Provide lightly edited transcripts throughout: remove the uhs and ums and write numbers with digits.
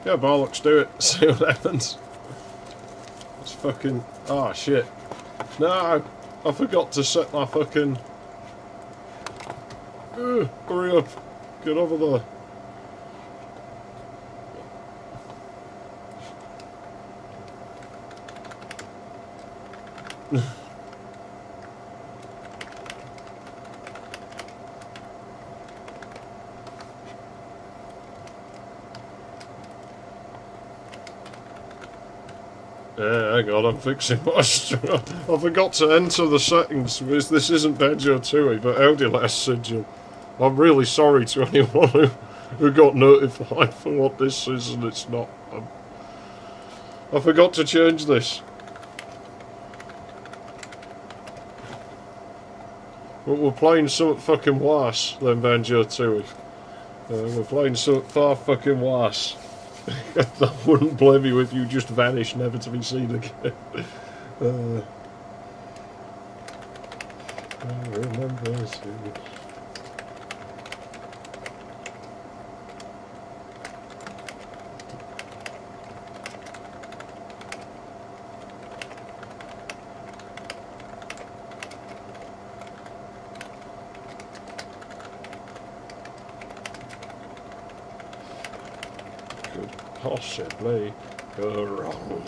Yeah, bollocks, do it. See what happens. It's fucking... Oh, shit. No! I forgot to set my fucking... hurry up. Get over there. Yeah, hang on, I'm fixing my... I forgot to enter the settings. This isn't Banjo Tooie, but Audiolast Sigil. I'm really sorry to anyone who got notified for what this is and it's not. I forgot to change this. But we're playing something fucking worse than Banjo Tooie. We're playing something far fucking worse. I wouldn't blame you if you just vanished, never to be seen again. I remember this. Possibly go wrong.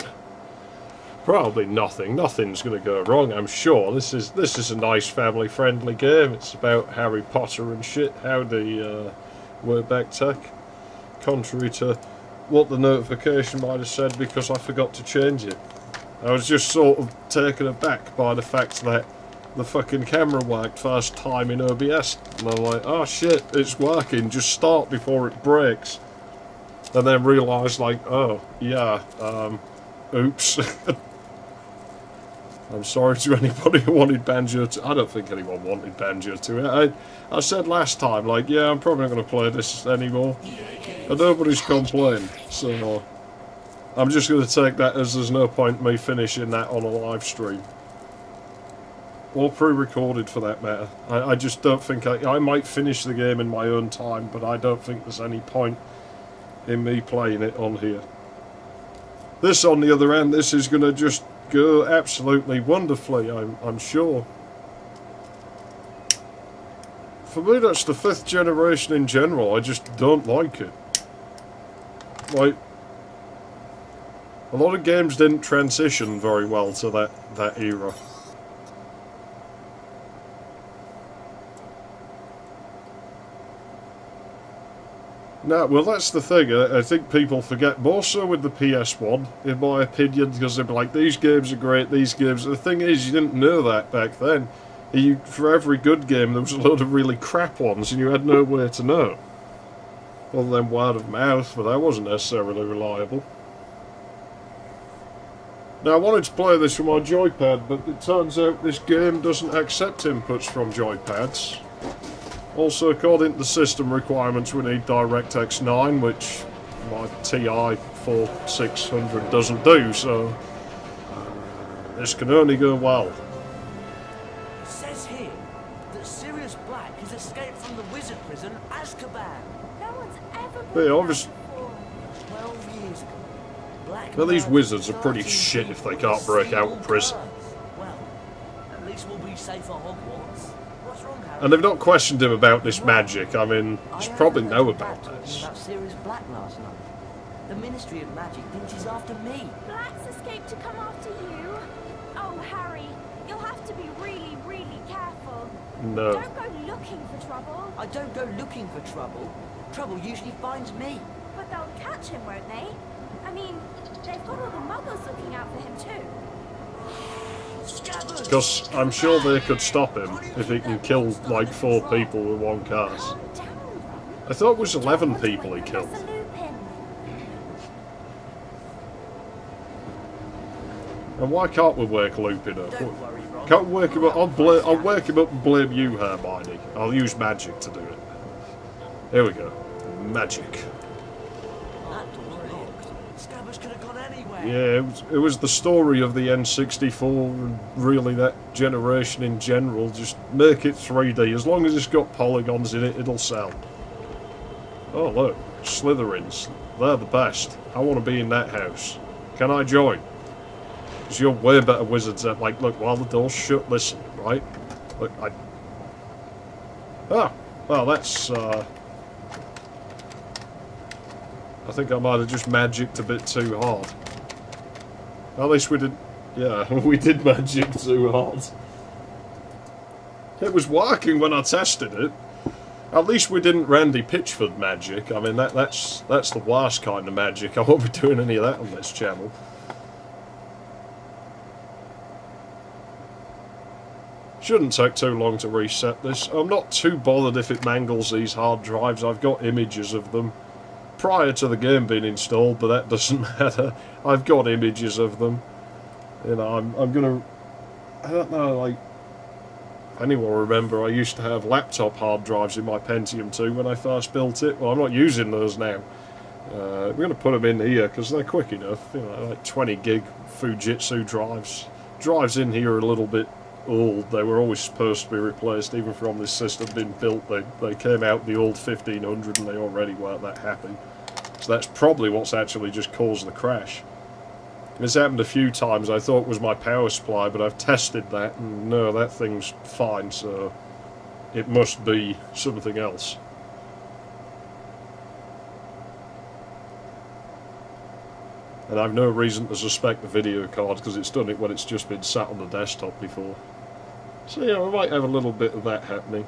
Probably nothing. Nothing's going to go wrong, I'm sure. This is a nice family-friendly game. It's about Harry Potter and shit. How the Wordback Tech, contrary to what the notification might have said, because I forgot to change it. I was just sort of taken aback by the fact that the fucking camera worked first time in OBS, and I'm like, oh shit, it's working. Just start before it breaks. And then realised, like, oh, yeah, oops. I'm sorry to anybody who wanted Banjo to... I don't think anyone wanted Banjo to. I said last time, like, yeah, I'm probably not going to play this anymore. And nobody's complained, so... I'm just going to take that as there's no point in me finishing that on a live stream. Or pre-recorded, for that matter. I just don't think... I might finish the game in my own time, but I don't think there's any point in me playing it on here. This, on the other hand, this is going to just go absolutely wonderfully, I'm sure. For me, that's the 5th generation in general. I just don't like it. Like, a lot of games didn't transition very well to that era. No, well, that's the thing. I think people forget, more so with the PS1, in my opinion, because they'd be like, these games are great, these games... The thing is, you didn't know that back then. For every good game, there was a load of really crap ones, and you had no way to know. Other than word of mouth, but that wasn't necessarily reliable. Now, I wanted to play this with my joypad, but it turns out this game doesn't accept inputs from joypads. Also, according to the system requirements, we need DirectX 9, which my TI 4600 doesn't do, so this can only go well. It says here that Sirius Black has escaped from the wizard prison, Azkaban. No one's ever But been obviously, 12 years ago. Black well, these man wizards are pretty 13 shit if they people can't break out of sealed prison. birds. Well, at least we'll be safe at Hogwarts. What's wrong, Harry? And they've not questioned him about this magic. I mean, he's probably know about talking this. about Sirius Black last night. The Ministry of Magic thinks he's after me. Black's escaped to come after you? Oh, Harry, you'll have to be really, really careful. No. Don't go looking for trouble. I don't go looking for trouble. Trouble usually finds me. But they'll catch him, won't they? I mean, they've got all the muggles looking out for him too. Because I'm sure they could stop him if he can kill like 4 people with one cast. Calm down, Ron. I thought it was 11 people he killed. Professor Lupin. And why can't we wake Lupin up? Don't worry, Ron. Can't we wake him up? I'll wake him up and blame you, Hermione. I'll use magic to do it. Here we go. Magic. That door's locked. Scabbers could have gone anywhere. Yeah, it was the story of the N64 and really that generation in general. Just make it 3D. As long as it's got polygons in it, it'll sell. Oh look, Slytherins. They're the best. I want to be in that house. Can I join? Because you're way better wizards at, like, look, while the door's shut, listen, right? Look, Oh, well, that's, I think I might have just magicked a bit too hard. At least we did... Yeah, we did magic too hard. It was working when I tested it. At least we didn't Randy Pitchford magic. I mean, that's the worst kind of magic. I won't be doing any of that on this channel. Shouldn't take too long to reset this. I'm not too bothered if it mangles these hard drives. I've got images of them prior to the game being installed, but that doesn't matter. I've got images of them. You know, I'm gonna... I don't know, like... Anyone remember I used to have laptop hard drives in my Pentium 2 when I first built it? Well, I'm not using those now. We're going to put them in here because they're quick enough. You know, like 20 gig Fujitsu drives. Drives in here are a little bit old. They were always supposed to be replaced, even from this system being built. They came out the old 1500 and they already weren't that happy. So that's probably what's actually just caused the crash. This happened a few times. I thought it was my power supply, but I've tested that, and no, that thing's fine, so it must be something else. And I've no reason to suspect the video card, because it's done it when it's just been sat on the desktop before. So yeah, we might have a little bit of that happening.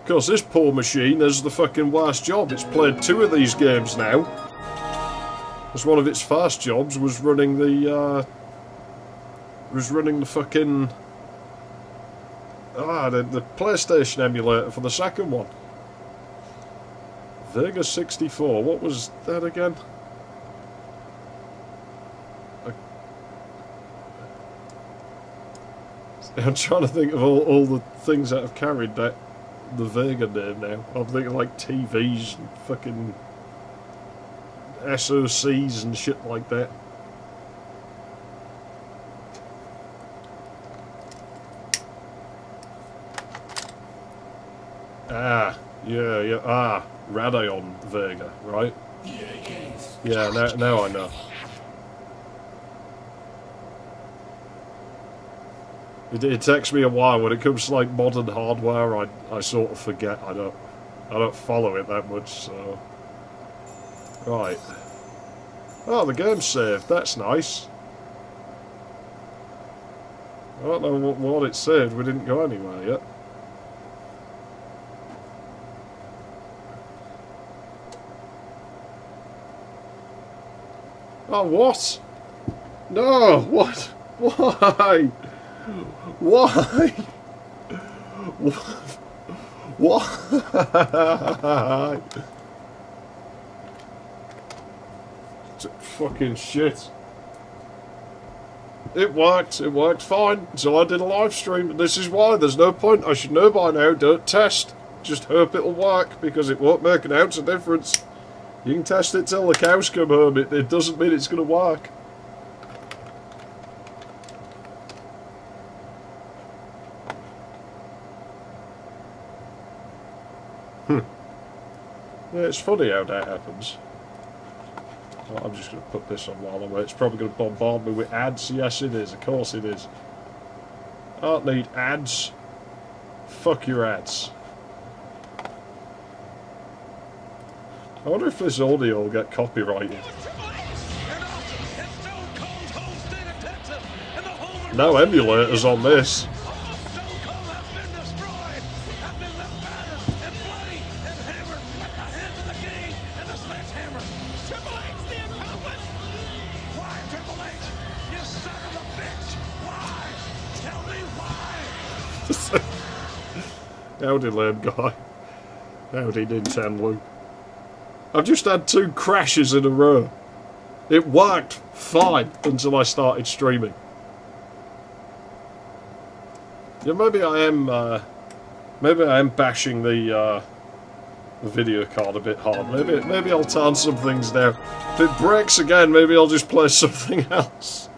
Of course, this poor machine has the fucking worst job. It's played 2 of these games now. Because one of its first jobs was running the fucking the PlayStation emulator for the second one. Vega 64. What was that again? I'm trying to think of all the things that have carried the Vega name now. I'm thinking like TVs and fucking SOCs and shit like that. Radeon Vega, right? Yeah, now I know. It takes me a while when it comes to like modern hardware. I sort of forget. I don't follow it that much, so. Right. Oh, the game's saved. That's nice. I don't know what it saved. We didn't go anywhere yet. Oh, what? No, what? Why? Why? Why? Fucking shit. It worked fine until I did a live stream. This is why there's no point. I should know by now. Don't test. Just hope it'll work, because it won't make an ounce of difference. You can test it till the cows come home. It doesn't mean it's going to work. Yeah, it's funny how that happens. Oh, I'm just going to put this on while I'm away. It's probably going to bombard me with ads. Yes, it is. Of course it is. I don't need ads. Fuck your ads. I wonder if this audio will get copyrighted. No emulators on this. Howdy, lame guy. Howdy, Nintendo. I've just had 2 crashes in a row. It worked fine until I started streaming. Yeah, maybe I am bashing the video card a bit hard. Maybe I'll turn some things down. If it breaks again, maybe I'll just play something else.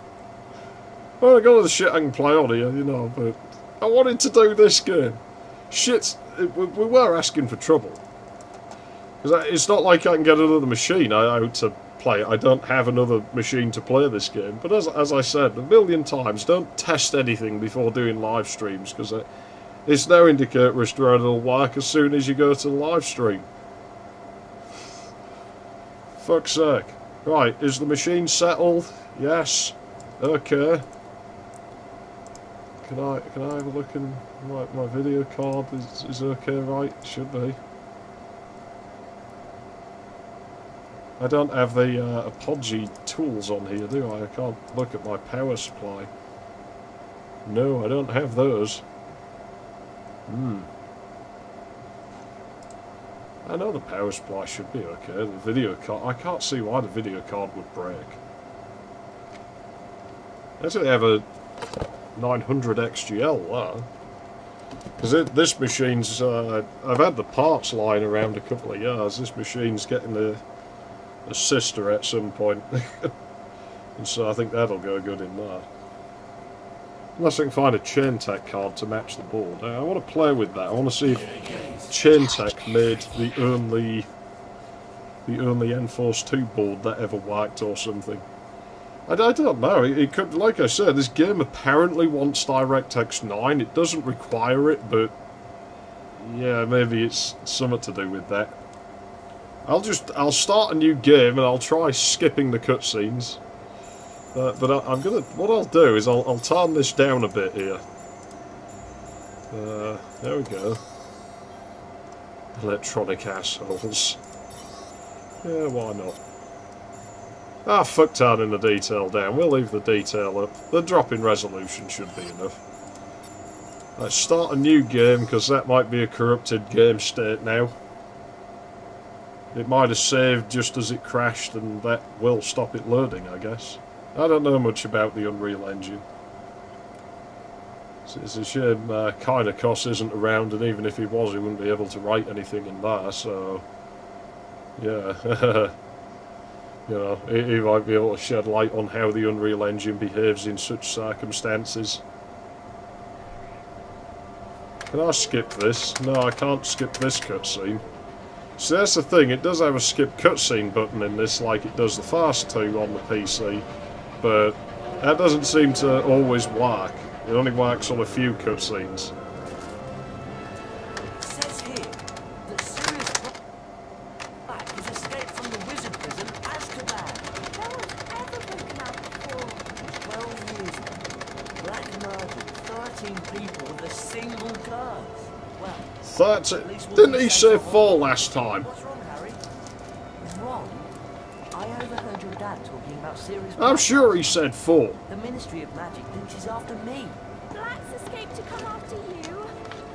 Well, I got the shit I can play on here, you know, but I wanted to do this game. Shit, we were asking for trouble. Because it's not like I can get another machine out to play it. I don't have another machine to play this game. But as I said a million times, don't test anything before doing live streams, because it's no indicator as to whether it'll work as soon as you go to the live stream. Fuck's sake. Right, is the machine settled? Yes. Okay. Can I have a look in my video card? Is okay, right? Should be. I don't have the Apogee tools on here, do I? I can't look at my power supply. No, I don't have those. I know the power supply should be okay. The video card, I can't see why the video card would break. I actually have a 900 XGL there. Because this machine's, I've had the parts lying around a couple of years. This machine's getting a sister at some point. And so I think that'll go good in there. Unless I can find a Chain Tech card to match the board. I want to play with that. I want to see if Chain Tech made the only Enforce 2 board that ever worked or something. I don't know. It could, like I said, this game apparently wants DirectX 9. It doesn't require it, but yeah, maybe it's something to do with that. I'll start a new game and I'll try skipping the cutscenes. But what I'll do is I'll turn this down a bit here. There we go. Electronic assholes. Yeah, why not? Ah, fuck turning the detail down. We'll leave the detail up. The drop in resolution should be enough. Let's start a new game, because that might be a corrupted game state now. It might have saved just as it crashed, and that will stop it loading, I guess. I don't know much about the Unreal Engine. It's a shame Kynakos isn't around, and even if he was, he wouldn't be able to write anything in there, so... yeah. You know, he might be able to shed light on how the Unreal Engine behaves in such circumstances. Can I skip this? No, I can't skip this cutscene. So that's the thing, it does have a skip cutscene button in this like it does the first two on the PC, but that doesn't seem to always work. It only works on a few cutscenes. It says here that Sirius Black has escaped from the wizard prison Azkaban. No one's ever broken out before. 12 years ago, Black murdered 13 people with a single curse. Well, 13. Didn't he say 4 last time? what's wrong, Harry? Wrong? I overheard your dad talking about Sirius I'm Black. sure he said 4. The Ministry of Magic thinks he's after me. Black's escaped to come after you.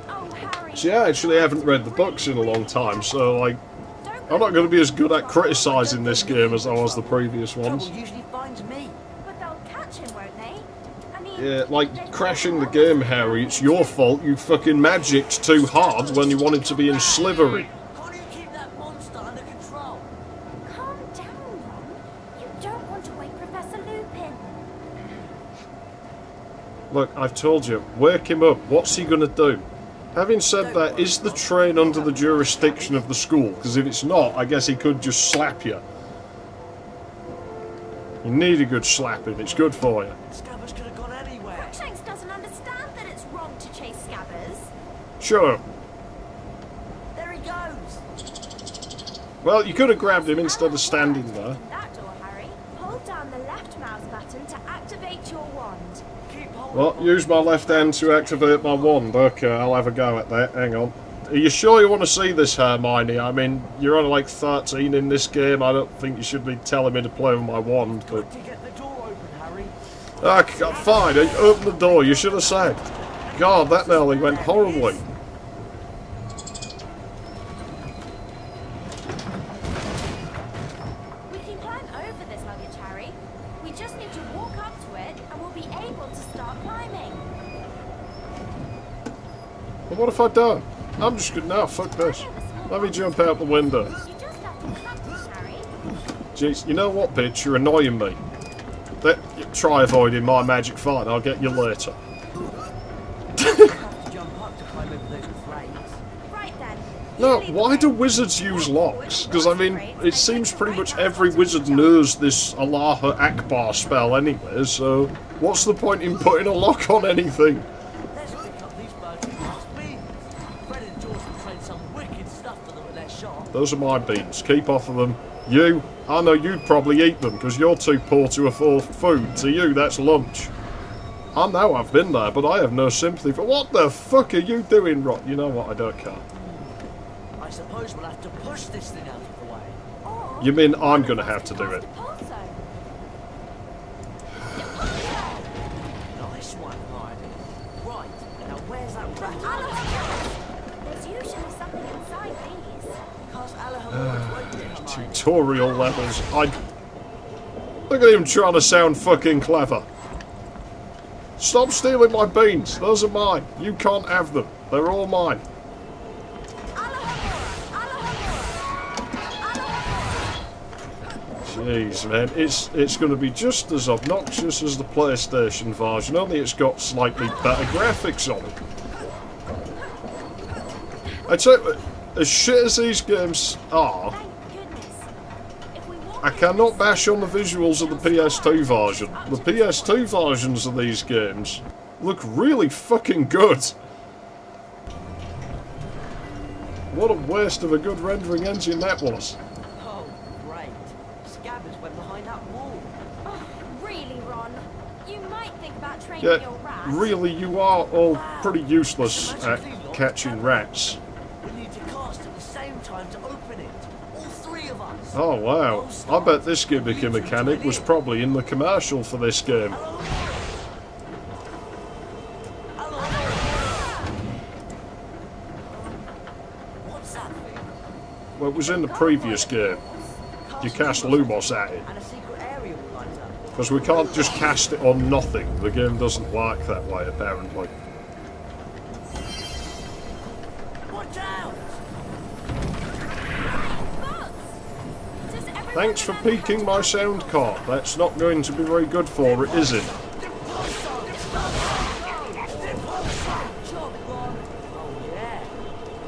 Oh, Harry. See, I actually haven't read the books in a long time, so, like, I'm not going to be as good at criticising this game as I was the previous ones. Trouble usually finds me. But they'll catch him, won't they? I mean, Yeah, like, crashing the game, Harry, it's your fault. You fucking magicked too hard when you wanted to be in Slithery. Can't you keep that monster under control? calm down, Ron. You don't want to wake Professor Lupin. Look, I've told you, wake him up. What's he going to do? Having said that, is the train under the jurisdiction of the school? Because if it's not, I guess he could just slap you. You need a good slapping, it's good for you. Scabbers could have gone anywhere. Crookshanks doesn't understand that it's wrong to chase Scabbers. Sure. There he goes. Well, you could have grabbed him instead of standing there. That door, Harry. Hold down the left mouse button to activate your wand. Keep holding Well, on. use my left hand to activate my wand. Okay, I'll have a go at that. Hang on. Are you sure you want to see this, Hermione? I mean, you're only like 13 in this game. I don't think you should be telling me to play with my wand, but... To get the door open, Harry. Okay, fine. Open the door. You should have said. God, that nearly went horribly. We can climb over this luggage, Harry. We just need to walk up to it and we'll be able to start climbing. But what if I don't? I'm just good now. Fuck this. Let me jump out the window. You just have to practice, Harry. Jeez, you know what, bitch? You're annoying me. Try avoiding my magic fight. I'll get you later. You have to jump up to climb over those flames. Right then. No, why do wizards use locks? Because, I mean, it seems pretty much every wizard knows this Allahu Akbar spell anyway, so what's the point in putting a lock on anything? Let's pick up these birds and glass beans. Fred and George will trade some wicked stuff for them at their shop. Those are my beans. Keep off of them. You, I know you'd probably eat them because you're too poor to afford food. To you, that's lunch. I know I've been there, but I have no sympathy for... What the fuck are you doing, Rot? You know what, I don't care. I suppose we'll have to push this thing out of the way. Or You mean I'm going to have to do it? Nice one, Heidi. Right, now where's that rat? there's usually something inside these. Because Alejandro's waiting, Hermione. Tutorial levels. Look at him trying to sound fucking clever. Stop stealing my beans. Those are mine. You can't have them. They're all mine. Jeez, man. It's going to be just as obnoxious as the PlayStation version, only it's got slightly better graphics on it. I tell you, as shit as these games are, I cannot bash on the visuals of the PS2 version. The PS2 versions of these games look really fucking good. What a waste of a good rendering engine that was. Oh, great. Scabbers went behind that wall. Oh, really, Ron? You might think about training Yeah, your rats. really, you are all pretty useless at catching rats. We need to cast at the same time to open it. All three of us. Oh wow, I bet this gimmicky mechanic was probably in the commercial for this game. What's that thing? Well, it was in the previous game. You cast Lumos at it. And a secret area will light up. Because we can't just cast it on nothing. The game doesn't work that way, apparently. Watch out! Does everyone Thanks for remember peeking how my to sound use card. That's not going to be very good for it, is it? Good job, Ron. Oh yeah.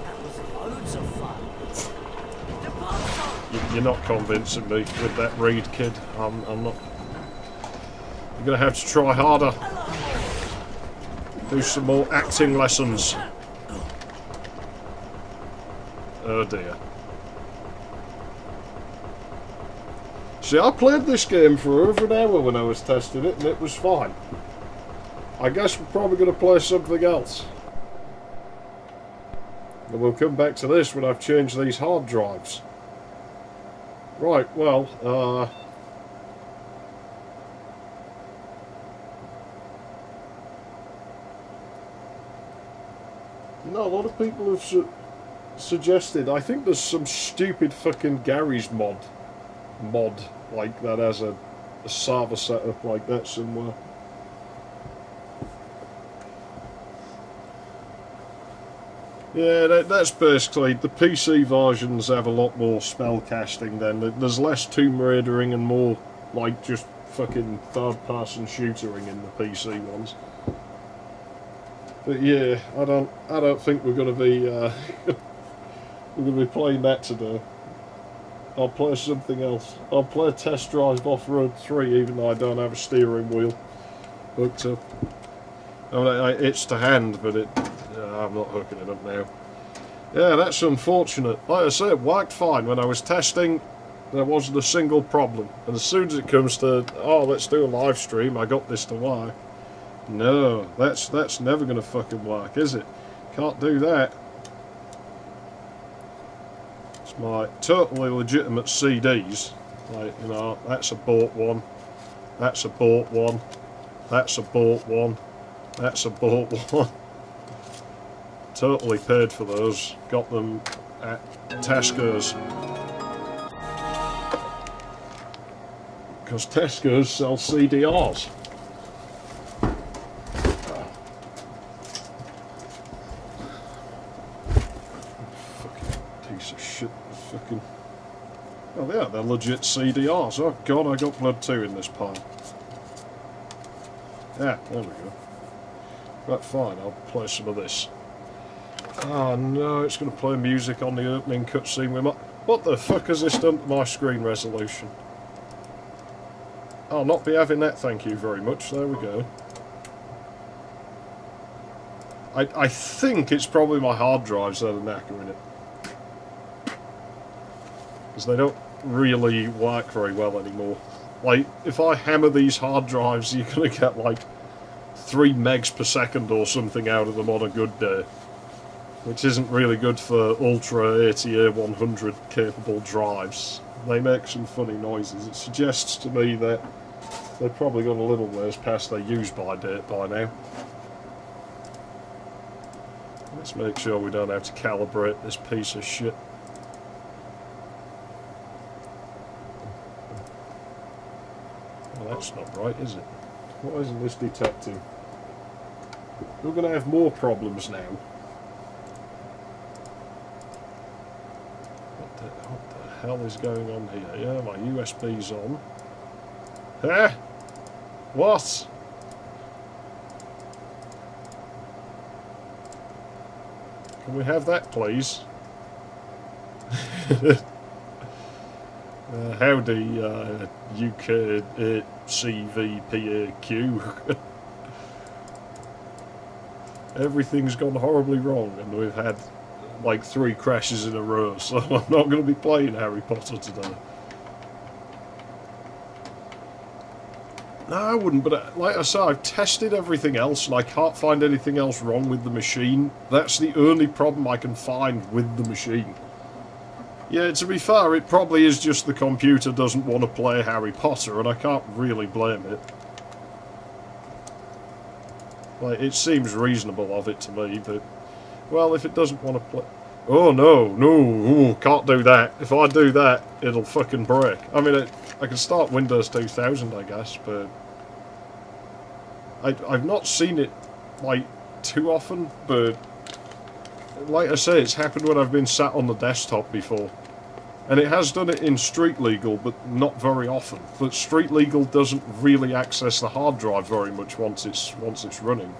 That was loads of fun. You're not convincing me with that read, kid. I'm not. You're going to have to try harder. Do some more acting lessons. Oh dear. See, I played this game for over an hour when I was testing it, and it was fine. I guess we're probably going to play something else. And we'll come back to this when I've changed these hard drives. Right, well, no, a lot of people have suggested, I think there's some stupid fucking garage mod like that has a server setup like that somewhere. Yeah, that's basically, the PC versions have a lot more spell casting then. There's less Tomb Raidering and more like just fucking third person shootering in the PC ones. But yeah, I don't think we're gonna be we're gonna be playing that today. I'll play something else. I'll play Test Drive Off-Road 3 even though I don't have a steering wheel hooked up. I mean, it's to hand, but I'm not hooking it up now. Yeah, that's unfortunate. Like I said, it worked fine. When I was testing, there wasn't a single problem. And as soon as it comes to, oh, let's do a live stream, I got this to work. No, that's never going to fucking work, is it? Can't do that. It's my totally legitimate CDs. Like, you know, that's a bought one. That's a bought one. That's a bought one. That's a bought one. Totally paid for those. Got them at Tesco's. Because Tesco's sell CDRs. Fucking piece of shit. Fucking. Oh yeah, they're legit CDRs. Oh god, I got blood too in this pile. Yeah, there we go. Right, fine, I'll play some of this. Oh no, it's going to play music on the opening cutscene with my... What the fuck has this done to my screen resolution? I'll not be having that, thank you very much. There we go. I think it's probably my hard drives that are knackering it. Because they don't really work very well anymore. Like, if I hammer these hard drives, you're going to get like 3 megs per second or something out of them on a good day. Which isn't really good for Ultra ATA 100 capable drives. They make some funny noises. It suggests to me that they've probably gone a little ways past their use-by date by now. Let's make sure we don't have to calibrate this piece of shit. Well, that's not right, is it? What isn't this detecting? We're going to have more problems now. What the hell is going on here? Yeah, my USB's on. Huh? What? Can we have that, please? Howdy, UK CVPAQ. Everything's gone horribly wrong, and we've had like 3 crashes in a row, so I'm not going to be playing Harry Potter today. No, I wouldn't, but like I said, I've tested everything else and I can't find anything else wrong with the machine. That's the only problem I can find with the machine. Yeah, to be fair, it probably is just the computer doesn't want to play Harry Potter, and I can't really blame it. Like, it seems reasonable of it to me, but... Well, if it doesn't want to play... Oh, no, no, can't do that. If I do that, it'll fucking break. I mean, I can start Windows 2000, I guess, but... I've not seen it, like, too often, but... Like I say, it's happened when I've been sat on the desktop before. And it has done it in Street Legal, but not very often. But Street Legal doesn't really access the hard drive very much once it's running.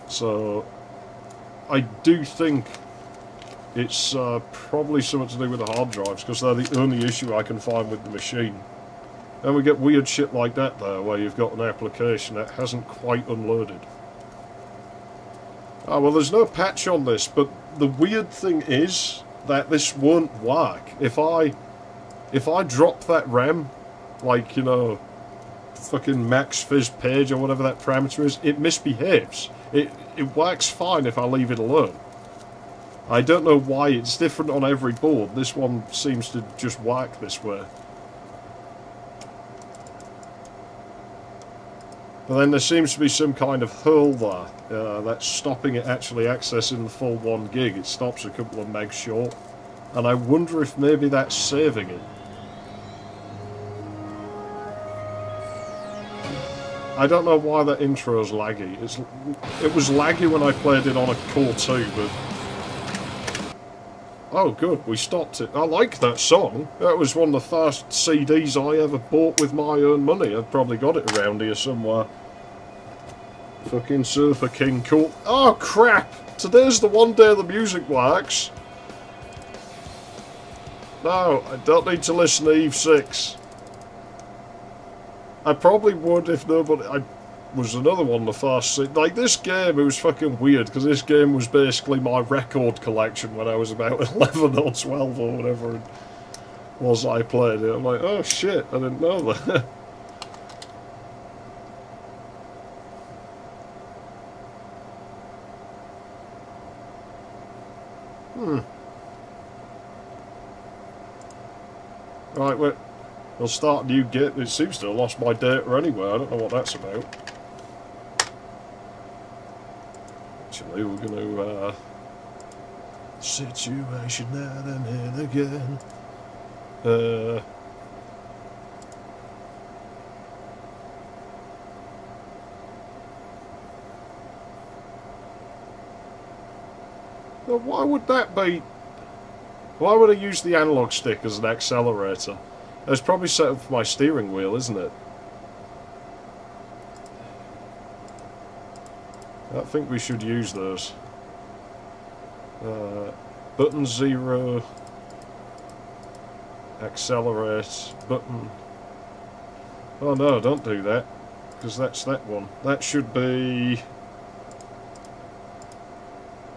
So... I do think it's probably something to do with the hard drives, because they're the only issue I can find with the machine. And we get weird shit like that there, where you've got an application that hasn't quite unloaded. Ah, well, there's no patch on this, but the weird thing is that this won't work. If I drop that RAM, like, you know, fucking max fizz page or whatever that parameter is, it misbehaves. It works fine if I leave it alone. I don't know why it's different on every board. This one seems to just work this way. But then there seems to be some kind of hole there that's stopping it actually accessing the full 1 gig. It stops a couple of megs short. And I wonder if maybe that's saving it. I don't know why that intro's laggy. It was laggy when I played it on a Core 2, but... Oh, good, we stopped it. I like that song. That was one of the first CDs I ever bought with my own money. I've probably got it around here somewhere. Fucking Surfer King, cool. Oh, crap! Today's the one day the music works. No, I don't need to listen to Eve 6. I probably would if nobody... I was another one of the first... Like, this game, it was fucking weird, because this game was basically my record collection when I was about 11 or 12 or whatever it was I played it. I'm like, oh shit, I didn't know that. Right, we'll start a new game. It seems to have lost my data anyway. I don't know what that's about. Actually, we're going to... situation that I'm in again. Well, why would that be... Why would I use the analog stick as an accelerator? It's probably set up for my steering wheel, isn't it? I think we should use those. Button 0. Accelerate. Button. Oh no, don't do that. Because that's that one. That should be...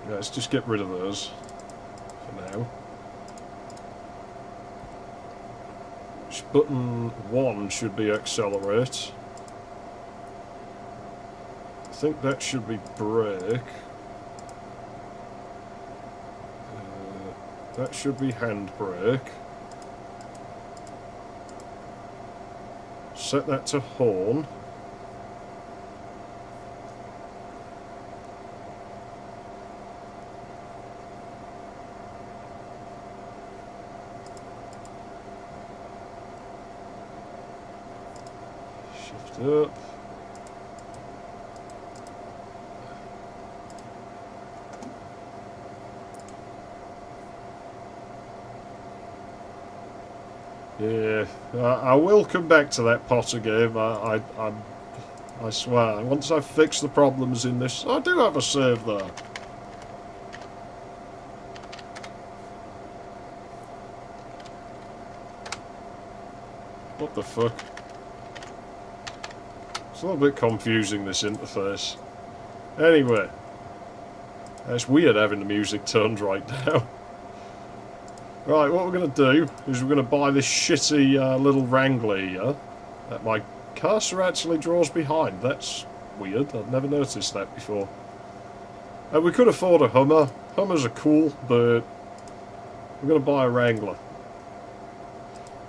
Yeah, let's just get rid of those. For now. Button 1 should be accelerate. I think that should be brake. That should be handbrake. Set that to horn. Shift up. Yeah, I will come back to that Potter game. I swear. Once I fix the problems in this, I do have a save there. What the fuck? It's a little bit confusing, this interface. Anyway, it's weird having the music turned right now. Right, what we're going to do is we're going to buy this shitty little Wrangler here that my cursor actually draws behind. That's weird. I've never noticed that before. We could afford a Hummer. Hummers are cool, but we're going to buy a Wrangler.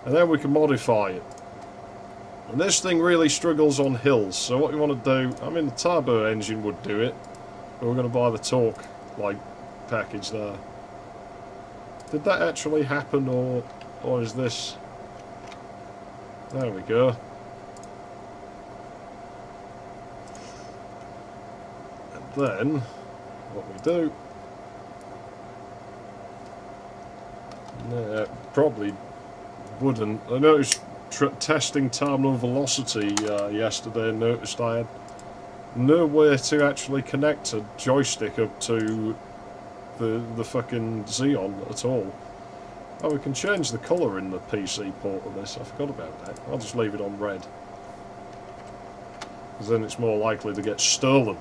And then we can modify it. And this thing really struggles on hills, so what you want to do... I mean, the turbo engine would do it, but we're going to buy the torque, like, package there. Did that actually happen, or is this... There we go. And then, what we do... Nah, probably wouldn't. I noticed testing terminal velocity yesterday and noticed I had no way to actually connect a joystick up to the fucking Xeon at all. Oh, we can change the colour in the PC port of this. I forgot about that. I'll just leave it on red, because then it's more likely to get stolen.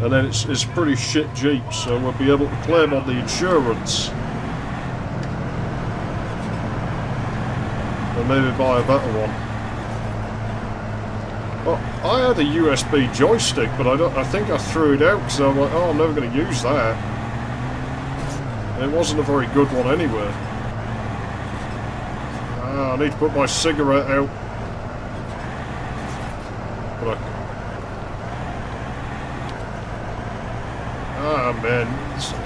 And then it's a pretty shit Jeep, so we'll be able to claim on the insurance. And maybe buy a better one. Well, I had a USB joystick, but I think I threw it out because I'm like, oh, I'm never going to use that. And it wasn't a very good one anyway. I need to put my cigarette out. But man,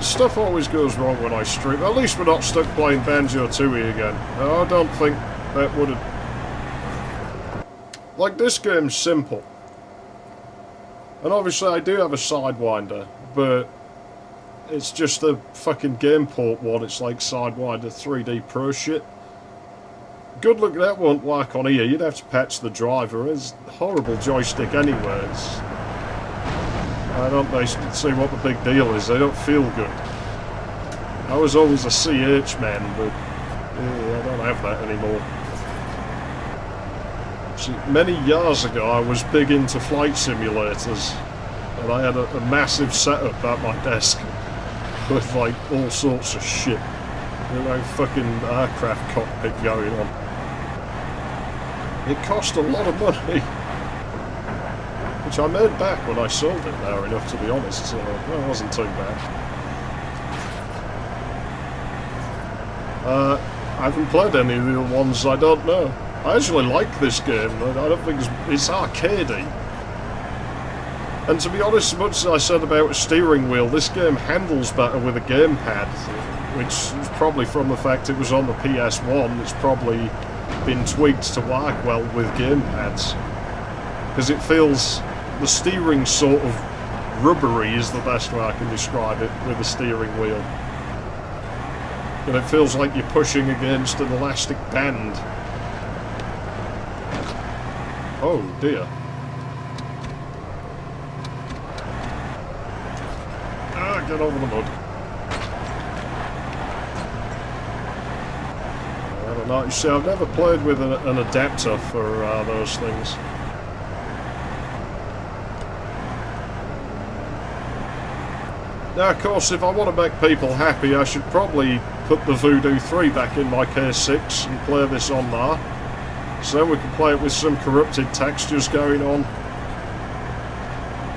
stuff always goes wrong when I stream. At least we're not stuck playing Banjo-Tooie again. I don't think that would have... Like, this game's simple. And obviously I do have a Sidewinder, but it's just the fucking game port one. It's like Sidewinder 3D Pro shit. Good luck, that won't work on here. You'd have to patch the driver. It's a horrible joystick anyways. I don't see what the big deal is. They don't feel good. I was always a CH man, but yeah, I don't have that anymore. See, many years ago I was big into flight simulators, and I had a massive setup at my desk with like all sorts of shit. You know, fucking aircraft cockpit going on. It cost a lot of money. Which I made back when I sold it there enough, to be honest, so it wasn't too bad. I haven't played any of the other ones, I don't know. I actually like this game, I don't think it's arcadey. And to be honest, as much as I said about a steering wheel, this game handles better with a gamepad, which is probably from the fact it was on the PS1, it's probably been tweaked to work well with gamepads. Because it feels... The steering sort of rubbery is the best way I can describe it with a steering wheel. And it feels like you're pushing against an elastic band. Oh dear. Get over the mud. I don't know. You see, I've never played with an adapter for those things. Now, of course, if I want to make people happy, I should probably put the Voodoo 3 back in my K6 and play this on there. So then we can play it with some corrupted textures going on.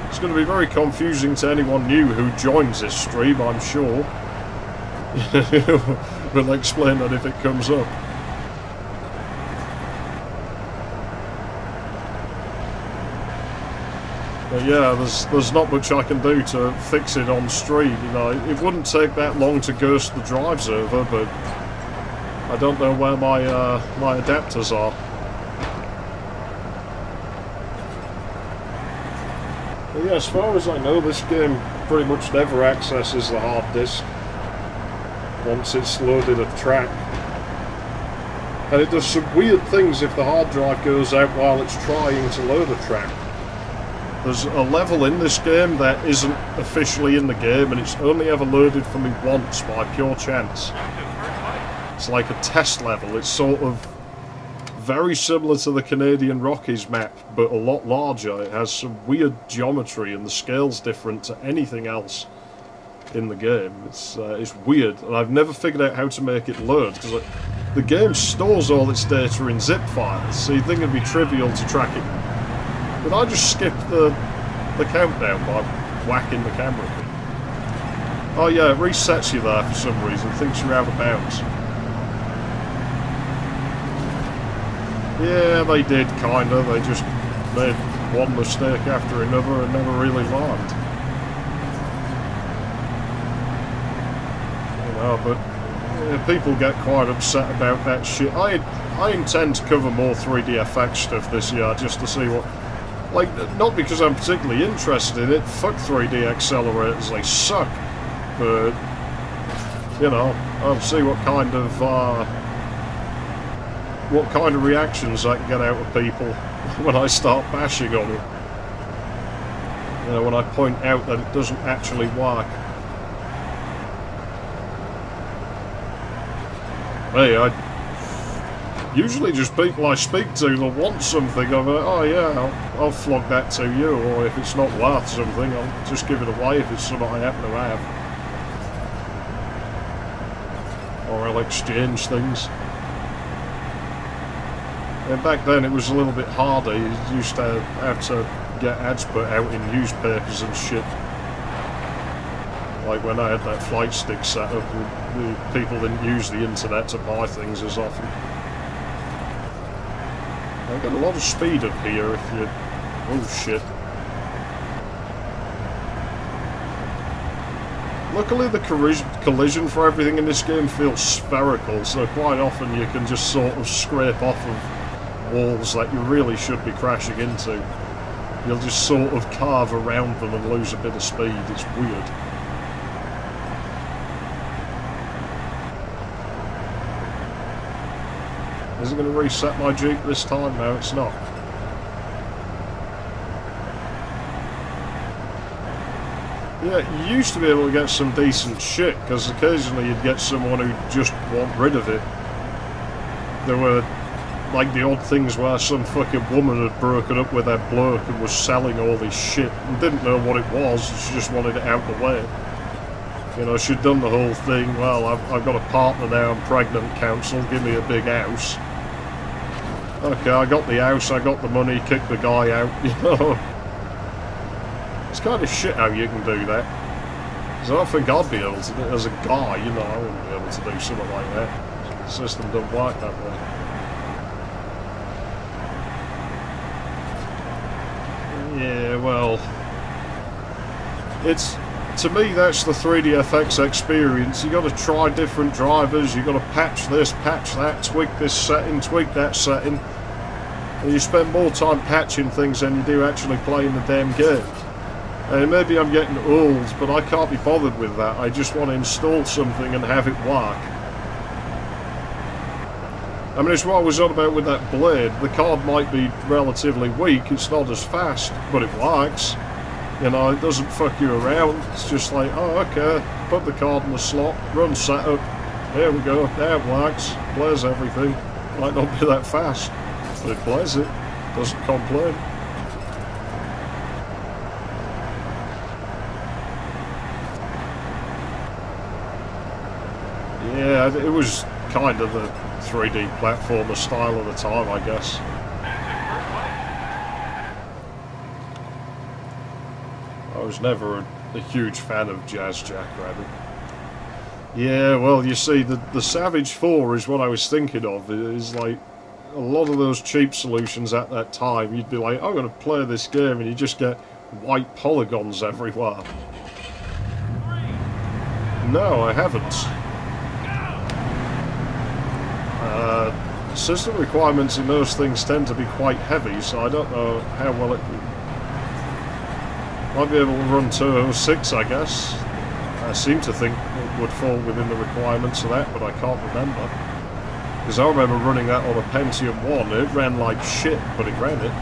It's going to be very confusing to anyone new who joins this stream, I'm sure. We'll explain that if it comes up. But yeah, there's not much I can do to fix it on stream, you know. It wouldn't take that long to ghost the drives over, but I don't know where my my adapters are. But yeah, as far as I know, this game pretty much never accesses the hard disk once it's loaded a track. And it does some weird things if the hard drive goes out while it's trying to load a track. There's a level in this game that isn't officially in the game, and it's only ever loaded for me once by pure chance. It's like a test level. It's sort of very similar to the Canadian Rockies map, but a lot larger. It has some weird geometry, and the scale's different to anything else in the game. It's weird, and I've never figured out how to make it load, because the game stores all its data in zip files, so you'd think it'd be trivial to track it. But I just skipped the countdown by whacking the camera key. Oh yeah, it resets you there for some reason. It thinks you're out of bounds. Yeah, they did, kinda. They just made one mistake after another and never really learned. You know, but yeah, people get quite upset about that shit. I intend to cover more 3DFX stuff this year just to see what... Like, not because I'm particularly interested in it. Fuck 3D accelerators, they suck. But, you know, I'll see what kind of reactions I can get out of people when I start bashing on it. You know, when I point out that it doesn't actually work. Hey, usually just people I speak to that want something, I'm like, oh yeah, I'll flog that to you, or if it's not worth something, I'll just give it away if it's something I happen to have. Or I'll exchange things. And back then it was a little bit harder. You used to have to get ads put out in newspapers and shit. Like when I had that flight stick set up, the people didn't use the internet to buy things as often. I've got a lot of speed up here if you... Oh shit. Luckily the collision for everything in this game feels spherical, so quite often you can just sort of scrape off of walls that you really should be crashing into. You'll just sort of carve around them and lose a bit of speed. It's weird. Is it going to reset my Jeep this time? No, it's not. Yeah, you used to be able to get some decent shit, because occasionally you'd get someone who just want rid of it. There were, like, the odd things where some fucking woman had broken up with that bloke and was selling all this shit and didn't know what it was, she just wanted it out of the way. You know, she'd done the whole thing, well, I've got a partner now, I'm pregnant, council, give me a big house. Okay, I got the house, I got the money, kicked the guy out, you know. It's kind of shit how you can do that. Because I don't think I'd be able to do it as a guy, you know, I wouldn't be able to do something like that. The system doesn't work that way. Yeah, well... It's... To me, that's the 3DFX experience. You got to try different drivers, you got to patch this, patch that, tweak this setting, tweak that setting. And you spend more time patching things than you do actually playing the damn game. And maybe I'm getting old, but I can't be bothered with that. I just want to install something and have it work. I mean, it's what I was on about with that blade. The card might be relatively weak, it's not as fast, but it works. You know, it doesn't fuck you around. It's just like, oh, okay, put the card in the slot, run setup. Here we go, now it works, plays everything. Might not be that fast, but it plays it, doesn't complain. Yeah, it was kind of the 3D platformer style of the time, I guess. I was never a huge fan of Jazz Jackrabbit. Yeah, well, you see, the Savage 4 is what I was thinking of. It is like a lot of those cheap solutions at that time. You'd be like, I'm going to play this game, and you just get white polygons everywhere. No, I haven't. System requirements in those things tend to be quite heavy, so I don't know how well it... Might be able to run 206, I guess. I seem to think it would fall within the requirements of that, but I can't remember. Because I remember running that on a Pentium 1. It ran like shit, but it ran it.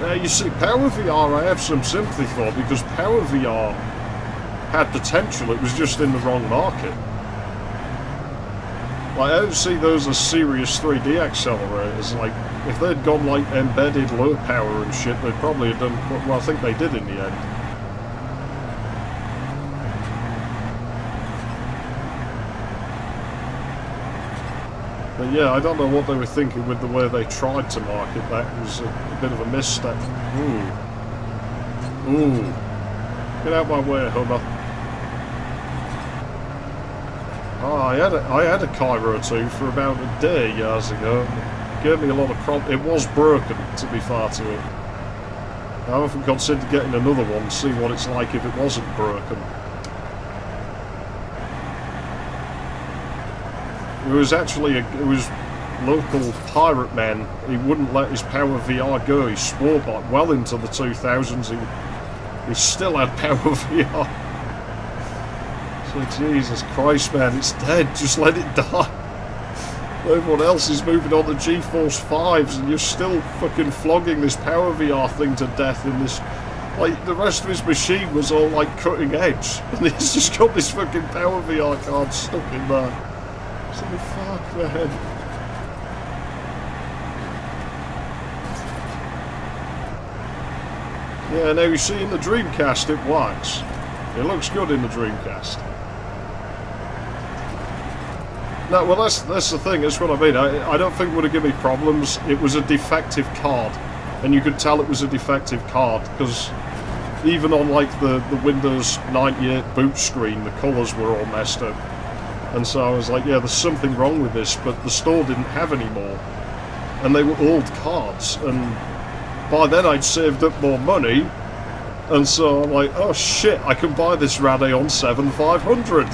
Now, you see, Power VR I have some sympathy for, because Power VR had potential, it was just in the wrong market. Like, I don't see those as serious 3D accelerators. Like, if they'd gone like embedded low power and shit, they'd probably have done, well, I think they did in the end. But yeah, I don't know what they were thinking with the way they tried to market that. It was a bit of a misstep. Ooh. Ooh. Get out my way, Hummer. Oh, I had a Cairo 2 for about a day years ago. It gave me a lot of problems. It was broken, to be fair to it. I often considered getting another one to see what it's like if it wasn't broken. It was actually it was local pirate man. He wouldn't let his Power VR go. He swore by well into the 2000s. He still had Power VR. So Jesus Christ, man, it's dead. Just let it die. Everyone else is moving on to GeForce 5s, and you're still fucking flogging this Power VR thing to death in this. Like, the rest of his machine was all like cutting edge, and he's just got this fucking Power VR card stuck in there. So fuck, man. Yeah, now you see in the Dreamcast it works. It looks good in the Dreamcast. No, well that's the thing, that's what I mean. I don't think it would have given me problems. It was a defective card. And you could tell it was a defective card, because even on like the Windows 98 boot screen, the colours were all messed up. And so I was like, yeah, there's something wrong with this, but the store didn't have any more. And they were old cards, and by then I'd saved up more money, and so I'm like, oh shit, I can buy this Radeon 7500.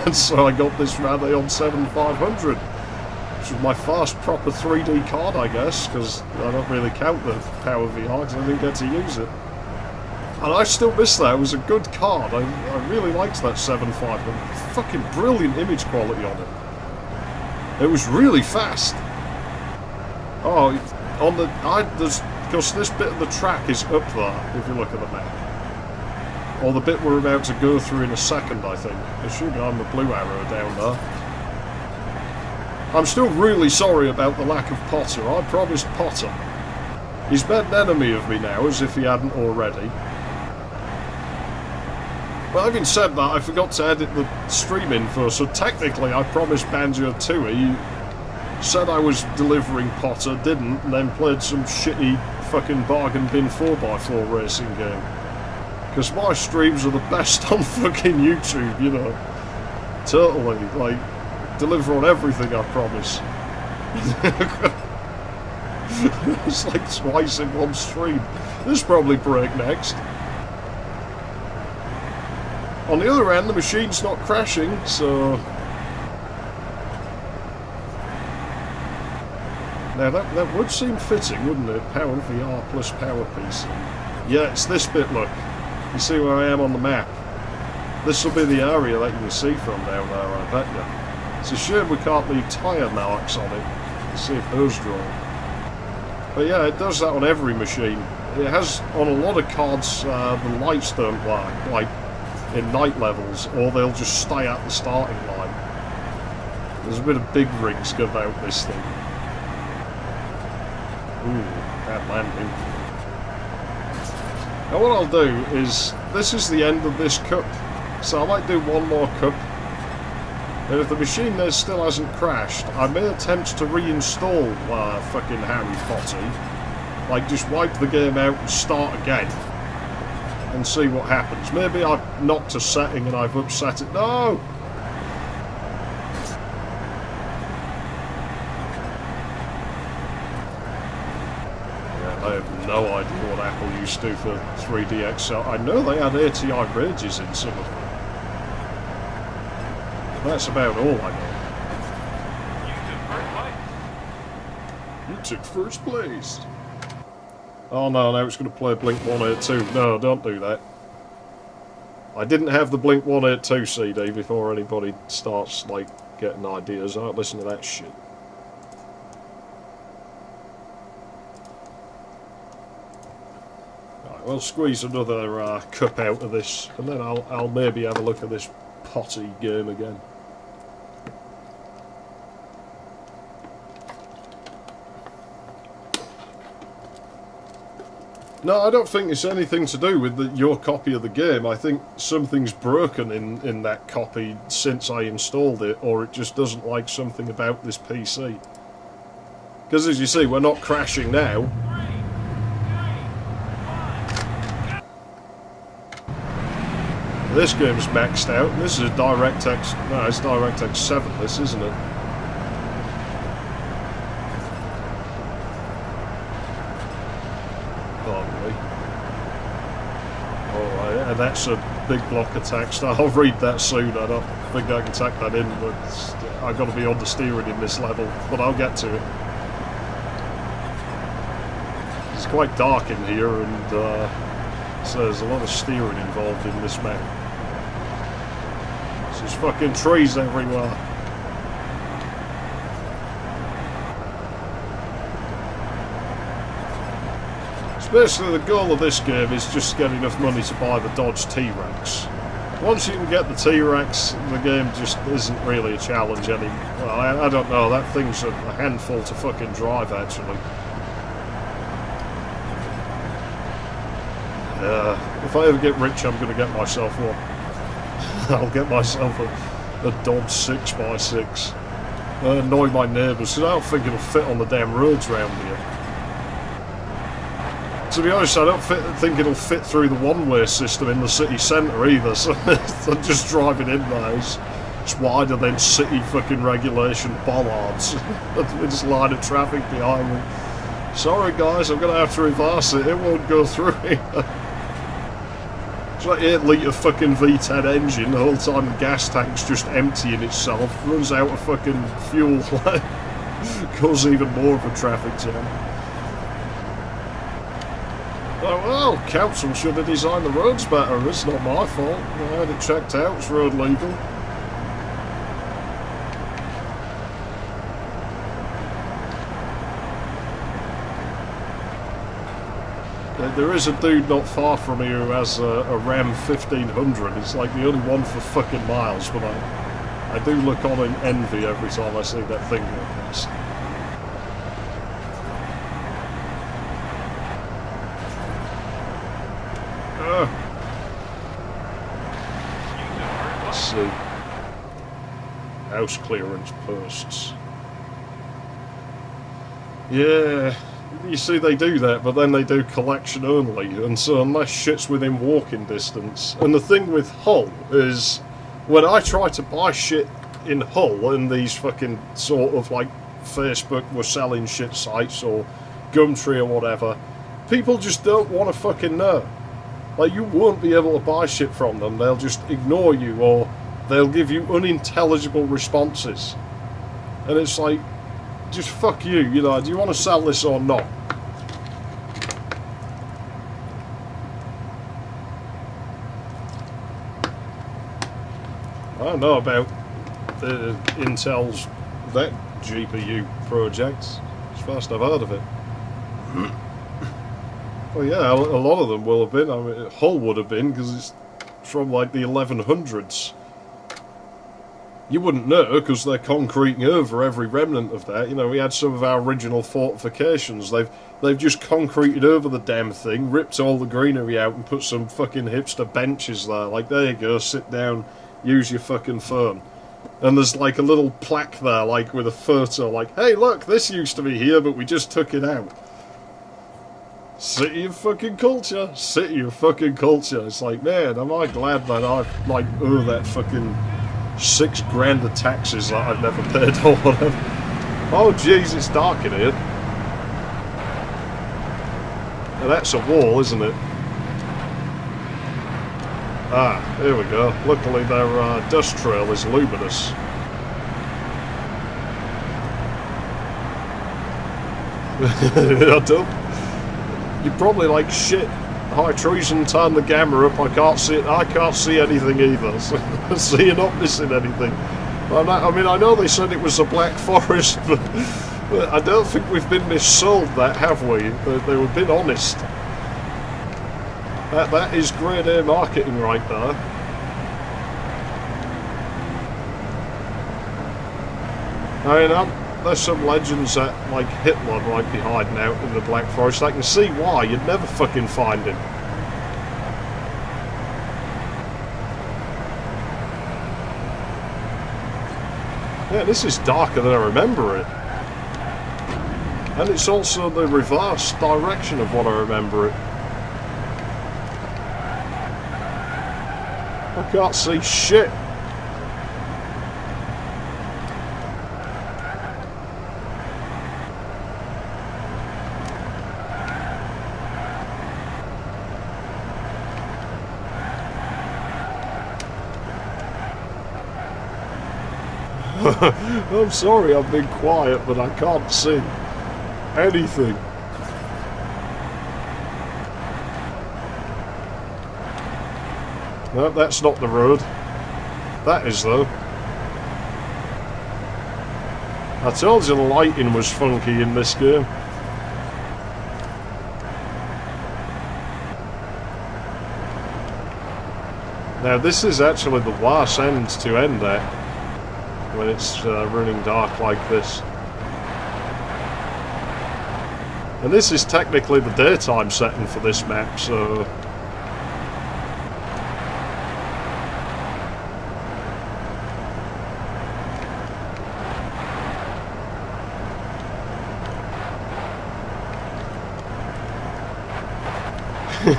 And so I got this Radeon 7500, which was my first proper 3D card, I guess, because I don't really count the Power VR, because I didn't get to use it. And I still miss that. It was a good card. I really liked that 7500. Fucking brilliant image quality on it. It was really fast. Oh, on the because this bit of the track is up there if you look at the map. Or the bit we're about to go through in a second, I think. There should be on the blue arrow down there. I'm still really sorry about the lack of Potter. I promised Potter. He's made an enemy of me now, as if he hadn't already. But having said that, I forgot to edit the stream info, so technically I promised Banjo Tooie. He said I was delivering Potter, didn't, and then played some shitty fucking bargain bin 4x4 racing game. Because my streams are the best on fucking YouTube, you know. Totally, like, deliver on everything I promise. It's like twice in one stream. This probably break next. On the other hand, the machine's not crashing, so... Now that would seem fitting, wouldn't it? Power VR plus Power PC. Yeah, it's this bit, look. You see where I am on the map? This will be the area that you can see from down there, I bet you. It's a shame we can't leave tyre marks on it. Let's see if those draw. But yeah, it does that on every machine. It has, on a lot of cards, the lights don't work, like in night levels, or they'll just stay at the starting line. There's a bit of big rigs about this thing. Ooh, bad landing. Now what I'll do is, this is the end of this cup, so I might do one more cup. And if the machine there still hasn't crashed, I may attempt to reinstall fucking Harry Potter. Like, just wipe the game out and start again. And see what happens. Maybe I've knocked a setting and I've upset it. No! Yeah, I have no idea what Apple used to do for 3DXL. I know they had ATI rages in some of them. That's about all I know. You took first place. Oh no, now it's going to play Blink 182. No, don't do that. I didn't have the Blink 182 CD before anybody starts, like, getting ideas. I don't listen to that shit. Right, we'll squeeze another cup out of this, and then I'll maybe have a look at this potty game again. No, I don't think it's anything to do with your copy of the game. I think something's broken in that copy since I installed it, or it just doesn't like something about this PC. Because as you see, we're not crashing now. This game's maxed out. This is a DirectX... No, it's DirectX 7, this, isn't it? And that's a big block of text. I'll read that soon. I don't think I can tack that in, but I've got to be on the steering in this level, but I'll get to it. It's quite dark in here, and so there's a lot of steering involved in this map. There's fucking trees everywhere. Basically, the goal of this game is just to get enough money to buy the Dodge T-Rex. Once you can get the T-Rex, the game just isn't really a challenge anymore. Well, I don't know, that thing's a handful to fucking drive, actually. If I ever get rich, I'm going to get myself one. I'll get myself a Dodge 6x6. Annoy my neighbours, because I don't think it'll fit on the damn roads round here. To be honest, I don't think it'll fit through the one-way system in the city centre either, so I'm just driving in there. It's wider than city fucking regulation bollards. With this line of traffic behind me. Sorry guys, I'm going to have to reverse it, it won't go through here. It's like 8 litre fucking V10 engine, the whole time the gas tank's just emptying itself, runs out of fucking fuel, causes even more of a traffic jam. Oh well, council should have designed the roads better, it's not my fault. I had it checked out, it's road legal. There is a dude not far from here who has a Ram 1500, it's like the only one for fucking miles, but I do look on in envy every time I see that thing go past. Let's see. House clearance posts. Yeah, you see they do that, but then they do collection only, and so unless shit's within walking distance. And the thing with Hull is, when I try to buy shit in Hull, in these fucking sort of like Facebook we're selling shit sites, or Gumtree or whatever, people just don't want to fucking know. Like, you won't be able to buy shit from them, they'll just ignore you, or they'll give you unintelligible responses. And it's like, just fuck you, you know, do you want to sell this or not? I don't know about Intel's that GPU project. It's the first I've heard of it. Well, yeah, a lot of them will have been. I mean, Hull would have been, because it's from, like, the 1100s. You wouldn't know, because they're concreting over every remnant of that. You know, we had some of our original fortifications. They've just concreted over the damn thing, ripped all the greenery out, and put some fucking hipster benches there. Like, there you go, sit down, use your fucking phone. And there's, like, a little plaque there, like, with a photo, like, hey, look, this used to be here, but we just took it out. City of fucking culture. City of fucking culture. It's like, man, am I glad that I, like, owe that fucking $6 grand of taxes that I've never paid or whatever. Oh, jeez, it's dark in here. Now, that's a wall, isn't it? Ah, here we go. Luckily, their dust trail is luminous. I don't. You're probably like, shit, high treason, turn the camera up, I can't see it. I can't see anything either. So you're not missing anything. I mean, I know they said it was a Black Forest, but I don't think we've been missold that, have we? They've been honest. That is grade A marketing right there. I mean, there's some legends that, like, Hitler might be hiding out in the Black Forest. I can see why. You'd never fucking find him. Yeah, this is darker than I remember it. And it's also the reverse direction of what I remember it. I can't see shit. I'm sorry I've been quiet, but I can't see anything. No, that's not the road. That is, though. I told you the lighting was funky in this game. Now, this is actually the worst end to end at, when it's running dark like this. And this is technically the daytime setting for this map, so... I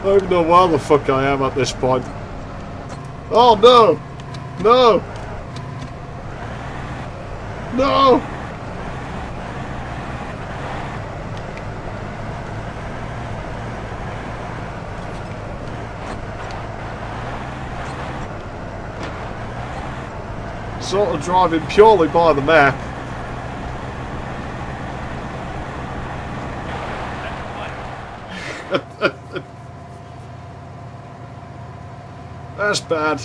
don't even know where the fuck I am at this point. Oh no! No! No! Sort of driving purely by the map. That's bad.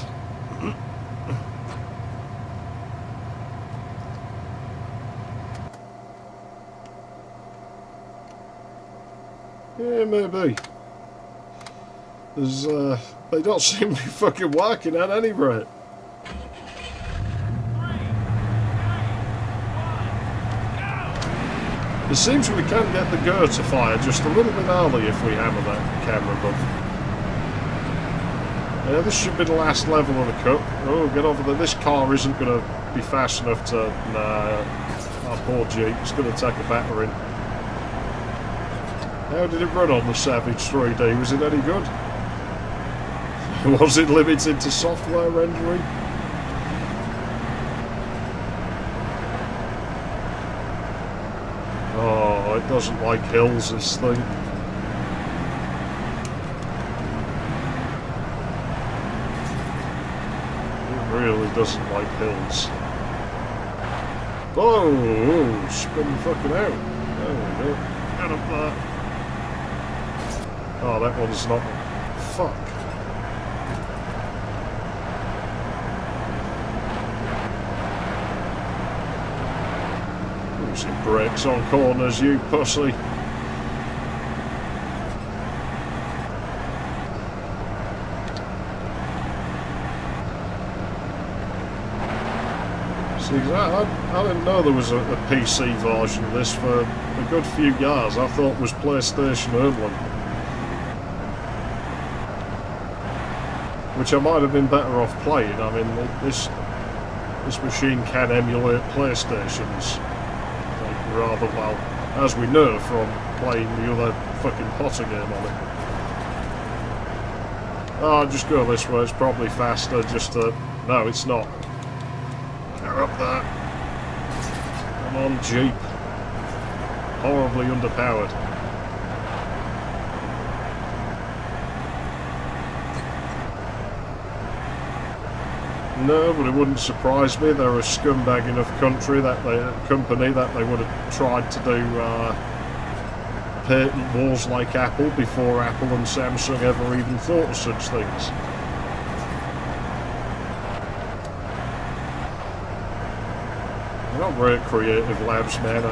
Yeah, maybe. There's, they don't seem to be fucking working at any rate. It seems we can get the go to fire just a little bit early if we hammer that camera button. Yeah, this should be the last level of the cup. Oh, get over there. This car isn't going to be fast enough to... Nah, our poor Jeep. It's going to take a battering. How did it run on the Savage 3D? Was it any good? Was it limited to software rendering? Oh, it doesn't like hills, this thing. Really doesn't like hills. Oh, spin fucking out. There we go. Get up there. Oh, that one's not... Fuck. Using brakes on corners, you pussy. See, I didn't know there was a PC version of this for a good few years. I thought it was PlayStation only. Which I might have been better off playing. I mean, this machine can emulate PlayStations like, rather well, as we know from playing the other fucking Potter game on it. Oh, I'll just go this way, it's probably faster just to... No, it's not. They're up there. Come on, Jeep. Horribly underpowered. No, but it wouldn't surprise me. They're a scumbag enough company that they would have tried to do patent wars like Apple before Apple and Samsung ever even thought of such things. They're not very creative labs, man.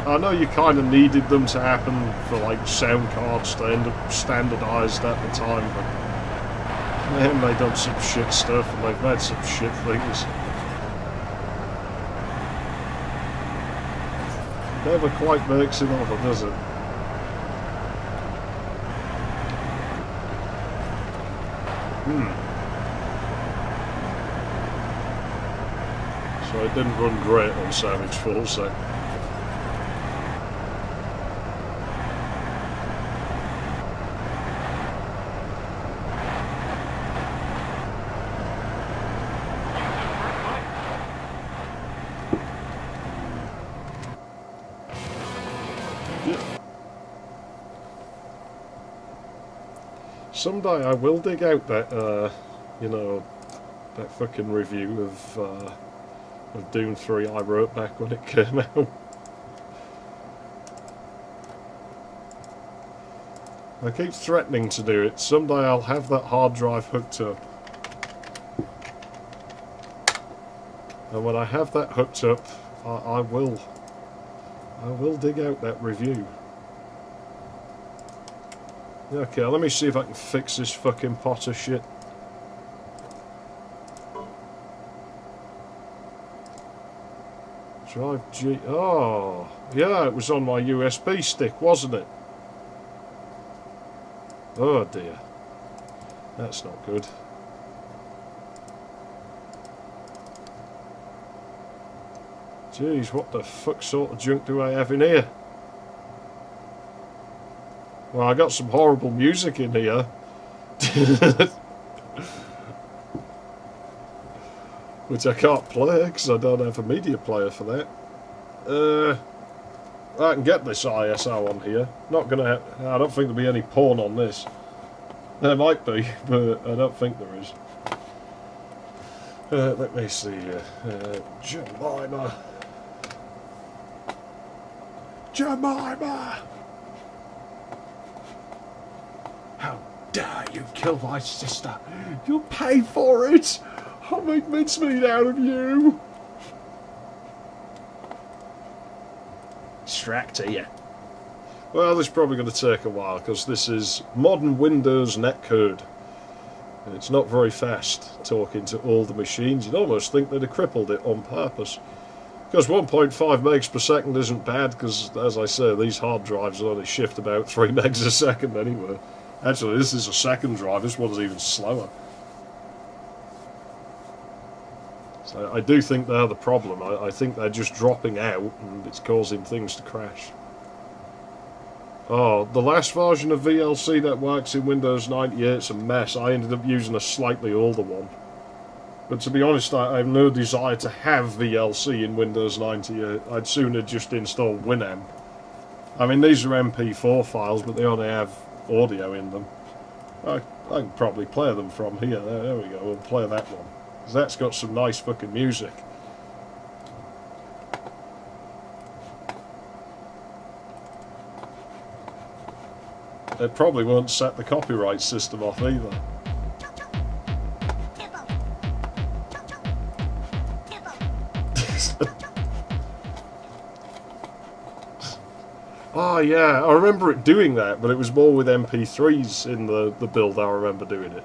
I know you kind of needed them to happen for like sound cards to end up standardised at the time, but man, they've done some shit stuff and they've made some shit things. Never quite makes it over, does it? So it didn't run great on Savage Falls, so. Someday I will dig out that, you know, that fucking review of Doom 3 I wrote back when it came out. I keep threatening to do it. Someday I'll have that hard drive hooked up. And when I have that hooked up, I will dig out that review. Okay, let me see if I can fix this fucking Potter shit. Drive G... Oh! Yeah, it was on my USB stick, wasn't it? Oh dear. That's not good. Jeez, what the fuck sort of junk do I have in here? Well, I got some horrible music in here. Which I can't play because I don't have a media player for that. I can get this ISO on here. Not gonna. I don't think there'll be any porn on this. There might be, but I don't think there is. Let me see here. Jemima. Jemima! How dare you kill my sister? You'll pay for it! I'll make mincemeat out of you! Strack to you. Well, this is probably going to take a while, because this is modern Windows netcode. And it's not very fast talking to all the machines. You'd almost think they'd have crippled it on purpose. Because 1.5 megs per second isn't bad, because, as I say, these hard drives only shift about 3 megs a second anyway. Actually, this is a second drive. This one's even slower. So I do think they're the problem. I think they're just dropping out and it's causing things to crash. Oh, the last version of VLC that works in Windows 98 is a mess. I ended up using a slightly older one. But to be honest, I have no desire to have VLC in Windows 98. I'd sooner just install Winamp. I mean, these are MP4 files, but they only have audio in them. I can probably play them from here. There we go, we'll play that one. Because that's got some nice fucking music. It probably won't set the copyright system off either. Oh yeah, I remember it doing that, but it was more with MP3s in the build I remember doing it. .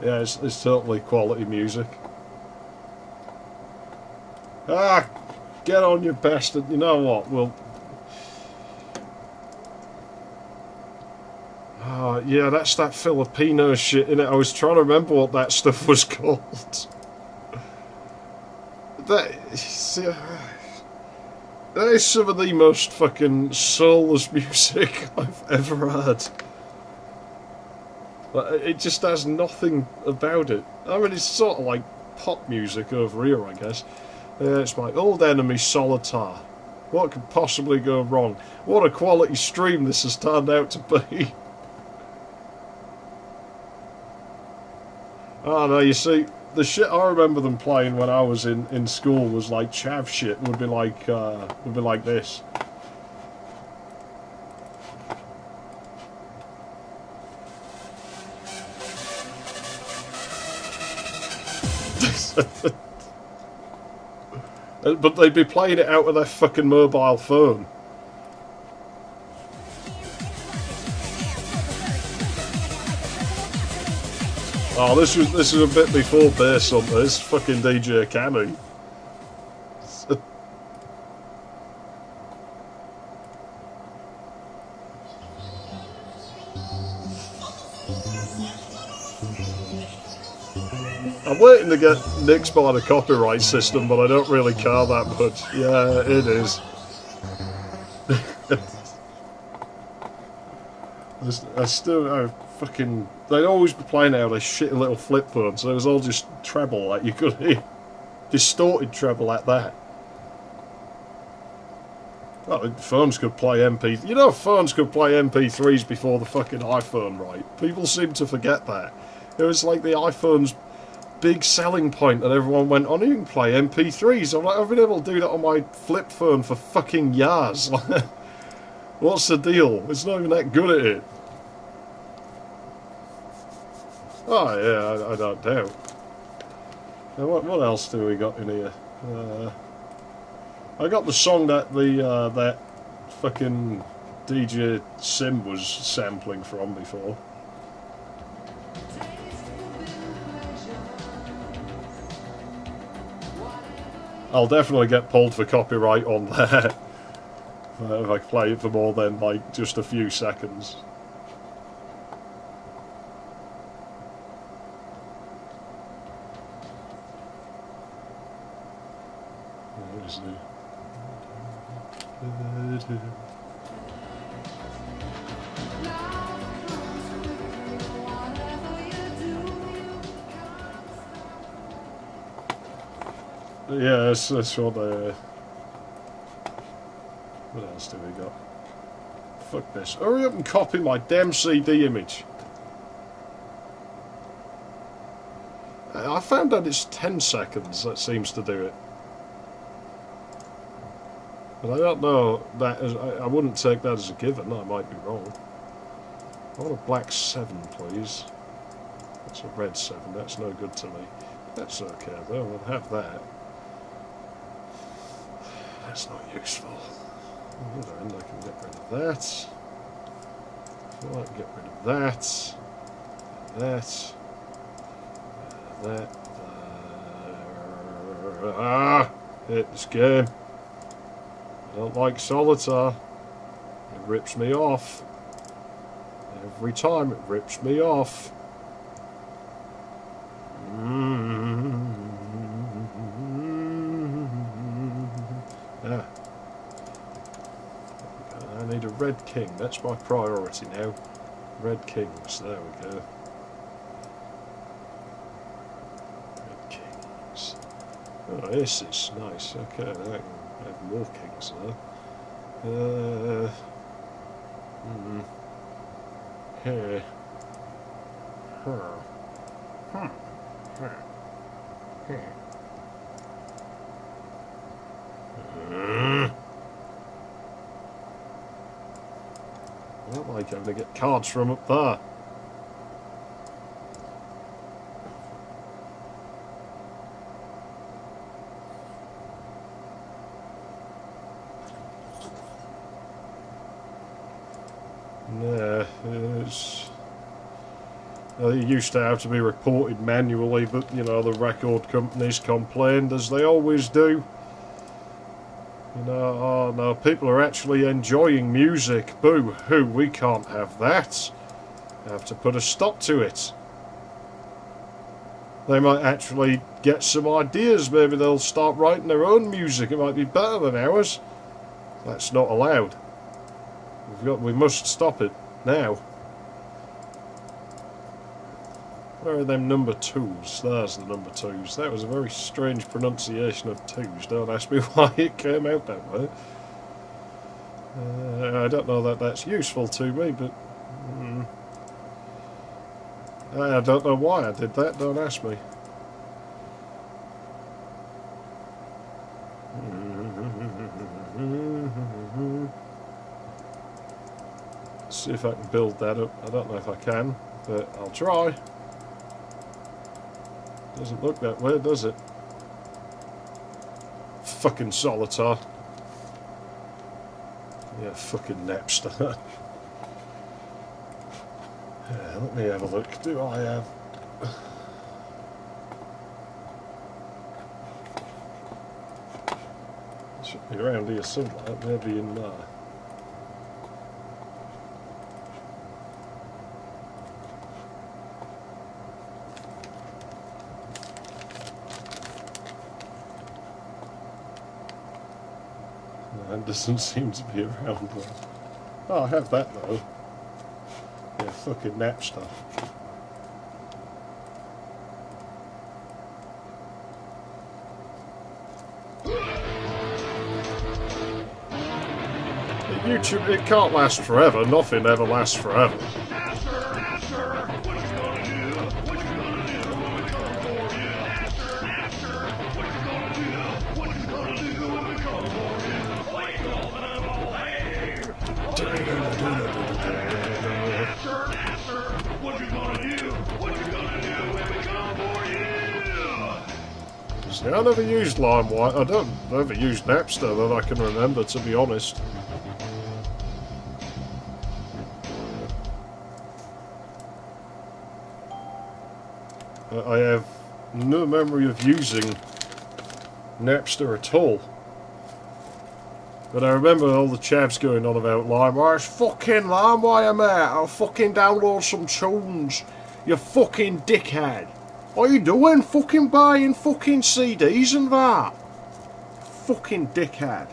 Yeah, it's totally quality music. Ah, get on, you bastard. You know what? Well, yeah, that's that Filipino shit, innit? I was trying to remember what that stuff was called. That is some of the most fucking soulless music I've ever heard. It just has nothing about it. I mean, it's sort of like pop music over here, I guess. It's my old enemy, Solitaire. What could possibly go wrong? What a quality stream this has turned out to be. Oh no, you see, the shit I remember them playing when I was in school was like chav shit. Would be like this. But they'd be playing it out with their fucking mobile phone. Oh, this was a bit before Bass on this. Fucking DJ Canny. I'm waiting to get nixed by the copyright system, but I don't really care that much. Yeah, it is. They'd always be playing out a shitty little flip phone, so it was all just treble, like you could hear. Distorted treble at that. Well, phones could play MP... You know, phones could play MP3s before the fucking iPhone, right? People seem to forget that. It was like the iPhone's big selling point that everyone went on, you can play MP3s. I'm like, I've been able to do that on my flip phone for fucking years. What's the deal? It's not even that good at it. Oh yeah, I don't doubt. Now, what else do we got in here? I got the song that that fucking DJ Sim was sampling from before. I'll definitely get pulled for copyright on that if I play it for more than like just a few seconds. Yeah, that's what they... What else do we got? Fuck this. Hurry up and copy my damn CD image. I found that it's 10 seconds that seems to do it. But I don't know that as, I wouldn't take that as a given, I might be wrong. I want a black 7, please. That's a red 7, that's no good to me. That's okay though, we'll have that. That's not useful. On the other end, I can get rid of that. So I can get rid of that. Hit this game. I don't like Solitaire. It rips me off. Every time it rips me off. Ah. I need a red king. That's my priority now. Red kings. There we go. Red kings. Oh, this is nice. Okay, I can have more kings now. Here. I don't like having to get cards from up there. Yeah, it's... They used to have to be reported manually, but, you know, the record companies complained, as they always do. You know, oh no, people are actually enjoying music. Boo-hoo, we can't have that. We have to put a stop to it. They might actually get some ideas. Maybe they'll start writing their own music. It might be better than ours. That's not allowed. We must stop it now. Where are them number 2s? There's the number 2s. That was a very strange pronunciation of 2s. Don't ask me why it came out that way. I don't know that that's useful to me, but... I don't know why I did that. Don't ask me. See if I can build that up. I don't know if I can, but I'll try. Doesn't look that way, does it? Fucking Solitaire. Yeah, fucking Napster. Yeah, let me have a look. Do I have... It should be around here somewhere, maybe in there. That doesn't seem to be around there. Oh, I have that though. Yeah, fucking Napster. YouTube, it can't last forever. Nothing ever lasts forever. See, I never used LimeWire. I don't ever use Napster that I can remember, to be honest. I have no memory of using Napster at all. But I remember all the chavs going on about LimeWire. It's fucking LimeWire, mate. I'll fucking download some tunes. You fucking dickhead. What are you doing? Fucking buying fucking CDs and that? Fucking dickhead.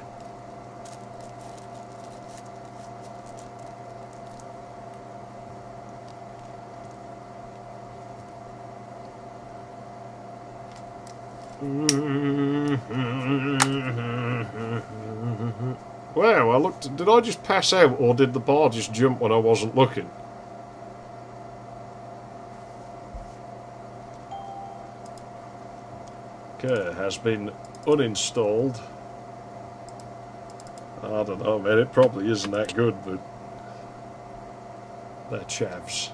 Wow, I looked. Did I just pass out, or did the bar just jump when I wasn't looking? Okay, has been uninstalled. I don't know, man. It probably isn't that good, but they're chavs.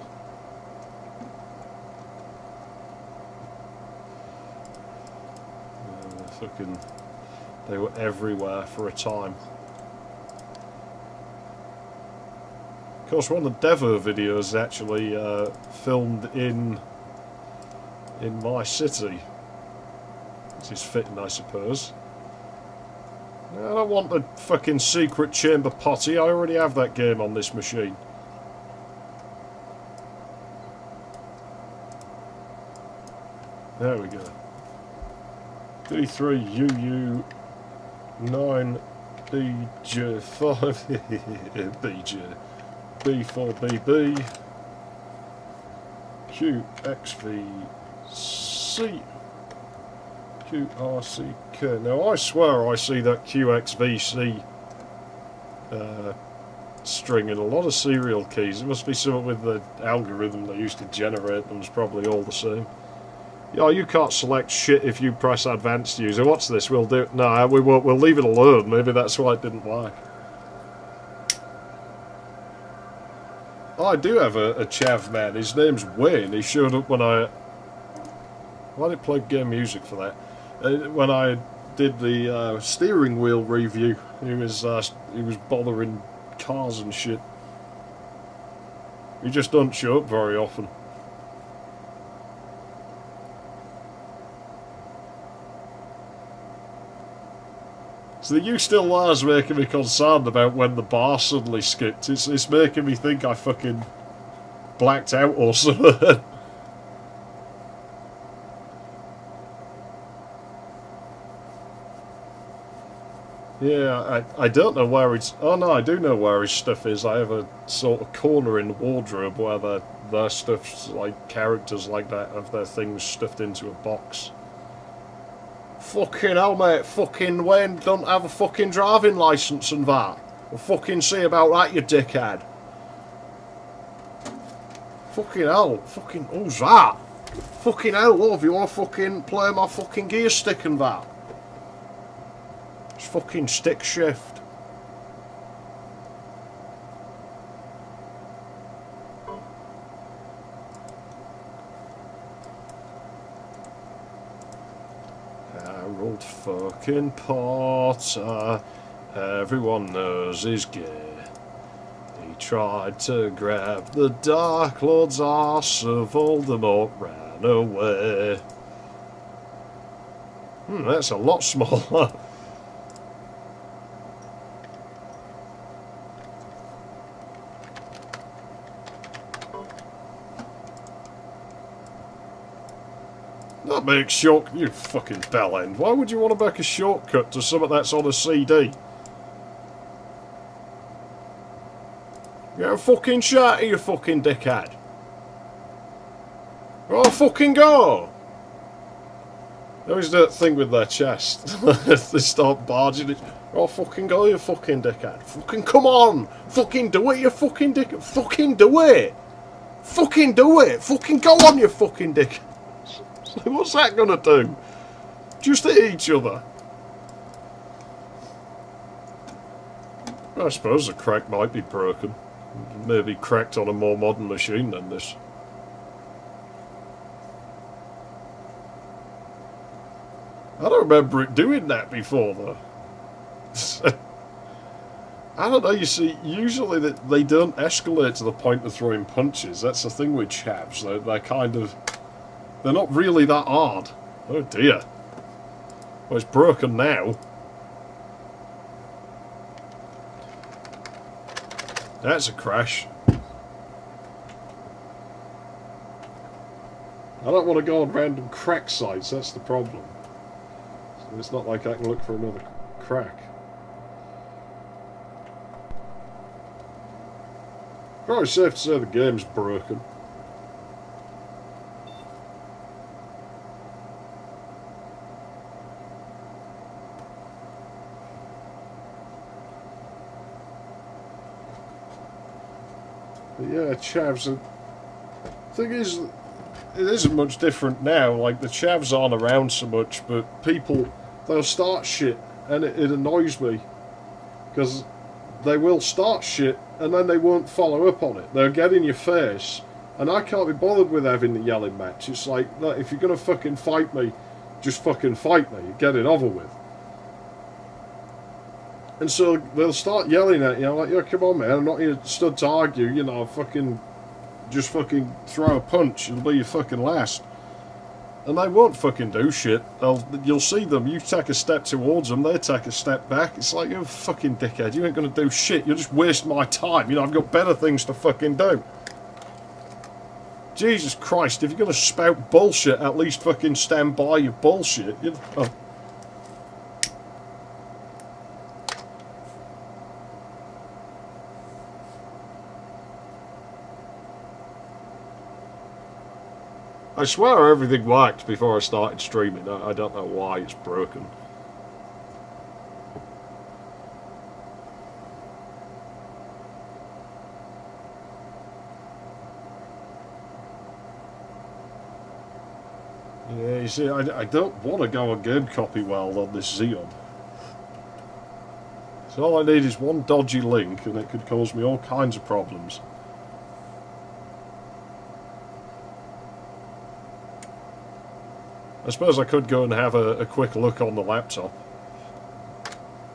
Fucking, they were everywhere for a time. Of course, one of the Devo videos is actually filmed in my city, which is fitting, I suppose. I don't want the fucking secret chamber potty. I already have that game on this machine. There we go. D3UU 9BJ5 BJ B4BB QXVC QRCK. Now I swear I see that QXVC string in a lot of serial keys. It must be something with the algorithm they used to generate them. It's probably all the same. Oh, you can't select shit if you press advanced user. What's this? We'll do it. No, we won't. We'll leave it alone. Maybe that's why it didn't work. Oh, I do have a chav man. His name's Wayne. He showed up when I... Why did it play game music for that? When I did the steering wheel review, he was bothering cars and shit. He just don't show up very often. So the you still there's making me concerned about when the bar suddenly skipped. It's making me think I fucking blacked out or something. Yeah, I don't know where it's... Oh no, I do know where his stuff is. I have a sort of corner in the wardrobe where their stuff's like characters like that have their things stuffed into a box. Fucking hell, mate. Fucking Wayne don't have a fucking driving licence and that. We'll fucking see about that, you dickhead. Fucking hell. Fucking... Who's that? Fucking hell, love. You want to fucking play my fucking gear stick and that? It's fucking stick shift. Harold fucking Potter, everyone knows he's gay. He tried to grab the Dark Lord's arse, so Voldemort ran away. That's a lot smaller. That makes short... You fucking bellend. Why would you want to make a shortcut to something that's on a CD? You're a fucking shitty, you fucking dickhead. Oh, fucking go! They always do that thing with their chest. They start barging it. Oh, fucking go, you fucking dickhead. Fucking come on! Fucking do it, you fucking dickhead. Fucking do it! Fucking do it! Fucking go on, you fucking dickhead. What's that gonna do? Just hit each other. I suppose the crack might be broken. Maybe cracked on a more modern machine than this. I don't remember it doing that before, though. I don't know, you see, usually they don't escalate to the point of throwing punches. That's the thing with chavs. They're kind of... They're not really that hard. Oh dear. Well, it's broken now. That's a crash. I don't want to go on random crack sites, that's the problem. So it's not like I can look for another crack. Probably safe to say the game's broken. Yeah, chavs. The thing is, it isn't much different now. Like, the chavs aren't around so much, but people, they'll start shit, and it annoys me. Because they will start shit, and then they won't follow up on it. They'll get in your face, and I can't be bothered with having the yelling match. It's like, if you're going to fucking fight me, just fucking fight me. Get it over with. And so they'll start yelling at you. I'm like, yeah, come on, man. I'm not here stood to argue. You know, just fucking throw a punch. It'll be your fucking last. And they won't fucking do shit. You'll see them. You take a step towards them, they take a step back. It's like, you're a fucking dickhead. You ain't going to do shit. You'll just waste my time. You know, I've got better things to fucking do. Jesus Christ, if you're going to spout bullshit, at least fucking stand by your bullshit. You know. I swear everything worked before I started streaming. I don't know why it's broken. Yeah, you see, I don't want to go on Game Copy World on this Xeon. So all I need is one dodgy link and it could cause me all kinds of problems. I suppose I could go and have a quick look on the laptop.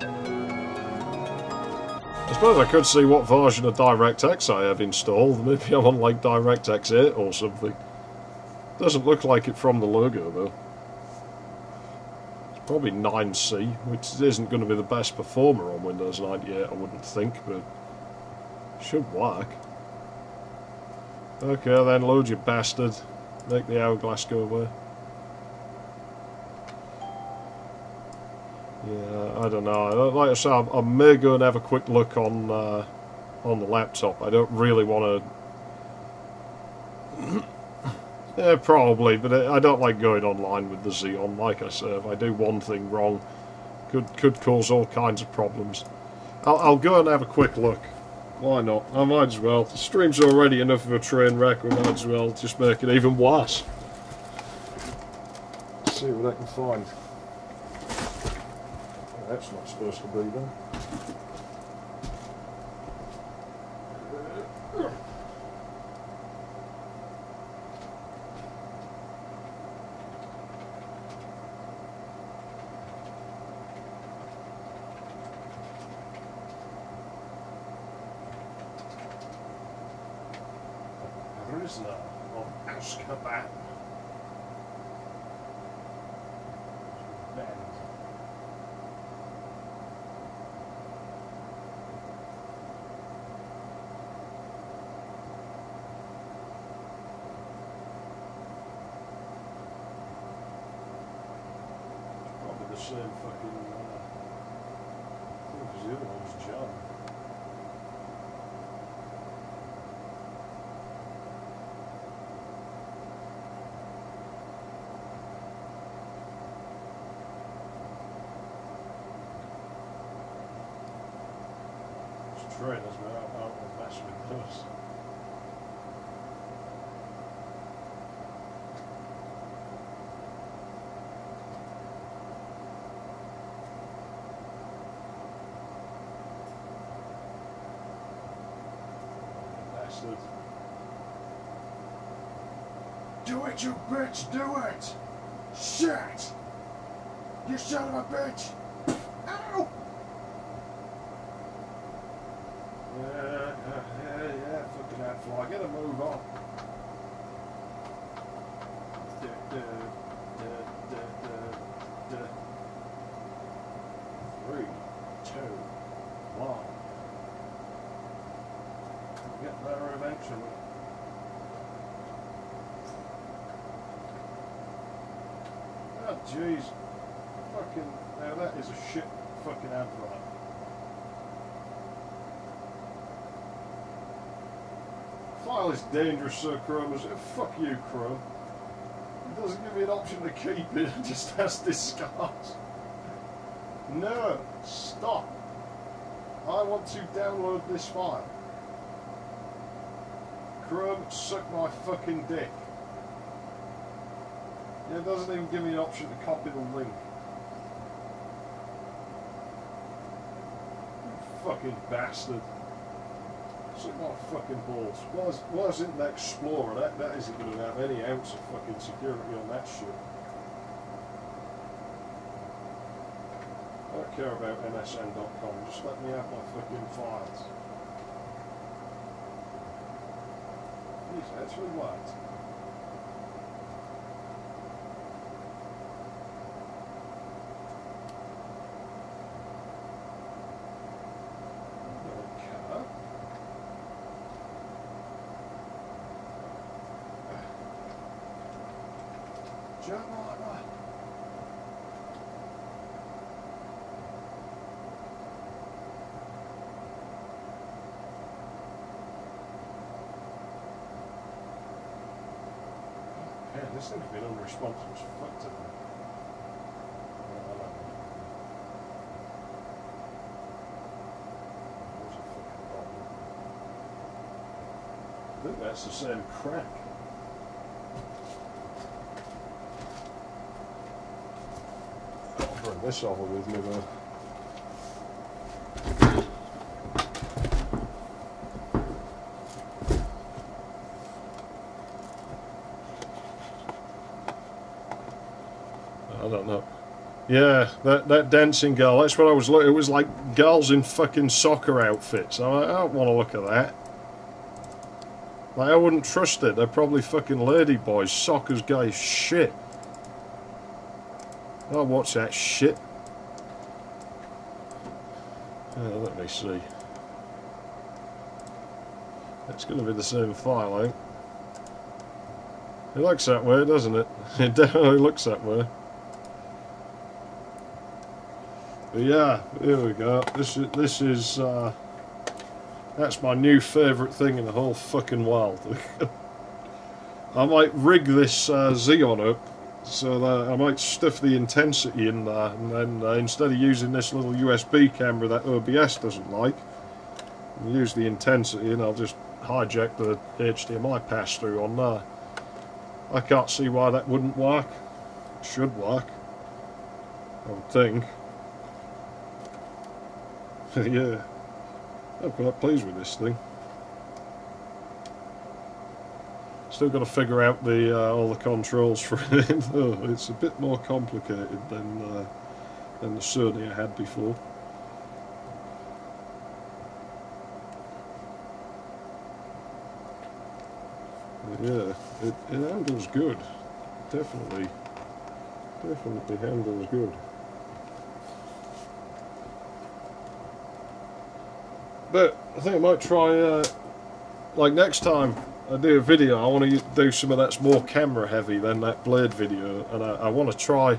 I suppose I could see what version of DirectX I have installed. Maybe I'm on like DirectX 8 or something. Doesn't look like it from the logo though. It's Probably 9C, which isn't going to be the best performer on Windows 98, I wouldn't think, but should work. Okay, then load you bastard. Make the hourglass go away. Yeah, I don't know. Like I said, I may go and have a quick look on the laptop. I don't really want to. Yeah, probably, but I don't like going online with the Xeon. Like I said, if I do one thing wrong, could cause all kinds of problems. I'll go and have a quick look. Why not? I might as well. The stream's already enough of a train wreck. We might as well just make it even worse. Let's see what I can find. Oh, that's not supposed to be there. Prisoner of Azkaban. Probably the same fucking I think because the other one was John. Trainers, but I don't mess with those. Bastard. Do it, you bitch! Do it! Shit! You son of a bitch! Ow! Yeah, fucking that fly. Get a move on. Three, two, one. We'll get there eventually. Oh, jeez. Fucking, now that is a shit fucking advert. File is dangerous, Sir Chrome. Fuck you, Chrome. It doesn't give me an option to keep it, it just has discard. No, stop. I want to download this file. Chrome, suck my fucking dick. Yeah, it doesn't even give me an option to copy the link. You fucking bastard. Suck my fucking balls. Why isn't the Explorer? That isn't going to have any ounce of fucking security on that shit. I don't care about MSN.com, just let me have my fucking files. He's actually what? This thing's been unresponsive as fuck today. I think that's the same crack. I'll bring this over with me though. I don't know. Yeah, that dancing girl, that's what I was looking. It was like girls in fucking soccer outfits. I don't want to look at that. Like, I wouldn't trust it. They're probably fucking lady boys. Soccer's gay shit. I'll watch that shit. Let me see. It's going to be the same file, eh? It looks that way, doesn't it? It definitely looks that way. But yeah, here we go. This is that's my new favourite thing in the whole fucking world. I might rig this Xeon up so that I might stuff the intensity in there, and then instead of using this little USB camera that OBS doesn't like, I'll use the intensity, and I'll just hijack the HDMI pass-through on there. I can't see why that wouldn't work. It should work, I would think. Yeah, I'm quite pleased with this thing. Still got to figure out the all the controls for it. Though it's a bit more complicated than the Sony I had before. Yeah, it handles good. Definitely handles good. But I think I might try, like next time I do a video, I want to do something that's more camera heavy than that Blade video, and I want to try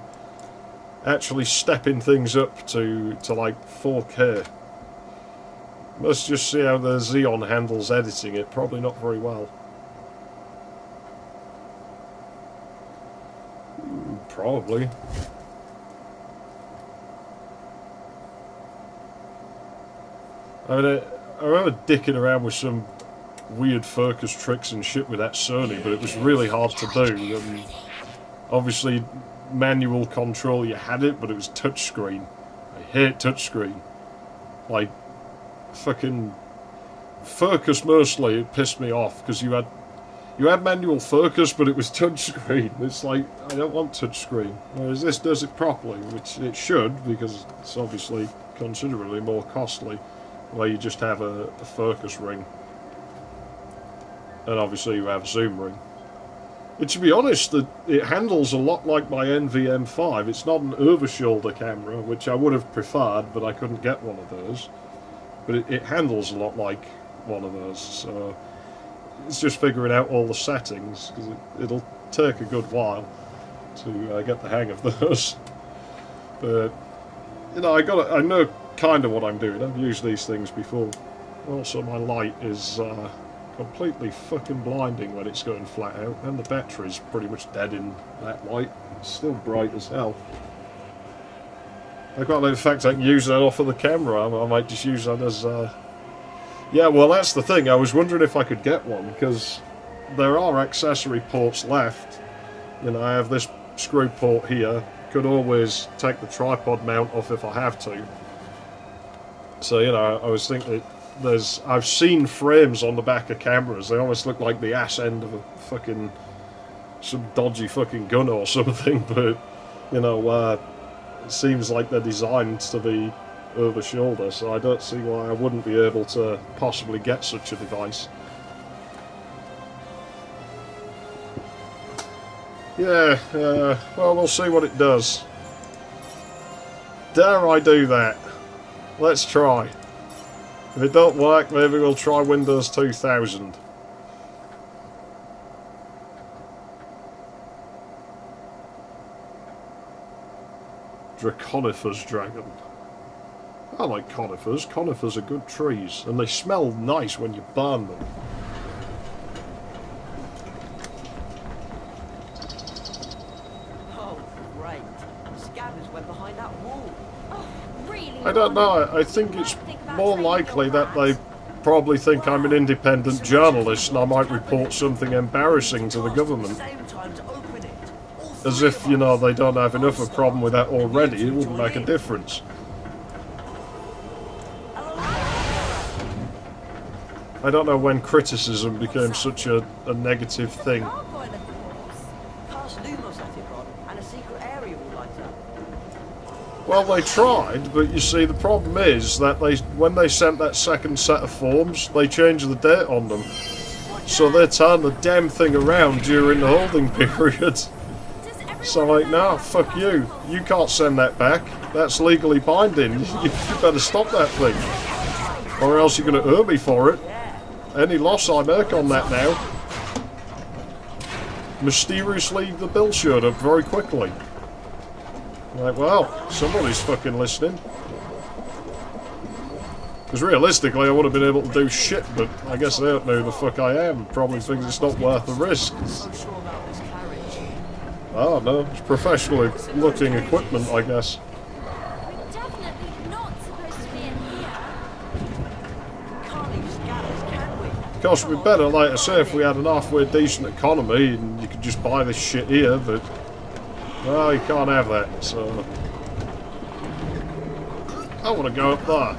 actually stepping things up to like 4K. Let's just see how the Xeon handles editing it. Probably not very well. Probably. I mean, I remember dicking around with some weird focus tricks and shit with that Sony, but it was really hard to do. And obviously, manual control, you had it, but it was touchscreen. I hate touchscreen. Like, fucking focus mostly, it pissed me off, because you had manual focus, but it was touchscreen. It's like, I don't want touchscreen. Whereas this does it properly, which it should, because it's obviously considerably more costly, where you just have a focus ring. And obviously you have a zoom ring. But to be honest, it handles a lot like my NVM5. It's not an over-shoulder camera, which I would have preferred, but I couldn't get one of those. But it handles a lot like one of those, so it's just figuring out all the settings, because it'll take a good while to get the hang of those. But you know, I know kind of what I'm doing. I've used these things before. Also, my light is completely fucking blinding when it's going flat out, and the battery's pretty much dead in that light. It's still bright as hell. I quite like the fact I can use that off of the camera. I might just use that as yeah, well, that's the thing. I was wondering if I could get one, because there are accessory ports left. You know, I have this screw port here. Could always take the tripod mount off if I have to. So, you know, I was thinking I've seen frames on the back of cameras. They almost look like the ass end of a fucking some dodgy fucking gun or something. But you know, it seems like they're designed to be over shoulder, so I don't see why I wouldn't be able to possibly get such a device. Yeah, well, we'll see what it does. Dare I do that? Let's try. If it don't work, maybe we'll try Windows 2000. Draconifer's dragon. I like conifers. Conifers are good trees, and they smell nice when you burn them. Oh, great. Scabbers went behind that wall. Oh, really? I don't know. I think it's more likely that they probably think I'm an independent journalist and I might report something embarrassing to the government. As if, you know, they don't have enough of a problem with that already. It wouldn't make a difference. I don't know when criticism became such a negative thing. Well, they tried, but you see, the problem is that when they sent that second set of forms, they changed the date on them. So they turned the damn thing around during the holding period. So like, nah, fuck you. You can't send that back. That's legally binding. You better stop that thing. Or else you're going to owe me for it. Any loss I make on that now. Mysteriously, the bill showed up very quickly. Like, well, somebody's fucking listening. Because realistically, I would have been able to do shit, but I guess they don't know who the fuck I am. Probably thinks it's not worth the risk. Oh no, it's professionally looking equipment, I guess. We're definitely not supposed to be in here. Can't leave scanners, can we? Of course, it'd be better, like I say, if we had an halfway decent economy and you could just buy this shit here, but... well, you can't have that, so... I want to go up there.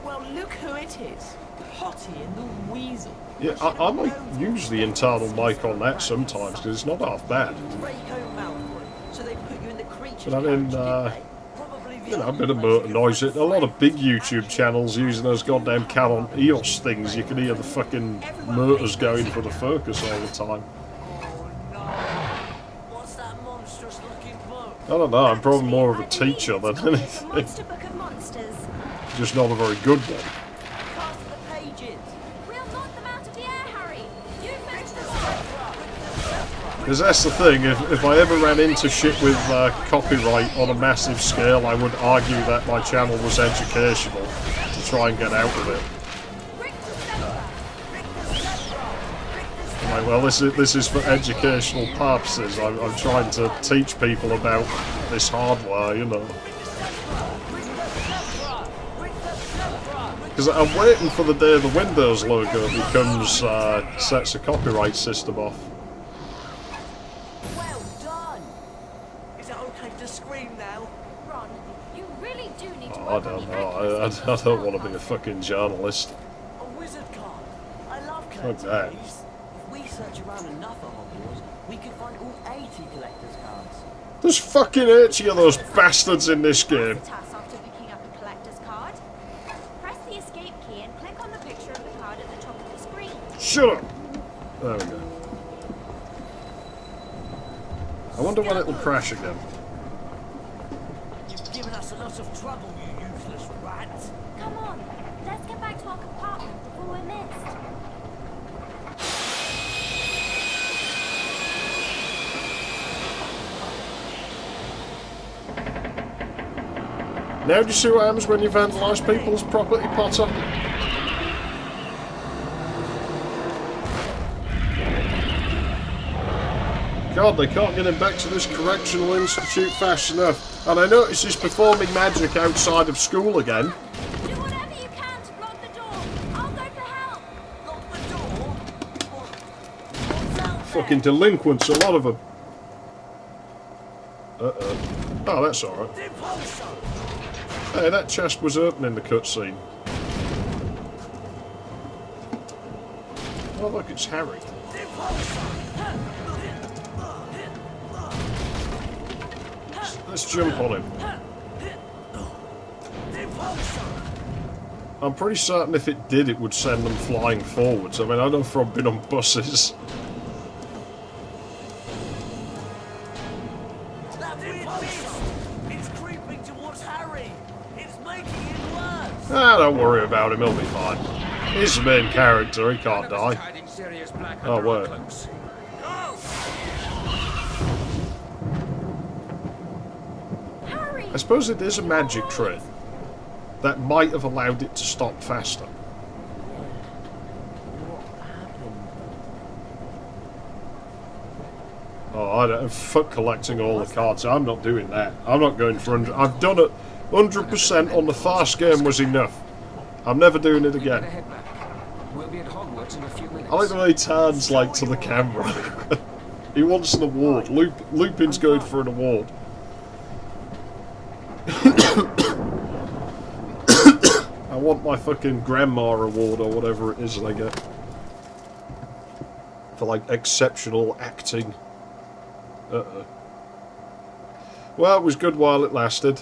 Well, look who it is. Potty and the Weasel. Yeah, I might use the internal mic on that sometimes, because it's not half bad. Draco Malfoy. So they put you in the creature But I mean, carriage, did they? Probably the you know, a bit of motor noise. A lot of big YouTube channels using those goddamn Canon EOS things. You can hear the fucking motors going for the focus all the time. Oh no. What's that monstrous looking book? I don't know, I'm probably more of a teacher than The anything. Monster Book of Monsters. Just not a very good one. Cast the pages. We'll knock them out of the air, Harry. You finish them off. Because that's the thing, if I ever ran into shit with copyright on a massive scale, I would argue that my channel was educational to try and get out of it. Like, well, this is for educational purposes. I'm trying to teach people about this hardware, you know. Because I'm waiting for the day the Windows logo becomes sets the copyright system off. Well done. Is it okay to scream now? Ron, you really do need to Oh, I work on don't your know. accuracy. I don't want to be a fucking journalist. A wizard card. I love Fuck collecting that. these. If we search around enough at Hogwarts, we can find all 80 collector's cards. There's fucking 80 of those bastards in this game. Task after picking up a collector's card. Press the escape key and click on the picture of the card at the top of the screen. Shut up! There we go. I wonder when it'll crash again. You've given us a lot of trouble, you useless rat. Come on, let's get back to our compartment before we're missed. Now do you see what happens when you vandalise people's property, Potter? God, they can't get him back to this correctional institute fast enough. And I notice he's performing magic outside of school again. Do whatever you can to block the door. I'll go for help. Lock the door? What's out there? Fucking delinquents, a lot of them. Uh-oh. Oh, that's alright. Impulso! Hey, that chest was open in the cutscene. Oh, look, it's Harry. Let's jump on him. I'm pretty certain if it did, it would send them flying forwards. I mean, I know from being on buses. That weird beast! It's creeping towards Harry! It's making it worse! Ah, don't worry about him, he'll be fine. He's the main character, he can't die. Oh, wait. Harry! I suppose it is a magic trick that might have allowed it to stop faster. Oh, I don't fuck collecting all the cards. I'm not doing that. I'm not going for 100. I've done it 100% on the first game was enough. I'm never doing it again. We'll be at Hogwarts in a few minutes. I like the way he turns like to the camera. He wants an award. Lupin's going for an award. I want my fucking grandma award or whatever it is that I get. For like exceptional acting. Uh-oh. Well, it was good while it lasted.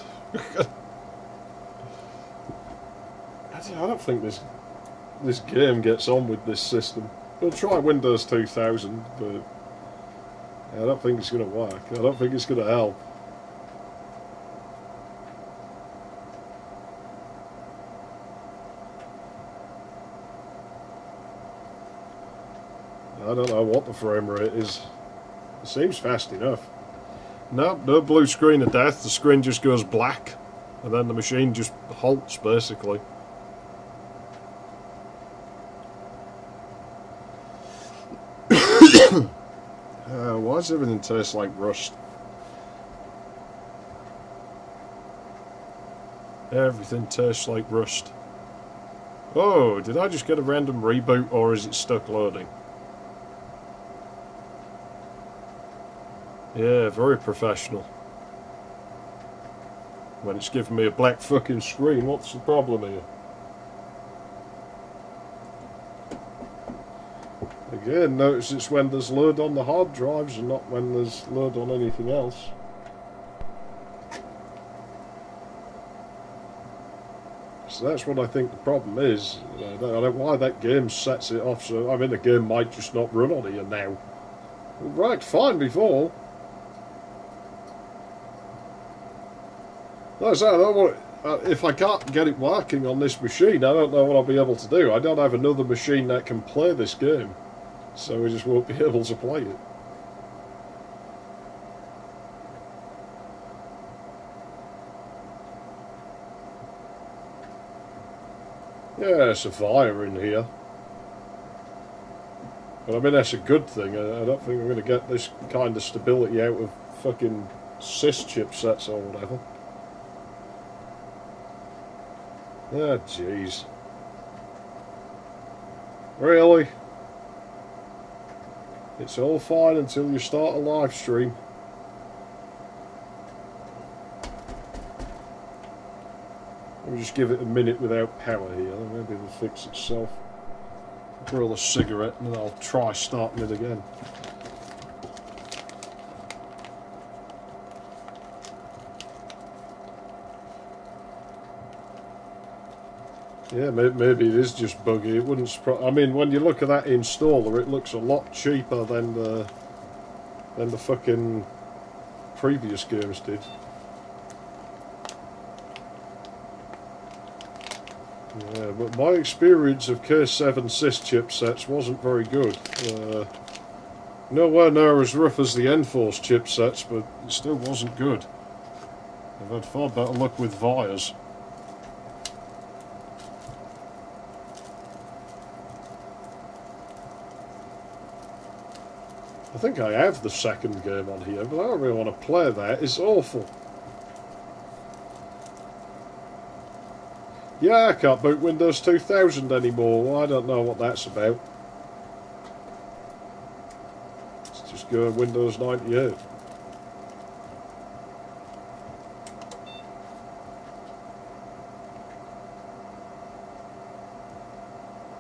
I don't think this game gets on with this system. We'll try Windows 2000, but I don't think it's going to work. I don't think it's going to help. I don't know what the frame rate is. It seems fast enough. No, no blue screen of death. The screen just goes black, and then the machine just halts, basically. Why does everything taste like rust? Everything tastes like rust. Oh, did I just get a random reboot, or is it stuck loading? Yeah, very professional. When it's giving me a black fucking screen, what's the problem here? Again, notice it's when there's load on the hard drives and not when there's load on anything else. So that's what I think the problem is. I don't know why that game sets it off, so I mean the game might just not run on here now. Right, fine before. Like I say, I don't want it, if I can't get it working on this machine, I don't know what I'll be able to do. I don't have another machine that can play this game, so we just won't be able to play it. Yeah, it's a fire in here. But I mean, that's a good thing. I don't think we're going to get this kind of stability out of fucking sys chipsets or whatever. Ah, jeez. Really? It's all fine until you start a live stream. Let me just give it a minute without power here, maybe it'll fix itself. Roll a cigarette and then I'll try starting it again. Yeah, maybe it is just buggy. It wouldn't surprise. I mean, when you look at that installer, it looks a lot cheaper than the fucking previous games did. Yeah, but my experience of K7 sys chipsets wasn't very good. Nowhere near as rough as the Enforce chipsets, but it still wasn't good. I've had far better luck with Vias. I think I have the second game on here, but I don't really want to play that. It's awful. Yeah, I can't boot Windows 2000 anymore. Well, I don't know what that's about. Let's just go Windows 98. Of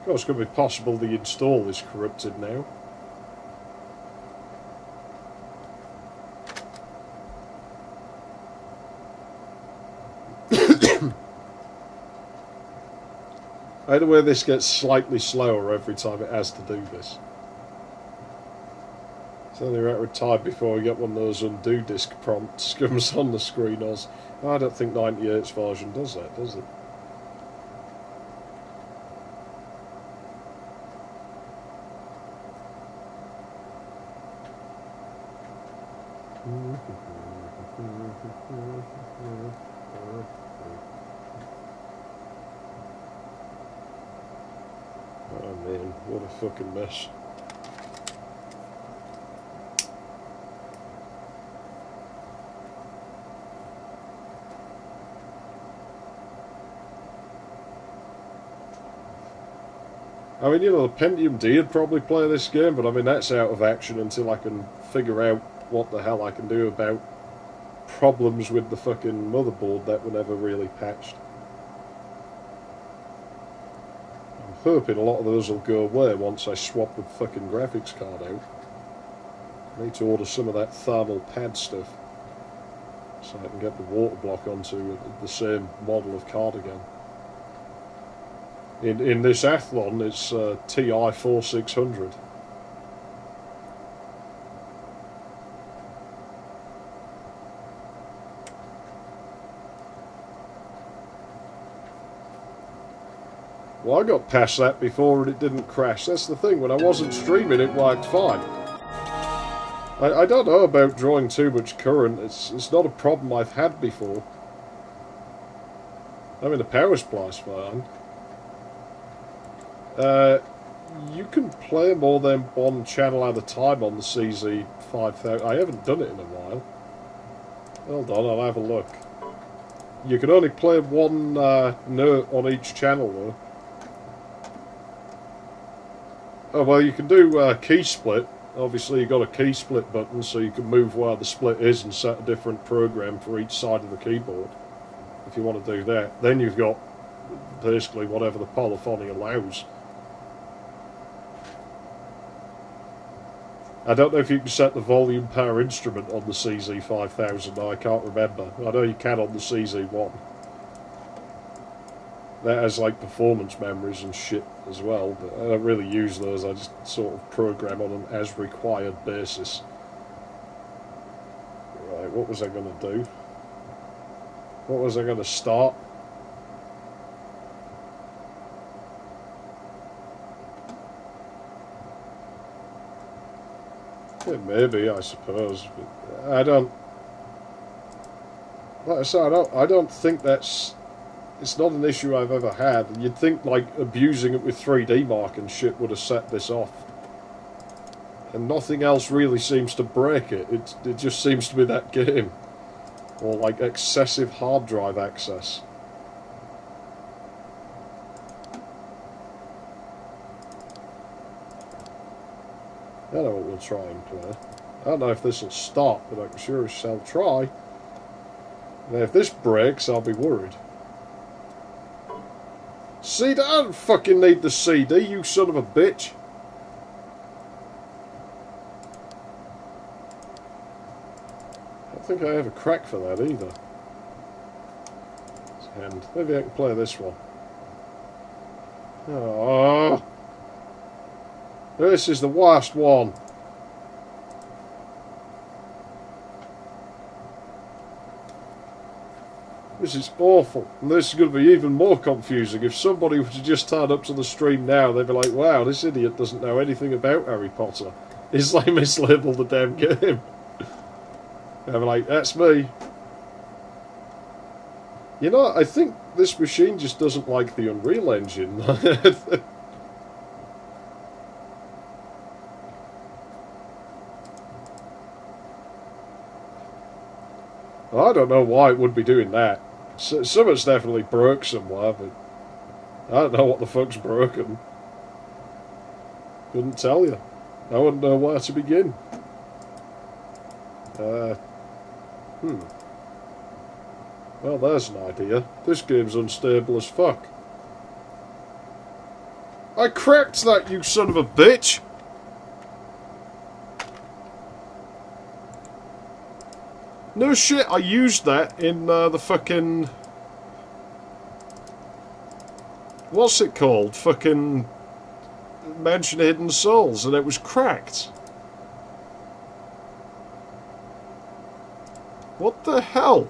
course, it could be possible the install is corrupted now. Anyway, this gets slightly slower every time it has to do this. It's only a matter of time before we get one of those undo disk prompts comes on the screen. I don't think 98's version does that, does it? Oh man, what a fucking mess. I mean, you know, the Pentium D would probably play this game, but I mean, that's out of action until I can figure out what the hell I can do about problems with the fucking motherboard that were never really patched. Hoping a lot of those will go away once I swap the fucking graphics card out. I need to order some of that thermal pad stuff so I can get the water block onto the same model of card again. In this Athlon, it's TI 4600. Well, I got past that before and it didn't crash. That's the thing, when I wasn't streaming it worked fine. I don't know about drawing too much current, it's not a problem I've had before. I mean, the power supply's fine. You can play more than one channel at a time on the CZ5000. I haven't done it in a while. Hold on, I'll have a look. You can only play one note on each channel though. Oh, well, you can do key split. Obviously, you've got a key split button, so you can move where the split is and set a different program for each side of the keyboard. If you want to do that. Then you've got basically whatever the polyphony allows. I don't know if you can set the volume per instrument on the CZ5000, I can't remember. I know you can on the CZ1. That has like performance memories and shit as well, but I don't really use those, I just sort of program on an as required basis. Right, what was I going to do? What was I going to start? Yeah, maybe, I suppose, but I don't... Like I said, I don't think that's... It's not an issue I've ever had. You'd think, like, abusing it with 3D Mark and shit would have set this off. And nothing else really seems to break it. It just seems to be that game. Or, like, excessive hard drive access. I know what we'll try and play. I don't know if this will stop, but I can sure as hell try. Now, if this breaks, I'll be worried. See, I don't fucking need the CD, you son of a bitch. I don't think I have a crack for that either. And maybe I can play this one. Oh, this is the worst one. This is awful, and this is going to be even more confusing. If somebody were to just turn up to the stream now, they'd be like, wow, this idiot doesn't know anything about Harry Potter. He's like mislabeled the damn game. They'd be like, that's me. You know, I think this machine just doesn't like the Unreal Engine. I don't know why it would be doing that. Something's definitely broke somewhere, but I don't know what the fuck's broken. Couldn't tell you. I wouldn't know where to begin. Well, there's an idea. This game's unstable as fuck. I cracked that, you son of a bitch! No shit, I used that in the fucking... What's it called? Fucking... Mansion of Hidden Souls, and it was cracked. What the hell?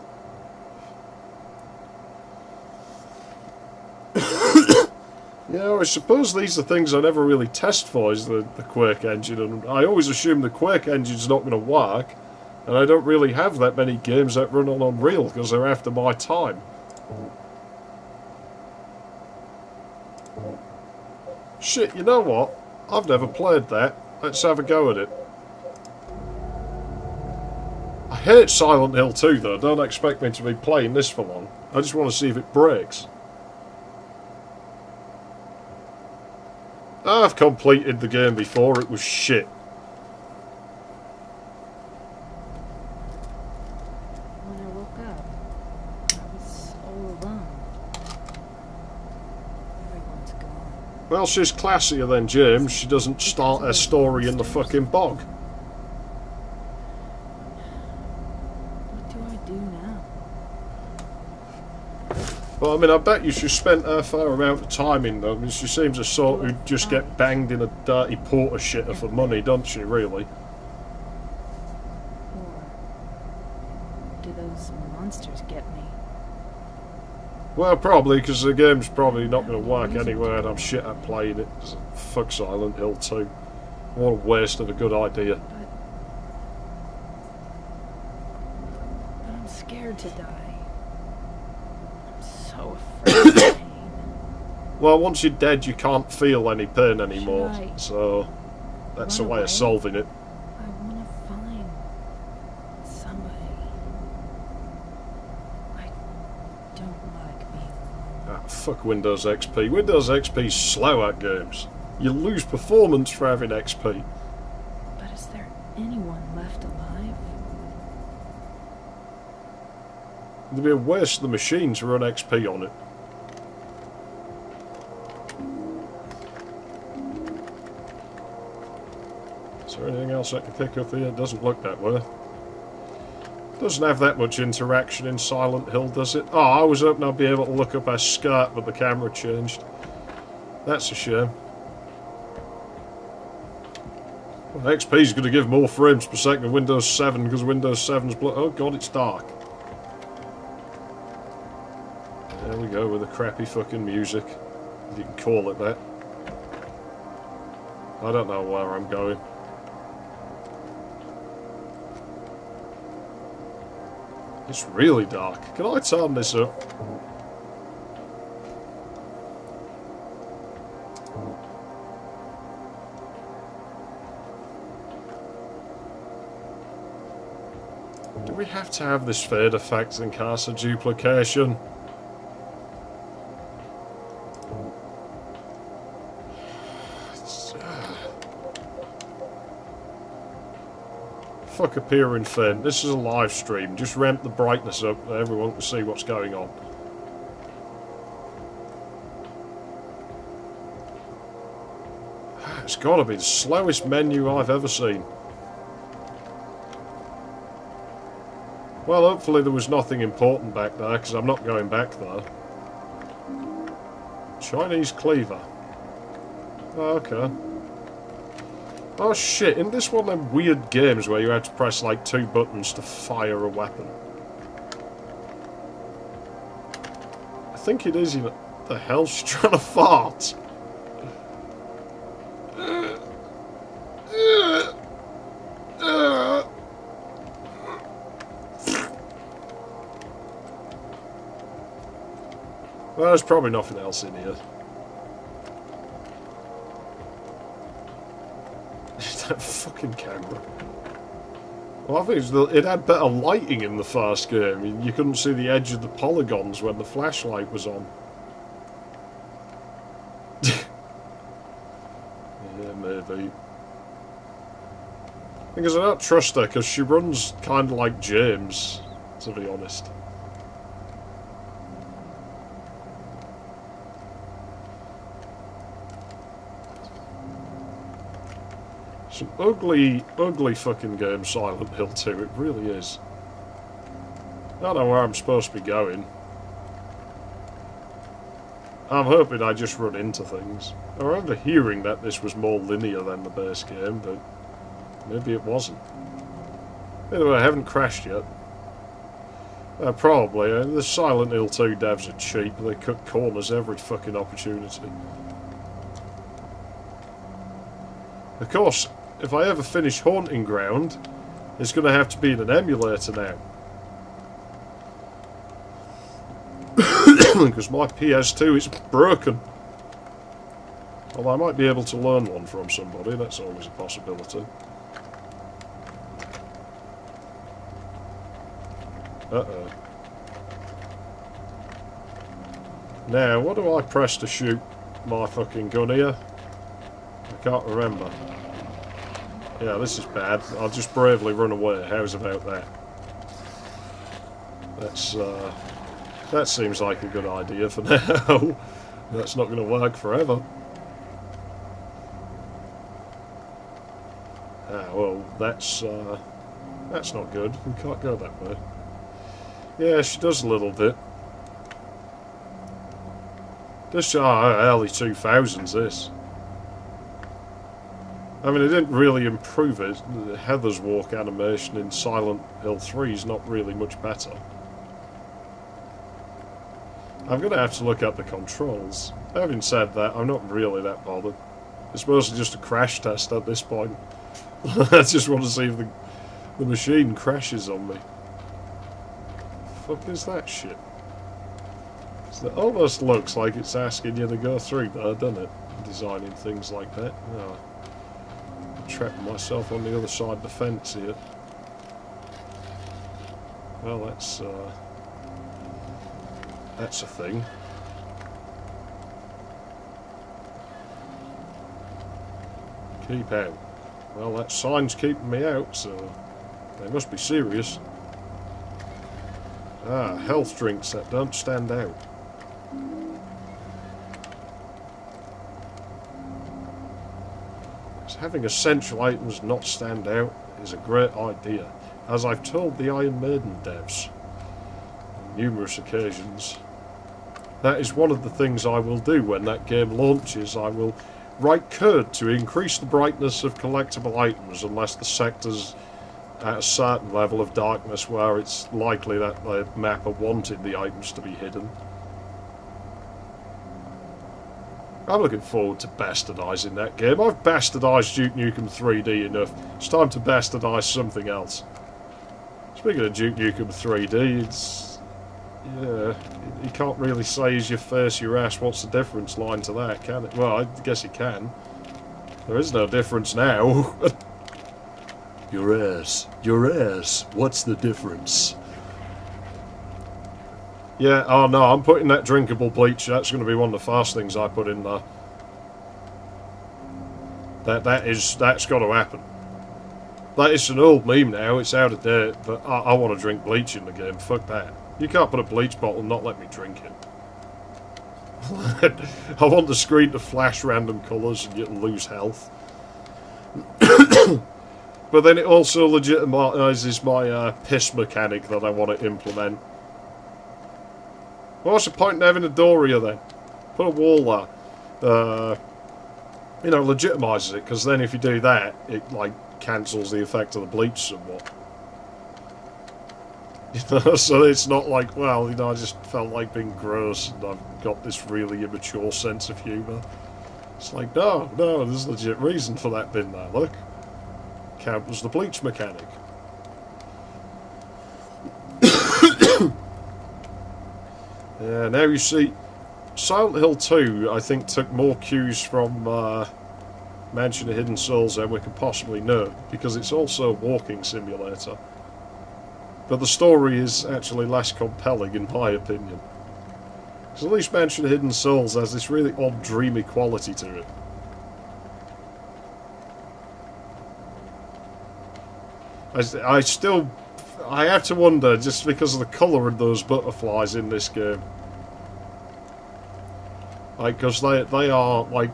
Yeah, I suppose these are things I never really test for, is the Quake engine, and I always assume the Quake engine's not going to work. And I don't really have that many games that run on Unreal, because they're after my time. Shit, you know what? I've never played that. Let's have a go at it. I hate Silent Hill 2 though, don't expect me to be playing this for long. I just want to see if it breaks. I've completed the game before, it was shit. Well, she's classier than James. She doesn't start her story in the fucking bog. What do I do now? Well, Well, I mean, I bet you she spent a fair amount of time in them. She seems a sort who'd just get banged in a dirty porter shitter for money, doesn't she, really? Or do those monsters get me? Well, probably, because the game's probably not going to work anyway, and I'm shit at playing it. Fuck Silent Hill 2. What a waste of a good idea. But I'm scared to die. I'm so afraid of pain. Well, once you're dead, you can't feel any pain anymore, Should I so that's a run way away? of solving it. I want to find somebody. I don't like being alone. Ah, fuck Windows XP. Windows XP's slow at games. You lose performance for having XP. But is there anyone left alive? It'd be a waste of the machine to run XP on it. Is there anything else I can pick up here? It doesn't look that way. Doesn't have that much interaction in Silent Hill, does it? Oh, I was hoping I'd be able to look up her skirt, but the camera changed. That's a shame. Well, XP's going to give more frames per second than Windows 7 because Windows 7's oh god, it's dark. There we go with the crappy fucking music, if you can call it that. I don't know where I'm going. It's really dark. Can I turn this up? Do we have to have this fade effect in case of duplication? Fuck appearing faint. This is a live stream. Just ramp the brightness up so everyone can see what's going on. It's got to be the slowest menu I've ever seen. Well, hopefully there was nothing important back there, because I'm not going back there. Chinese cleaver. Oh, okay. Oh shit, isn't this one of them weird games where you had to press like 2 buttons to fire a weapon? I think it is. The hell, she's trying to fart. Well, there's probably nothing else in here. That fucking camera. Well, I think it had better lighting in the first game. You couldn't see the edge of the polygons when the flashlight was on. Yeah, maybe. Because I don't trust her, because she runs kind of like James, to be honest. Some ugly, ugly fucking game, Silent Hill 2. It really is. I don't know where I'm supposed to be going. I'm hoping I just run into things. I remember hearing that this was more linear than the base game, but maybe it wasn't. Anyway, I haven't crashed yet. Probably. The Silent Hill 2 devs are cheap. They cut corners every fucking opportunity. Of course, if I ever finish Haunting Ground, it's going to have to be in an emulator now. Because my PS2 is broken. Well, I might be able to learn one from somebody, that's always a possibility. Uh-oh. Now, what do I press to shoot my fucking gun here? I can't remember. Yeah, this is bad. I'll just bravely run away. How's about that? That seems like a good idea for now. That's not going to work forever. Ah, well, that's not good. We can't go that way. Yeah, she does a little bit. This early 2000s, this. I mean, it didn't really improve it. Heather's walk animation in Silent Hill 3 is not really much better. I'm going to have to look at the controls. Having said that, I'm not really that bothered. It's mostly just a crash test at this point. I just want to see if the machine crashes on me. The fuck is that shit? So it almost looks like it's asking you to go through there, doesn't it? Designing things like that. Oh. I'm trapping myself on the other side of the fence here. Well, that's a thing. Keep out. Well, that sign's keeping me out, so they must be serious. Ah, health drinks that don't stand out. So having essential items not stand out is a great idea, as I've told the Iron Maiden devs on numerous occasions. That is one of the things I will do when that game launches. I will write code to increase the brightness of collectible items unless the sector's at a certain level of darkness where it's likely that the mapper wanted the items to be hidden. I'm looking forward to bastardising that game. I've bastardised Duke Nukem 3D enough. It's time to bastardise something else. Speaking of Duke Nukem 3D, it's... yeah, you can't really say is your face, your ass, what's the difference line to that, can it? Well, I guess you can. There is no difference now. Your ass, what's the difference? Yeah, oh no, I'm putting that drinkable bleach. That's going to be one of the first things I put in there. That's got to happen. That is an old meme now, it's out of date, but I want to drink bleach in the game, fuck that. You can't put a bleach bottle and not let me drink it. I want the screen to flash random colours and you lose health. But then it also legitimises my piss mechanic that I want to implement. What's the point in having a door here then? Put a wall there. You know, legitimises it, because then if you do that, it like cancels the effect of the bleach somewhat. You know, so it's not like, well, you know, I just felt like being gross and I've got this really immature sense of humour. It's like, no, there's a legit reason for that bin there, look. Count as the bleach mechanic. Yeah, now you see, Silent Hill 2, I think, took more cues from Mansion of Hidden Souls than we can possibly know, because it's also a walking simulator. But the story is actually less compelling, in my opinion. Because at least Mansion of Hidden Souls has this really odd, dreamy quality to it. I have to wonder, just because of the colour of those butterflies in this game. Like, because they are, like,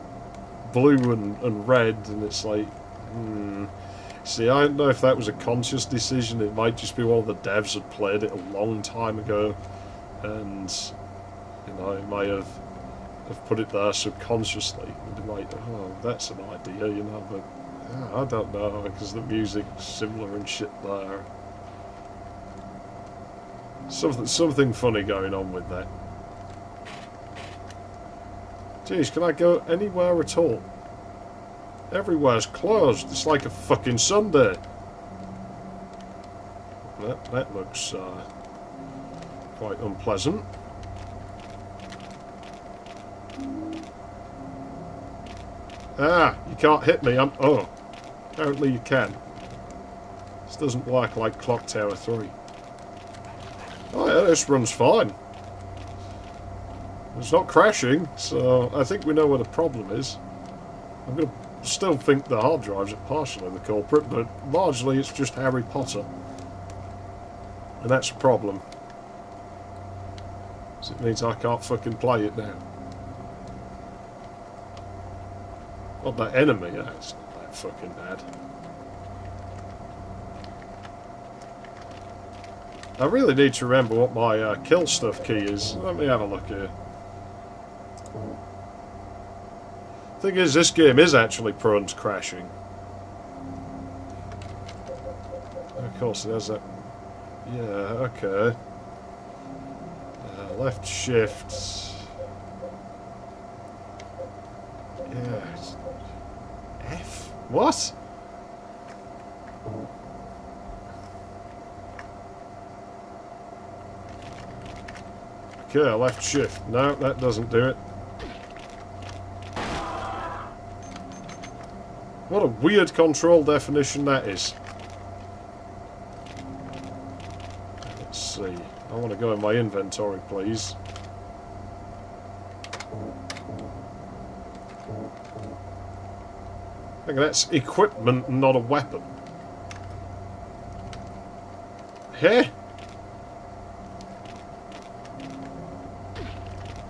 blue and red, and it's like, See, I don't know if that was a conscious decision. It might just be one of the devs had played it a long time ago, and, you know, it might have put it there subconsciously. It might, oh, that's an idea, you know, but I don't know, because the music's similar and shit there. Something funny going on with that. Jeez, can I go anywhere at all? Everywhere's closed. It's like a fucking Sunday. That looks quite unpleasant. Ah, you can't hit me. Oh, apparently you can. This doesn't work like Clock Tower 3. Oh yeah, this runs fine. It's not crashing, so I think we know where the problem is. I'm going to still think the hard drives are partially the culprit, but largely it's just Harry Potter. And that's a problem. So it means I can't fucking play it now. Not that enemy, yeah, it's not that fucking bad. I really need to remember what my kill stuff key is. Let me have a look here. Thing is, this game is actually prone to crashing. Of course, it has that. Yeah, okay. Left shift. Yeah. F? What? Okay, left shift. No, that doesn't do it. What a weird control definition that is. Let's see. I want to go in my inventory, please. I think that's equipment, not a weapon. Heh?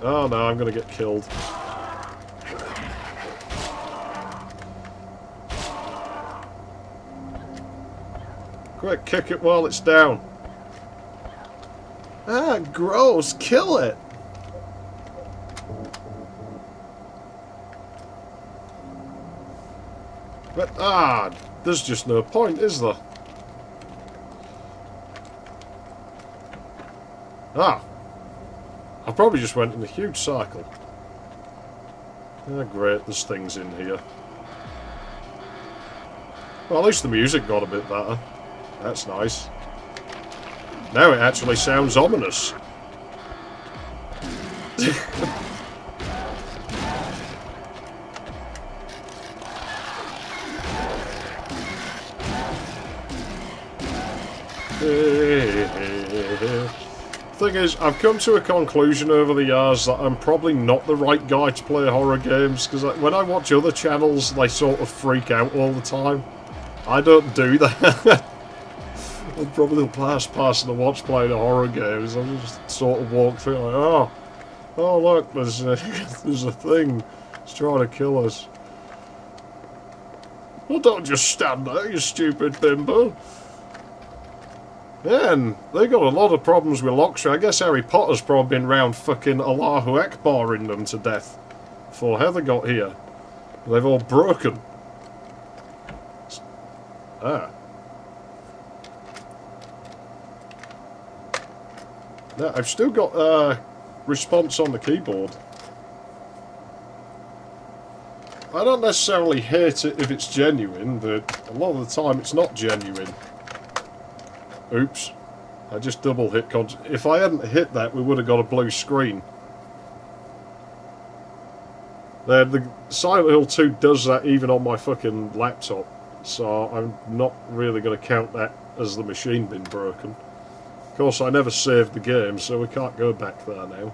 Oh no, I'm gonna get killed. Quick, kick it while it's down. Ah, gross, kill it! But, there's just no point, is there? Ah! I probably just went in a huge cycle. Ah, great, there's things in here. Well, at least the music got a bit better. That's nice. Now it actually sounds ominous. Thing is, I've come to a conclusion over the years that I'm probably not the right guy to play horror games, because when I watch other channels, they sort of freak out all the time. I don't do that. I'm probably the last person to watch playing horror games. I just sort of walk through like, oh look, there's a thing. It's trying to kill us. Well, don't just stand there, you stupid bimbo. Man, they got a lot of problems with locks. I guess Harry Potter's probably been round fucking Allahu Akbaring them to death before Heather got here. They've all broken. Ah. No, I've still got response on the keyboard. I don't necessarily hate it if it's genuine, but a lot of the time it's not genuine. Oops. I just double hit if I hadn't hit that, we would have got a blue screen. The Silent Hill 2 does that even on my fucking laptop, so I'm not really going to count that as the machine being broken. Of course, I never saved the game, so we can't go back there now.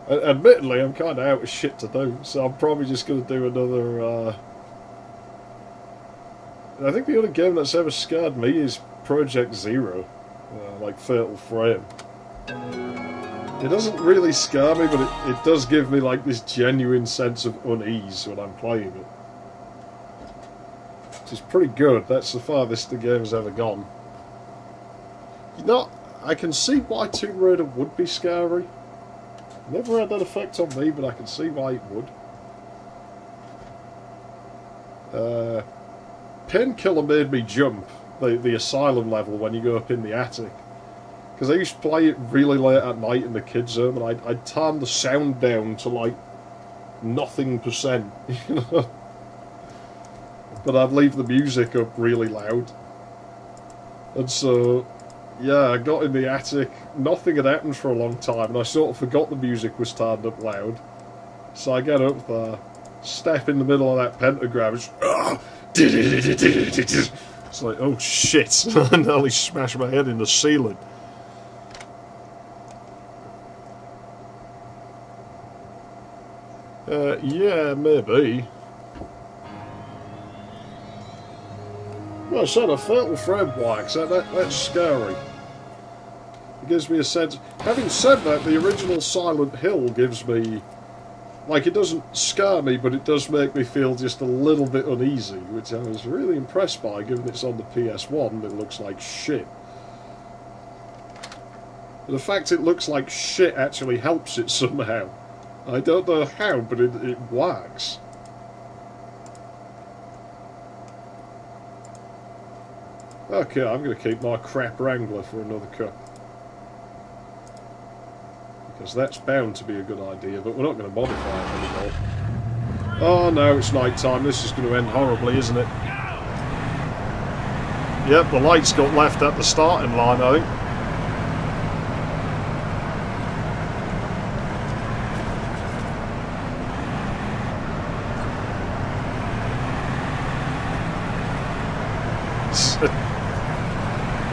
Admittedly, I'm kind of out of shit to do, so I'm probably just going to do another... I think the only game that's ever scared me is Project Zero, like Fatal Frame. It doesn't really scare me, but it does give me like this genuine sense of unease when I'm playing it. Which is pretty good. That's the farthest the game has ever gone. You know, I can see why Tomb Raider would be scary. Never had that effect on me, but I can see why it would. Painkiller made me jump the asylum level when you go up in the attic. Because I used to play it really late at night in the kids' room, and I'd turn the sound down to like nothing%, you know. But I'd leave the music up really loud. And so, yeah, I got in the attic, nothing had happened for a long time, and I sort of forgot the music was turned up loud. So I get up there, step in the middle of that pentagram, it's like, oh shit, I nearly smashed my head in the ceiling. Yeah, maybe. Well, I said a Fatal Frame wax, that's scary. It gives me a sense... Having said that, the original Silent Hill gives me... Like, it doesn't scare me, but it does make me feel just a little bit uneasy, which I was really impressed by, given it's on the PS1 and it looks like shit. The fact it looks like shit actually helps it somehow. I don't know how, but it works. Okay, I'm going to keep my crap Wrangler for another cup. Because that's bound to be a good idea, but we're not going to modify it anymore. Oh no, it's night time. This is going to end horribly, isn't it? Yep, the lights got left at the starting line, I think.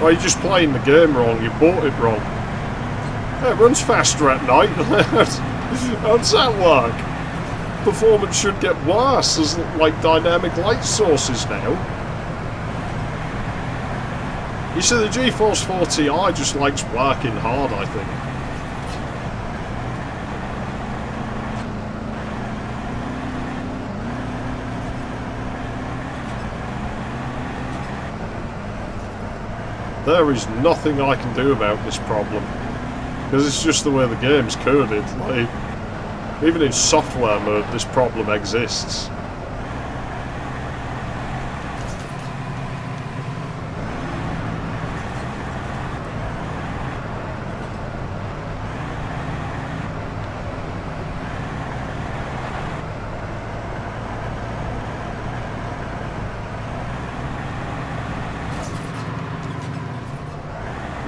Well, you're just playing the game wrong, you bought it wrong. Yeah, it runs faster at night. How does that work? Performance should get worse. There's like dynamic light sources now. You see, the GeForce 4 Ti just likes working hard, I think. There is nothing I can do about this problem, because it's just the way the game's coded. Like, even in software mode, this problem exists.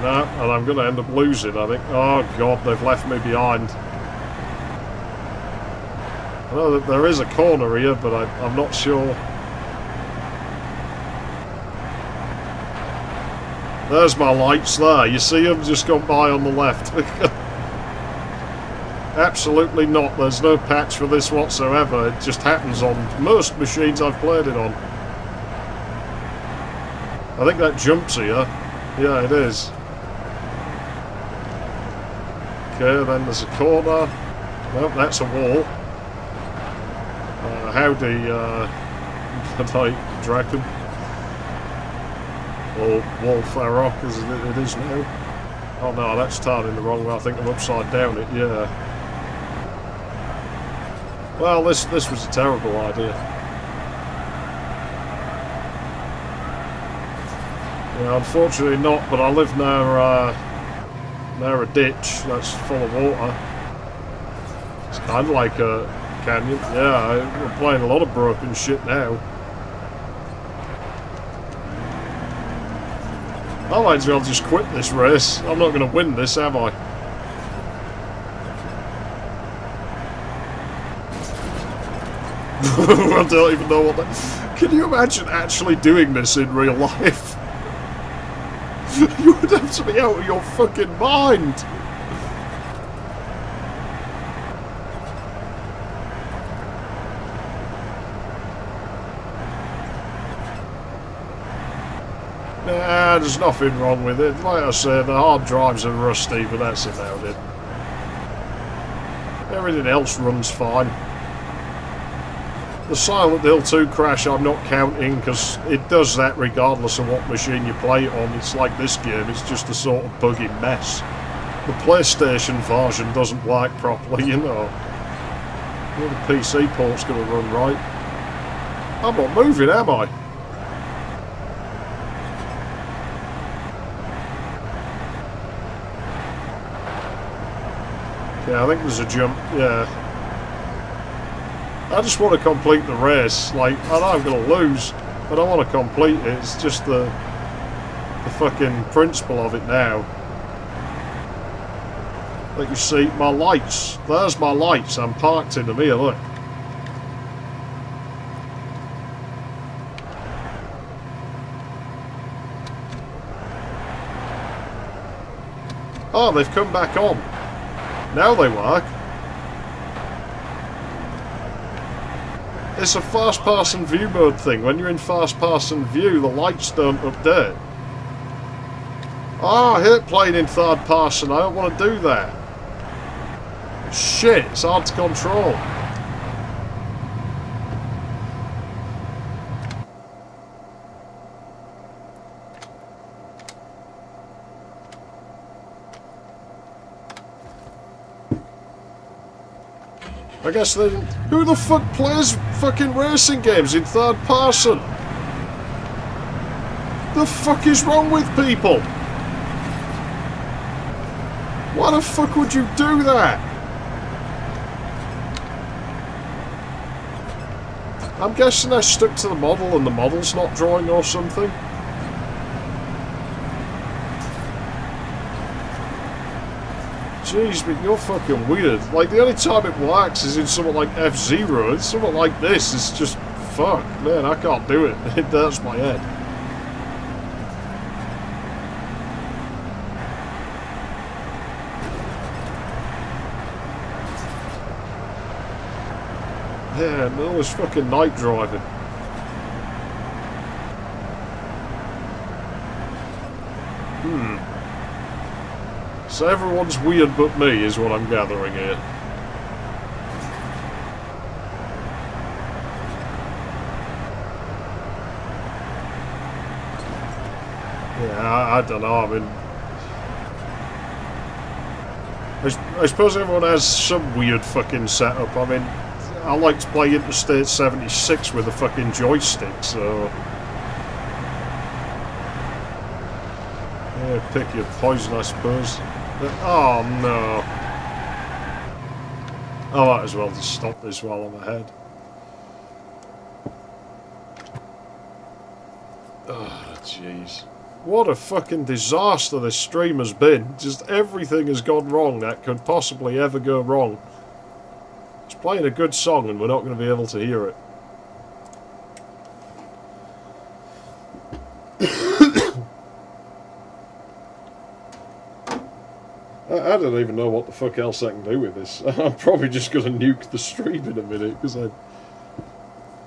No, and I'm going to end up losing, I think. Oh god, they've left me behind. I know that there is a corner here, but I'm not sure. There's my lights there. You see them just gone by on the left. Absolutely not. There's no patch for this whatsoever. It just happens on most machines I've played it on. I think that jumps here. Yeah, it is. Okay, then there's a corner. Nope, that's a wall. Howdy, dragon. Or Wolfarrock, as it is now. Oh no, that's turning the wrong way. I think I'm upside down it, yeah. Well, this was a terrible idea. Yeah, unfortunately not, but I live near a ditch that's full of water. It's kind of like a canyon. Yeah, we're playing a lot of broken shit now. I might as well just quit this race. I'm not going to win this, am I? I don't even know what that... Can you imagine actually doing this in real life? You would have to be out of your fucking mind! Nah, there's nothing wrong with it. Like I said, the hard drives are rusty, but that's about it. Everything else runs fine. The Silent Hill 2 crash I'm not counting, because it does that regardless of what machine you play it on. It's like this game, it's just a sort of buggy mess. The PlayStation version doesn't work properly, you know. Well, the PC port's going to run right. I'm not moving, am I? Yeah, I think there's a jump, yeah. I just want to complete the race. Like, I know I'm going to lose, but I want to complete it. It's just the fucking principle of it now. Like you see, my lights. There's my lights. I'm parked in them here, look. Oh, they've come back on. Now they work. It's a first-person view mode thing. When you're in first-person view, the lights don't update. Oh, I hate playing in third person. I don't want to do that. Shit, it's hard to control. I guess then, who the fuck plays fucking racing games in third person? The fuck is wrong with people? Why the fuck would you do that? I'm guessing they're stuck to the model and the model's not drawing or something. Jeez, but you're fucking weird. Like, the only time it works is in something like F-Zero, and something like this is just... fuck, man, I can't do it. It hurts my head. Yeah, and all this fucking night driving. So everyone's weird but me, is what I'm gathering here. Yeah, I don't know, I mean... I suppose everyone has some weird fucking setup. I mean, I like to play Interstate 76 with a fucking joystick, so... Yeah, pick your poison, I suppose. Oh no. I might as well just stop this while I'm ahead. Oh, jeez. What a fucking disaster this stream has been. Just everything has gone wrong that could possibly ever go wrong. It's playing a good song and we're not going to be able to hear it. I don't even know what the fuck else I can do with this. I'm probably just going to nuke the stream in a minute, because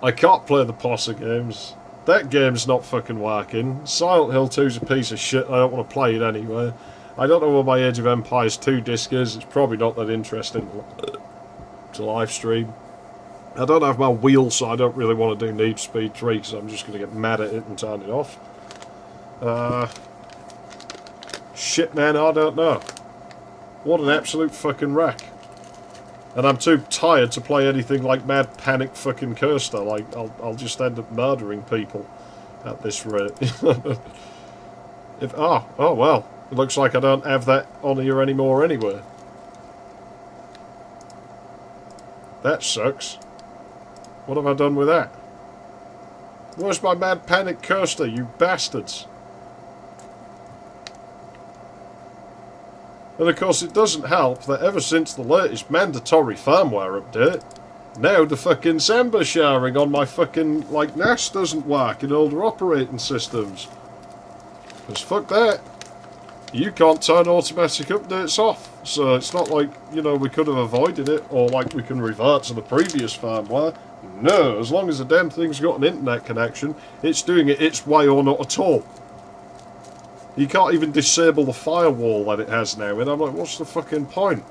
I can't play the Posse games. That game's not fucking working. Silent Hill 2's a piece of shit, I don't want to play it anyway. I don't know what my Age of Empires 2 disc is, it's probably not that interesting to live stream. I don't have my wheel, so I don't really want to do Need for Speed 3, because I'm just going to get mad at it and turn it off. Shit, man, I don't know. What an absolute fucking wreck. And I'm too tired to play anything like Mad Panic fucking Kirster. Like, I'll just end up murdering people at this rate. Oh well. It looks like I don't have that on here anymore anyway. That sucks. What have I done with that? Where's my Mad Panic Kirster, you bastards? And of course it doesn't help that ever since the latest mandatory firmware update, now the fucking Samba sharing on my fucking, like, NAS doesn't work in older operating systems. Because fuck that. You can't turn automatic updates off. So it's not like, you know, we could have avoided it, or like we can revert to the previous firmware. No, as long as the damn thing's got an internet connection, it's doing it its way or not at all. You can't even disable the firewall that it has now, and I'm like, what's the fucking point?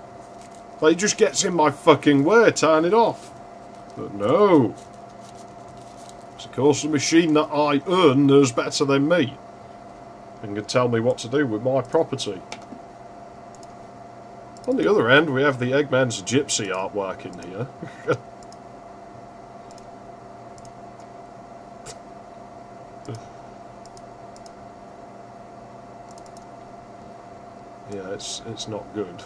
Like, it just gets in my fucking way, turn it off. But no. It's of course a machine that I earn knows better than me. And can tell me what to do with my property. On the other hand, we have the Eggman's Gypsy artwork in here. Yeah, it's not good.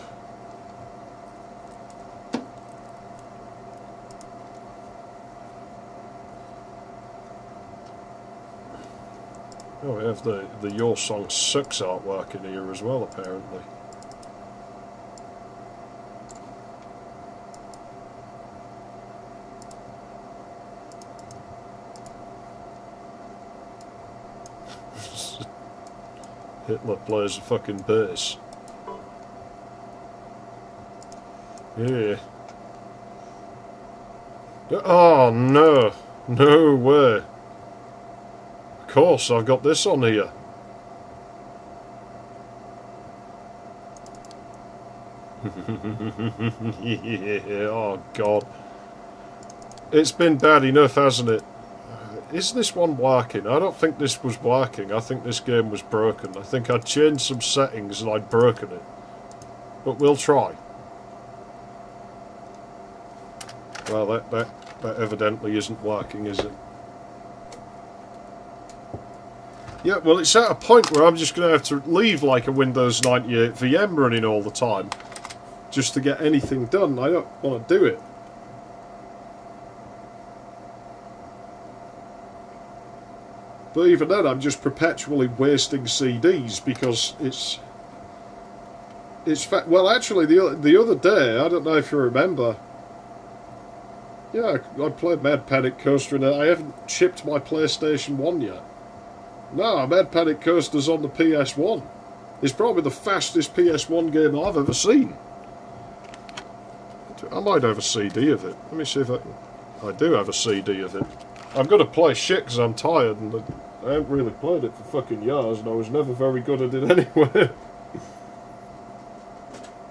Oh, we have the Your Song Sucks artwork in here as well, apparently. Hitler plays a fucking bass. Yeah. Oh no. No way. Of course, I've got this on here. Yeah, oh god. It's been bad enough, hasn't it? Is this one working? I don't think this was working. I think this game was broken. I think I'd changed some settings and I'd broken it. But we'll try. Well, that evidently isn't working, is it? Yeah, well, it's at a point where I'm just going to have to leave like a Windows 98 VM running all the time just to get anything done. I don't want to do it. But even then, I'm just perpetually wasting CDs because it's well, actually, the other day, I don't know if you remember. Yeah, I played Mad Panic Coaster and I haven't chipped my PlayStation 1 yet. No, Mad Panic Coaster's on the PS1. It's probably the fastest PS1 game I've ever seen. I might have a CD of it. Let me see if I do have a CD of it. I'm going to play shit because I'm tired and I haven't really played it for fucking years and I was never very good at it anyway.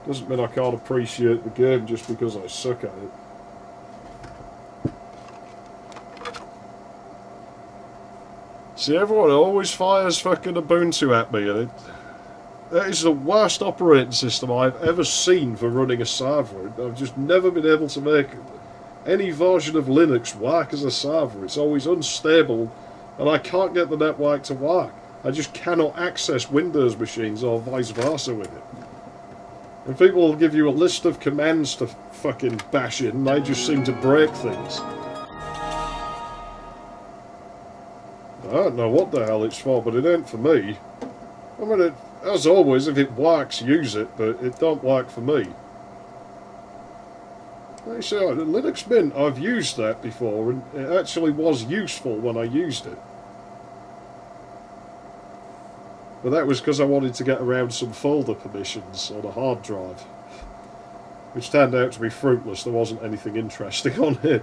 Doesn't mean I can't appreciate the game just because I suck at it. See, everyone always fires fucking Ubuntu at me, and that is the worst operating system I've ever seen for running a server. I've just never been able to make any version of Linux work as a server. It's always unstable, and I can't get the network to work. I just cannot access Windows machines or vice versa with it. And people will give you a list of commands to fucking bash in, and they just seem to break things. I don't know what the hell it's for, but it ain't for me. I mean, as always, if it works, use it, but it don't work for me. Like I say, Linux Mint, I've used that before, and it actually was useful when I used it. But that was because I wanted to get around some folder permissions on a hard drive. Which turned out to be fruitless, there wasn't anything interesting on it.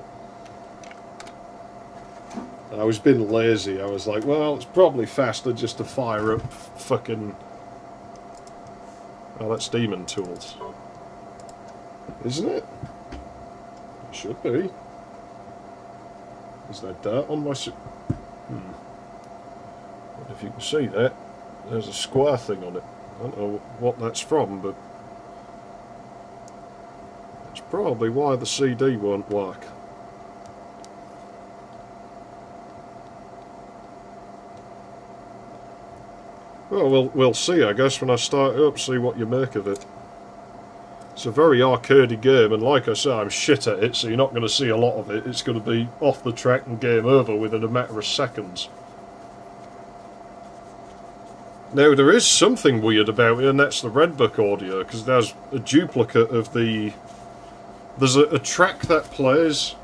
I was being lazy. I was like, well, it's probably faster just to fire up fucking... Oh, that's Demon Tools. Isn't it? It should be. Is there dirt on my... If you can see that, there's a square thing on it. I don't know what that's from, but... That's probably why the CD won't work. Well, we'll see, I guess, when I start it up, see what you make of it. It's a very arcadey game, and like I say, I'm shit at it, so you're not going to see a lot of it. It's going to be off the track and game over within a matter of seconds. Now, there is something weird about it, and that's the Red Book audio, because there's a duplicate of the... There's a track that plays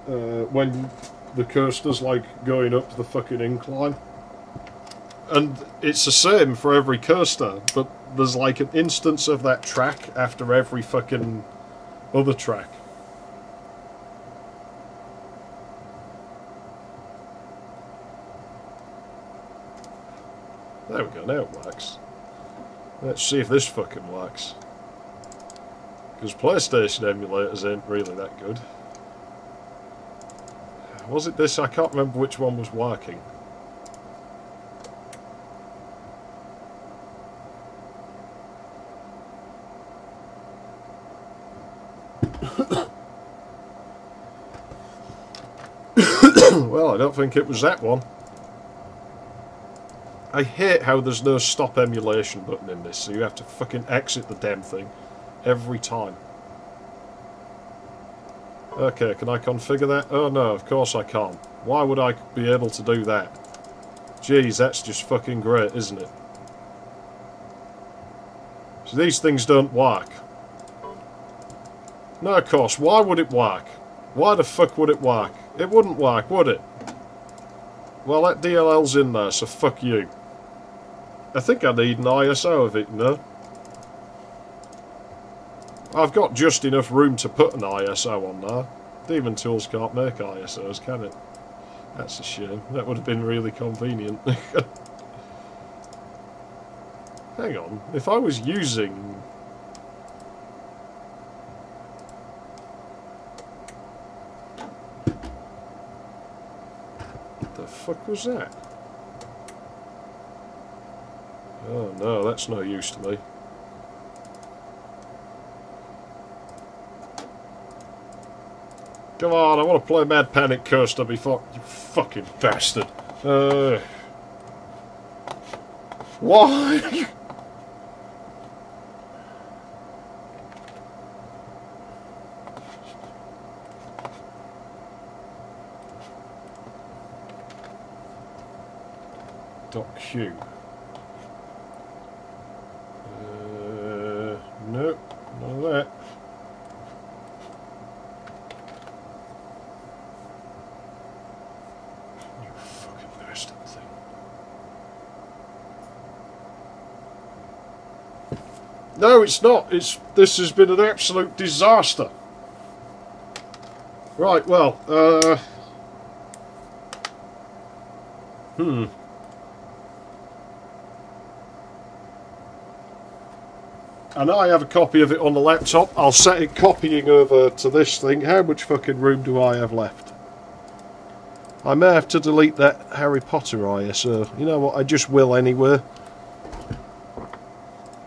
when the coaster's, like, going up the fucking incline. And it's the same for every coaster, but there's like an instance of that track after every fucking other track. There we go, now it works. Let's see if this fucking works. Because PlayStation emulators ain't really that good. Was it this? I can't remember which one was working. Well, I don't think it was that one. I hate how there's no stop emulation button in this, so you have to fucking exit the damn thing every time. Okay, can I configure that? Oh no, of course I can't. Why would I be able to do that? Jeez, that's just fucking great, isn't it? So these things don't work. No, of course, why would it work? Why the fuck would it work? It wouldn't work, would it? Well, that DLL's in there, so fuck you. I think I need an ISO of it, you know? I've got just enough room to put an ISO on there. Demon Tools can't make ISOs, can it? That's a shame. That would have been really convenient. Hang on, if I was using... What the fuck was that? Oh no, that's no use to me. Come on, I want to play Mad Panic Coaster before... You fucking bastard. Why? Doc Q. Nope, none of that. You fucking bastard thing. No, it's not. This has been an absolute disaster. Right, well, And I have a copy of it on the laptop. I'll set it copying over to this thing. How much fucking room do I have left? I may have to delete that Harry Potter ISO. You know what, I just will anyway.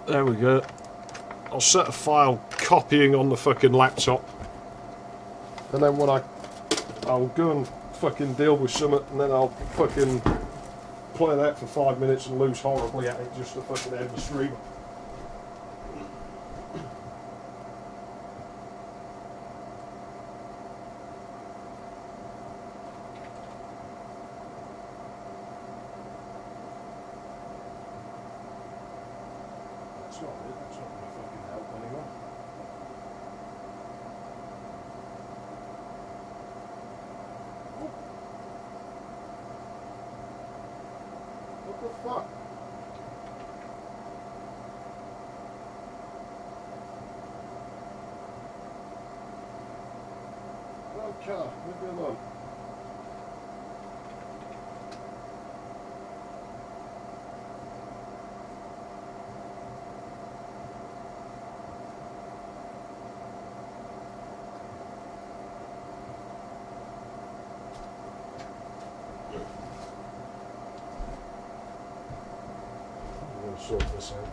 There we go. I'll set a file copying on the fucking laptop. And then when I'll go and fucking deal with something, and then I'll fucking play that for 5 minutes and lose horribly at it just to fucking end the stream. That's not it, that's not going to fucking help anyway. Oh. What the fuck? Okay, leave me alone. Sort this out.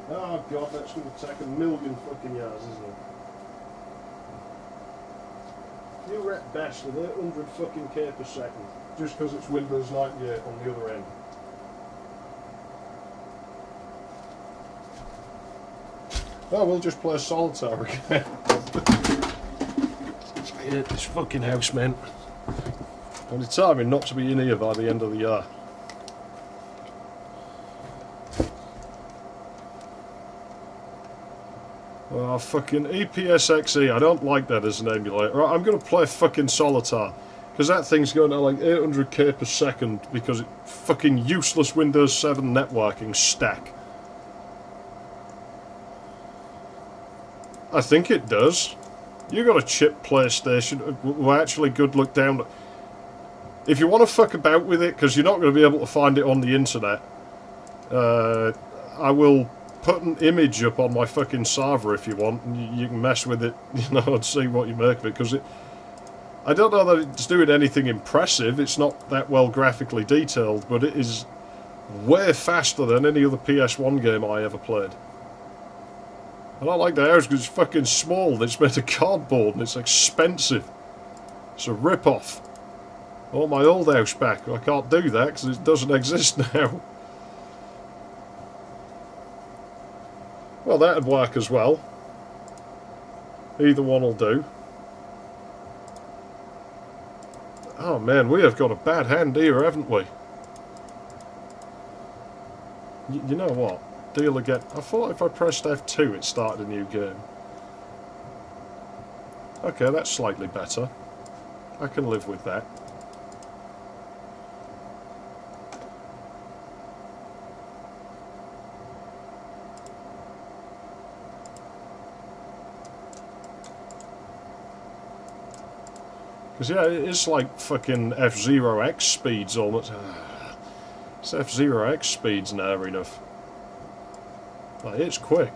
Oh god, that's going to take 1,000,000 fucking yards, isn't it? You rat bastard, 800 fucking K per second, just because it's Windows 98 on the other end. Oh, we'll just play solitaire again. I hate this fucking house, man. I'm determined not to be in here by the end of the year. Oh, fucking EPSXE, I don't like that as an emulator. Right, I'm going to play fucking solitaire. Because that thing's going to like 800k per second because it fucking useless Windows 7 networking stack. I think it does. You got a chip PlayStation. Well, actually, good luck down. If you want to fuck about with it, because you're not going to be able to find it on the internet, I will put an image up on my fucking server if you want, and you can mess with it, you know, and see what you make of it. Because I don't know that it's doing anything impressive. It's not that well graphically detailed, but it is way faster than any other PS1 game I ever played. I don't like the house because it's fucking small and it's made of cardboard and it's expensive. It's a rip-off. I want my old house back. I can't do that because it doesn't exist now. Well, Well, that'd work as well. Either one will do. Oh man, we have got a bad hand here, haven't we? You know what? Deal again. I thought if I pressed F2 it started a new game. Okay, that's slightly better. I can live with that. Because yeah, it's like fucking F-Zero X speeds almost. It's F-Zero X speeds now enough. Like, it's quick.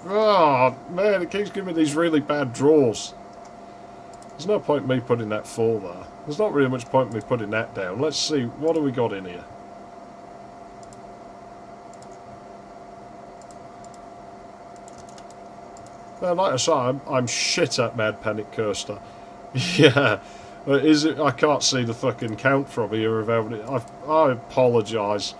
Oh man, it keeps giving me these really bad draws. There's no point in me putting that 4 there. There's not really much point in me putting that down. Let's see, what do we got in here? Man, like I say, I'm shit at Mad Panic Coaster. Yeah, is it? I can't see the fucking count from here of how many. I apologise.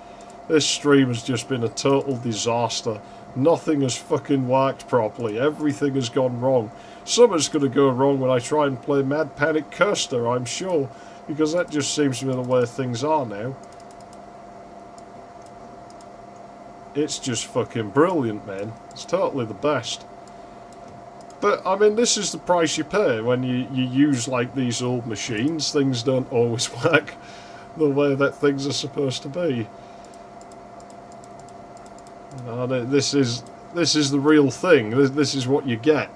This stream has just been a total disaster. Nothing has fucking worked properly. Everything has gone wrong. Something's going to go wrong when I try and play Mad Panic Coaster, I'm sure, because that just seems to be the way things are now. It's just fucking brilliant, man. It's totally the best. But, I mean, this is the price you pay when you use, like, these old machines. Things don't always work the way that things are supposed to be. This is the real thing. This is what you get.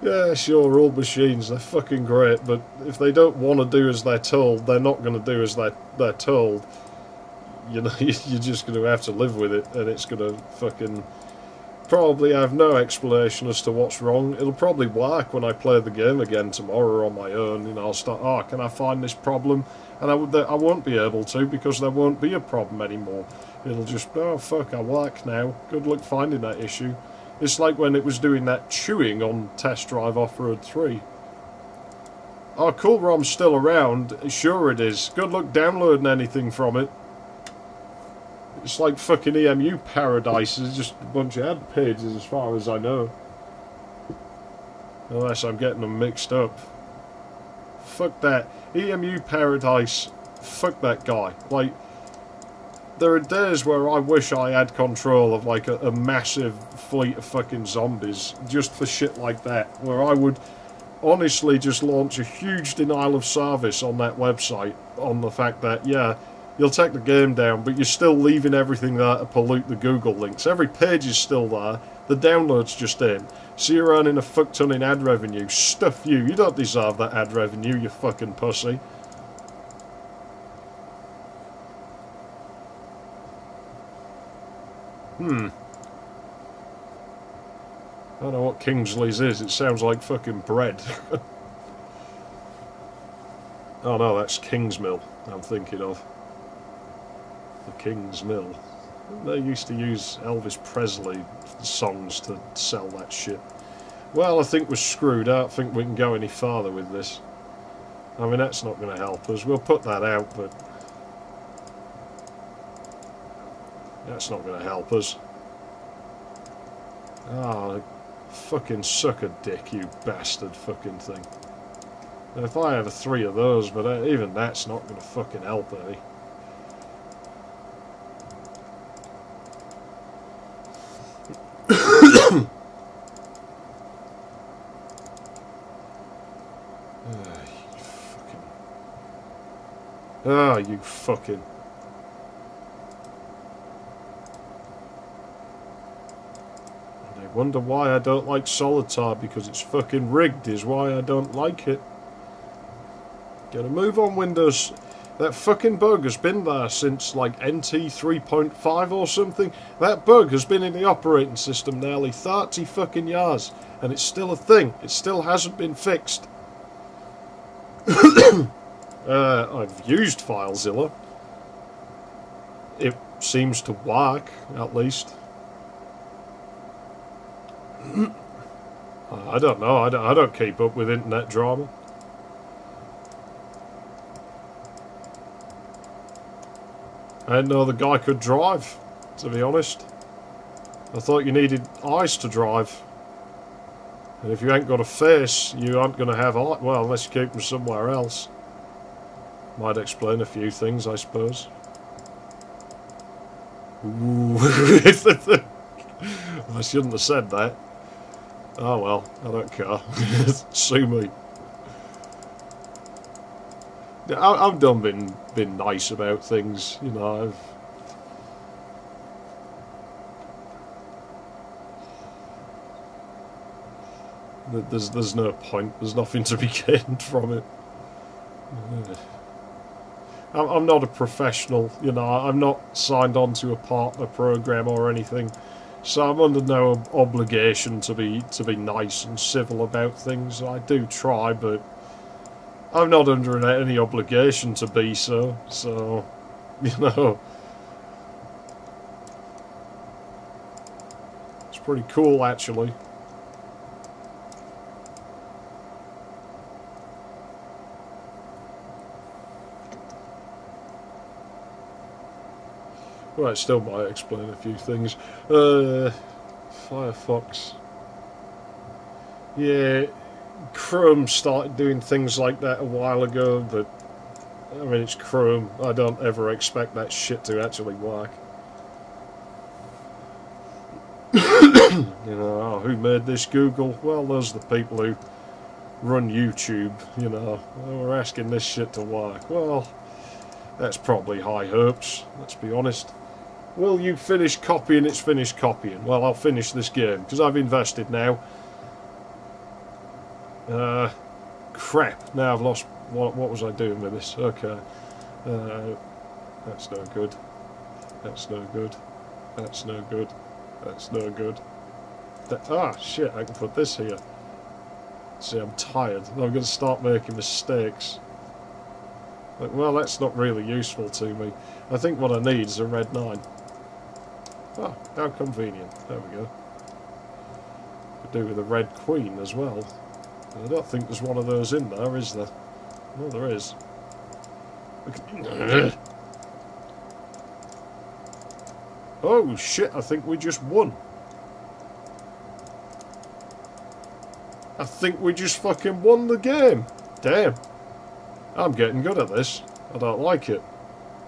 Yeah, sure, old machines, they're fucking great, but if they don't want to do as they're told, they're not going to do as they're told. You know, you're just going to have to live with it, and it's going to fucking probably have no explanation as to what's wrong. It'll probably work when I play the game again tomorrow on my own. You know, I'll start, oh, can I find this problem? And I won't be able to, because there won't be a problem anymore. It'll just, oh fuck, I work now. Good luck finding that issue. It's like when it was doing that chewing on Test Drive Off-Road 3. Oh, Cool ROM's still around. Sure it is. Good luck downloading anything from it. It's like fucking EMU Paradise. It's just a bunch of ad pages as far as I know. Unless I'm getting them mixed up. Fuck that. EMU Paradise. Fuck that guy. Like, there are days where I wish I had control of like a massive fleet of fucking zombies. Just for shit like that. Where I would honestly just launch a huge denial of service on that website. On the fact that, yeah, you'll take the game down, but you're still leaving everything there to pollute the Google links. Every page is still there. The download's just in. So you're earning a fuck ton in ad revenue. Stuff you. You don't deserve that ad revenue, you fucking pussy. I don't know what Kingsley's is. It sounds like fucking bread. Oh no, that's Kingsmill I'm thinking of. The King's Mill. They used to use Elvis Presley songs to sell that shit. Well, I think we're screwed. I don't think we can go any farther with this. I mean, that's not going to help us. We'll put that out, but that's not going to help us. Ah, fucking suck a dick, you bastard fucking thing. Now, if I have 3 of those, but even that's not going to fucking help any. Ah, you fucking... And I wonder why I don't like Solitaire, because it's fucking rigged is why I don't like it. Gotta move on, Windows. That fucking bug has been there since, like, NT 3.5 or something. That bug has been in the operating system nearly 30 fucking years, and it's still a thing. It still hasn't been fixed. I've used FileZilla. It seems to work, at least. I don't know. I don't keep up with internet drama. I didn't know the guy could drive, to be honest. I thought you needed eyes to drive. And if you ain't got a face, you aren't going to have eyes. Well, unless you keep them somewhere else. Might explain a few things, I suppose. Ooh. I shouldn't have said that. Oh well, I don't care. Sue me. I've done been nice about things, you know. There's no point. There's nothing to be gained from it. I'm not a professional, you know. I'm not signed on to a partner program or anything, so I'm under no obligation to be nice and civil about things. I do try, but I'm not under any obligation to be so. So, you know, it's pretty cool actually. Well, it still might explain a few things. Firefox. Yeah, Chrome started doing things like that a while ago, but I mean, it's Chrome. I don't ever expect that shit to actually work. You know, oh, who made this Google? Well, those are the people who run YouTube, you know. Oh, we're asking this shit to work. Well, that's probably high hopes, let's be honest. Will you finish copying? It's finished copying. Well, I'll finish this game, because I've invested now. Crap. Now I've lost... What was I doing with this? Okay. That's no good. That's no good. That's no good. That's no good. Shit, I can put this here. See, I'm tired. I'm going to start making mistakes. Well, that's not really useful to me. I think what I need is a red 9. Oh, how convenient. There we go. Could do with a red queen as well. I don't think there's one of those in there, is there? No, there is. Oh, shit, I think we just won. I think we just fucking won the game. Damn. I'm getting good at this. I don't like it.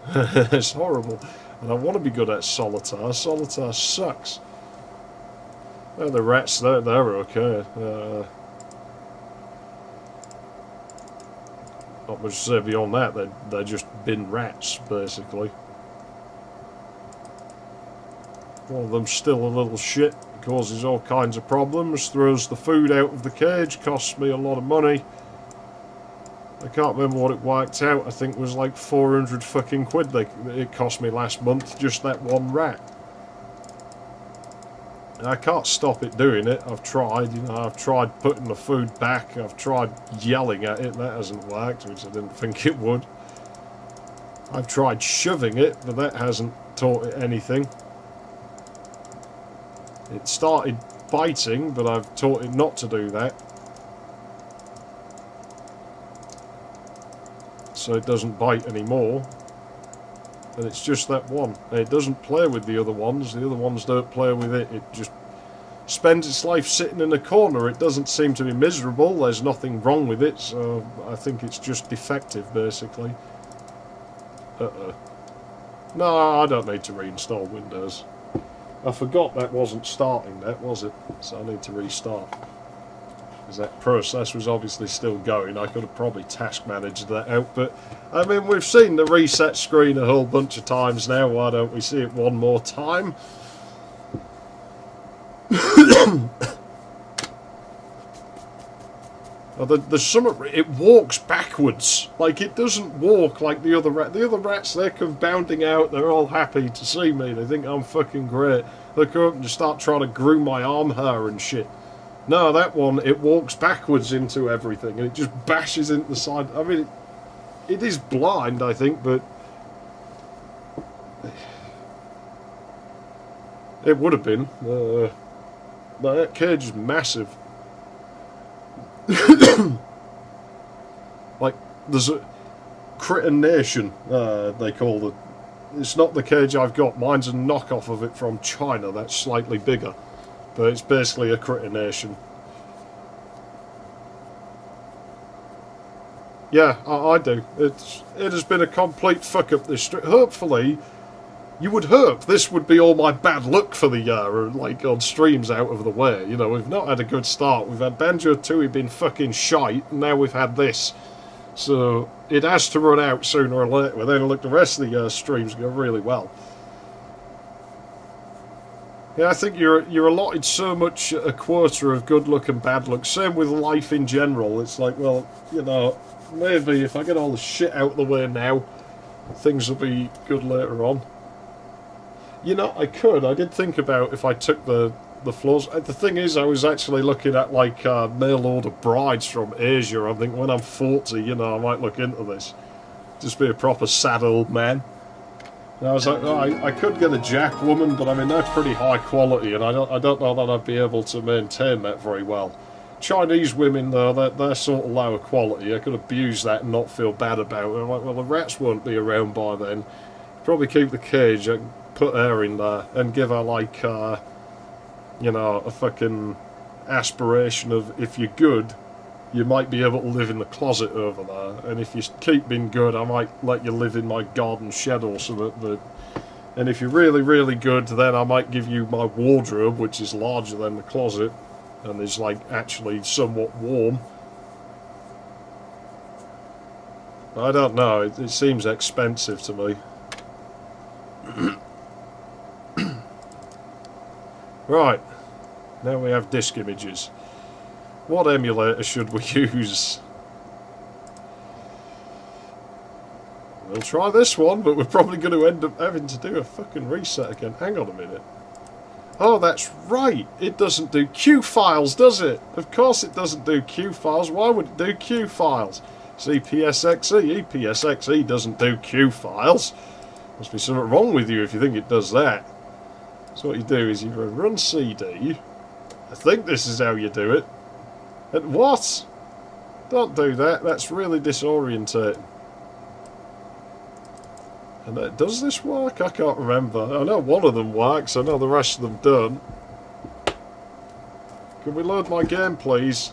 It's horrible. And I want to be good at solitaire. Solitaire sucks. Oh, the rats, they're okay. Not much to say beyond that. They're just bin rats, basically. One of them's still a little shit. Causes all kinds of problems. Throws the food out of the cage. Costs me a lot of money. I can't remember what it worked out. I think it was like 400 fucking quid it cost me last month, just that one rat. And I can't stop it doing it. I've tried, you know, I've tried putting the food back. I've tried yelling at it. That hasn't worked, which I didn't think it would. I've tried shoving it, but that hasn't taught it anything. It started biting, but I've taught it not to do that. So it doesn't bite anymore. And it's just that one. And it doesn't play with the other ones. The other ones don't play with it. It just spends its life sitting in a corner. It doesn't seem to be miserable. There's nothing wrong with it. So I think it's just defective, basically. No, I don't need to reinstall Windows. I forgot that wasn't starting that, was it? So I need to restart. Because that process was obviously still going. I could have probably task managed that out, but I mean, we've seen the reset screen a whole bunch of times now. Why don't we see it one more time? There's some... It walks backwards. Like, it doesn't walk like the other rats. The other rats, they come bounding out. They're all happy to see me. They think I'm fucking great. They come up and just start trying to groom my arm hair and shit. No, that one, it walks backwards into everything, and it just bashes into the side. I mean, it is blind, I think, but... It would have been. But that cage is massive. Like, there's a... Critter Nation, they call it's not the cage I've got. Mine's a knockoff of it from China. That's slightly bigger, but it's basically a critination. Yeah, I do. It has been a complete fuck up this stream. Hopefully, you would hope this would be all my bad luck for the year, like on streams out of the way. You know, we've not had a good start. We've had Banjo-Tooie being fucking shite, and now we've had this. So it has to run out sooner or later. Then look, the rest of the year's streams go really well. Yeah, I think you're allotted so much a quarter of good luck and bad luck. Same with life in general. It's like, well, you know, maybe if I get all the shit out of the way now, things will be good later on. You know, I did think about if I took the floors. The thing is, I was actually looking at, like, mail order brides from Asia. I think when I'm 40, you know, I might look into this. Just be a proper sad old man. And I was like, oh, I could get a Jack woman, but I mean, they're pretty high quality, and I don't know that I'd be able to maintain that very well. Chinese women, though, they're sort of lower quality. I could abuse that and not feel bad about it. I'm like, well, the rats won't be around by then. Probably keep the cage, I can put her in there, and give her, like, you know, a fucking aspiration of, if you're good, you might be able to live in the closet over there, and if you keep being good, I might let you live in my garden shed or something. And if you're really, really good, then I might give you my wardrobe, which is larger than the closet, and is, like, actually somewhat warm. I don't know, it seems expensive to me. Right, now we have disk images. What emulator should we use? We'll try this one, but we're probably going to end up having to do a fucking reset again. Hang on a minute. Oh, that's right. It doesn't do Q files, does it? Of course it doesn't do Q files. Why would it do Q files? It's EPSXE. EPSXE doesn't do Q files. Must be something wrong with you if you think it does that. So what you do is you run CD. I think this is how you do it. And what? Don't do that. That's really disorientating. And does this work? I can't remember. I know one of them works. I know the rest of them don't. Can we load my game, please?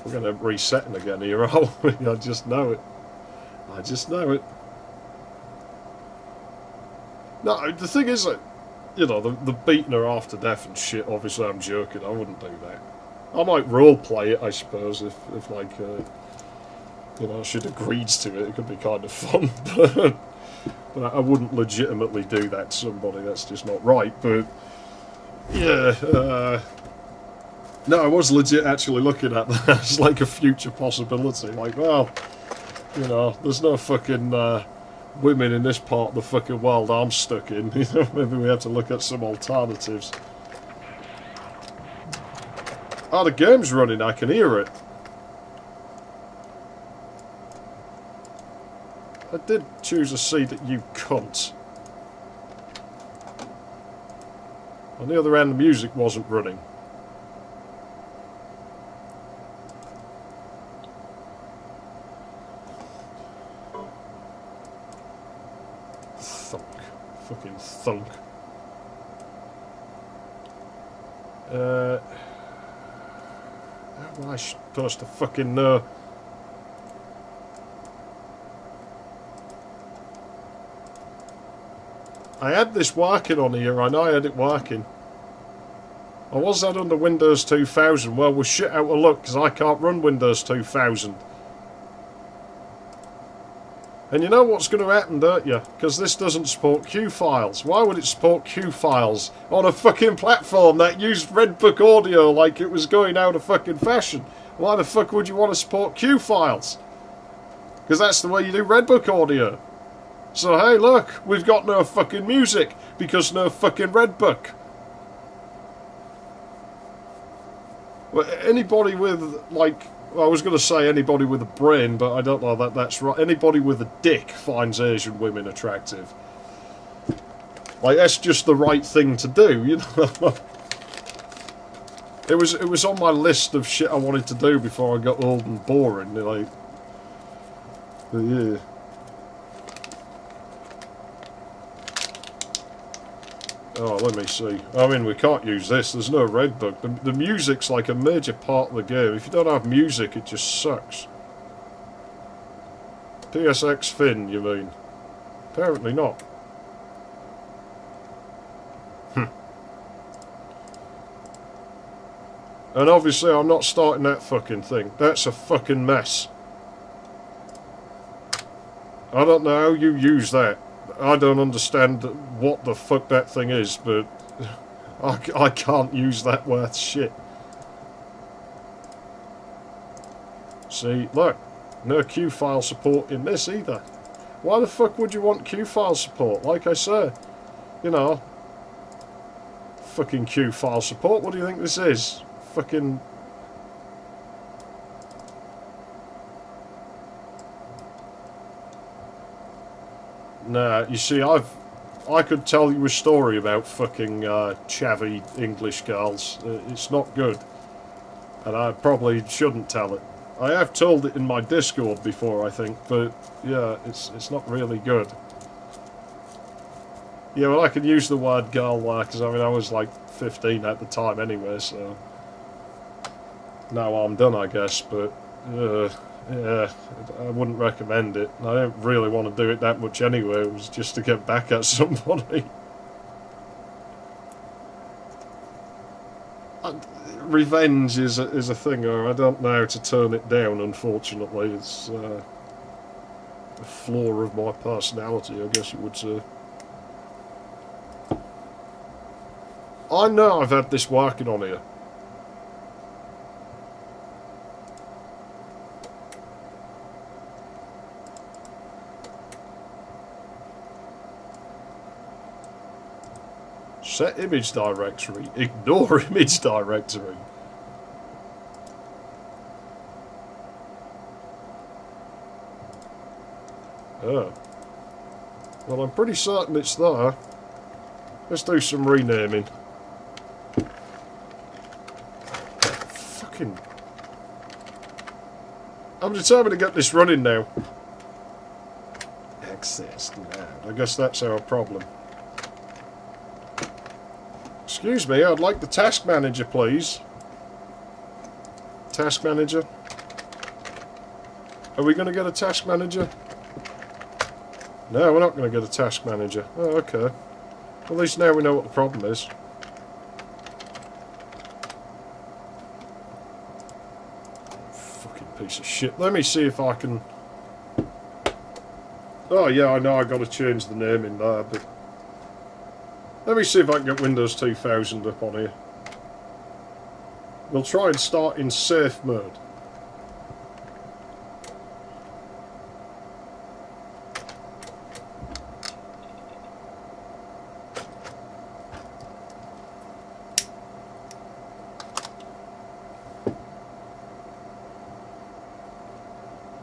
We're going to resetting again here, aren't we? I just know it. I just know it. No, the thing is that, you know, the beating her after death and shit, obviously I'm joking, I wouldn't do that. I might roleplay it, I suppose, if like, you know, she agrees to it, it could be kind of fun, but I wouldn't legitimately do that to somebody, that's just not right, but, yeah, no, I was legit actually looking at that as like a future possibility, like, well, you know, there's no fucking, women in this part of the fucking world I'm stuck in. You know, maybe we have to look at some alternatives. Oh, the game's running, I can hear it. I did choose a seat that you cunt. On the other hand, the music wasn't running. Fucking thunk. How am I supposed to fucking know? I had this working on here, I know I had it working. I was that under Windows 2000. Well, we're shit out of luck because I can't run Windows 2000. And you know what's going to happen, don't you? Because this doesn't support Q files. Why would it support Q files on a fucking platform that used Redbook audio like it was going out of fucking fashion? Why the fuck would you want to support Q files? Because that's the way you do Redbook audio. So hey, look, we've got no fucking music because no fucking Redbook. Well, anybody with, like, well, I was going to say anybody with a brain, but I don't know that that's right. Anybody with a dick finds Asian women attractive. Like, that's just the right thing to do, you know. It was on my list of shit I wanted to do before I got old and boring. Like, but yeah. Oh, let me see. I mean, we can't use this. There's no red book. The music's like a major part of the game. If you don't have music, it just sucks. PSX Finn, you mean? Apparently not. And obviously I'm not starting that fucking thing. That's a fucking mess. I don't know how you use that. I don't understand what the fuck that thing is, but I can't use that worth shit. See, look. No Q file support in this either. Why the fuck would you want Q file support? Like I said, you know, fucking Q file support. What do you think this is? Fucking... Nah, you see, I could tell you a story about fucking chavvy English girls. It's not good. And I probably shouldn't tell it. I have told it in my Discord before, I think, but yeah, it's not really good. Yeah, well, I could use the word girl there, because I mean, I was like 15 at the time anyway, so... Now I'm done, I guess, but... yeah, I wouldn't recommend it. I don't really want to do it that much anyway, it was just to get back at somebody. Revenge is a thing, or I don't know how to turn it down, unfortunately. It's a flaw of my personality, I guess you would say. I know I've had this working on here. Set image directory. Ignore image directory. Oh. Well, I'm pretty certain it's there. Let's do some renaming. Fucking... I'm determined to get this running now. Access denied. I guess that's our problem. Excuse me, I'd like the task manager, please. Task manager. Are we going to get a task manager? No, we're not going to get a task manager. Oh, okay. At least now we know what the problem is. Fucking piece of shit. Let me see if I can... Oh, yeah, I know I got to change the name in there, but... Let me see if I can get Windows 2000 up on here. We'll try and start in safe mode.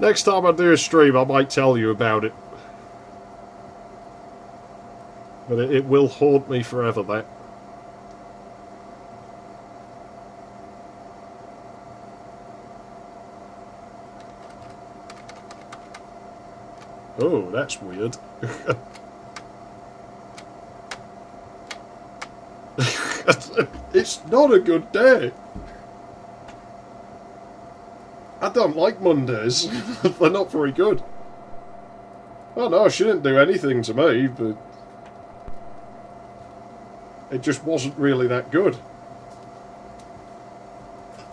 Next time I do a stream, I might tell you about it. But it will haunt me forever, that. Oh, that's weird. It's not a good day. I don't like Mondays. They're not very good. Oh no, she didn't do anything to me, but... It just wasn't really that good.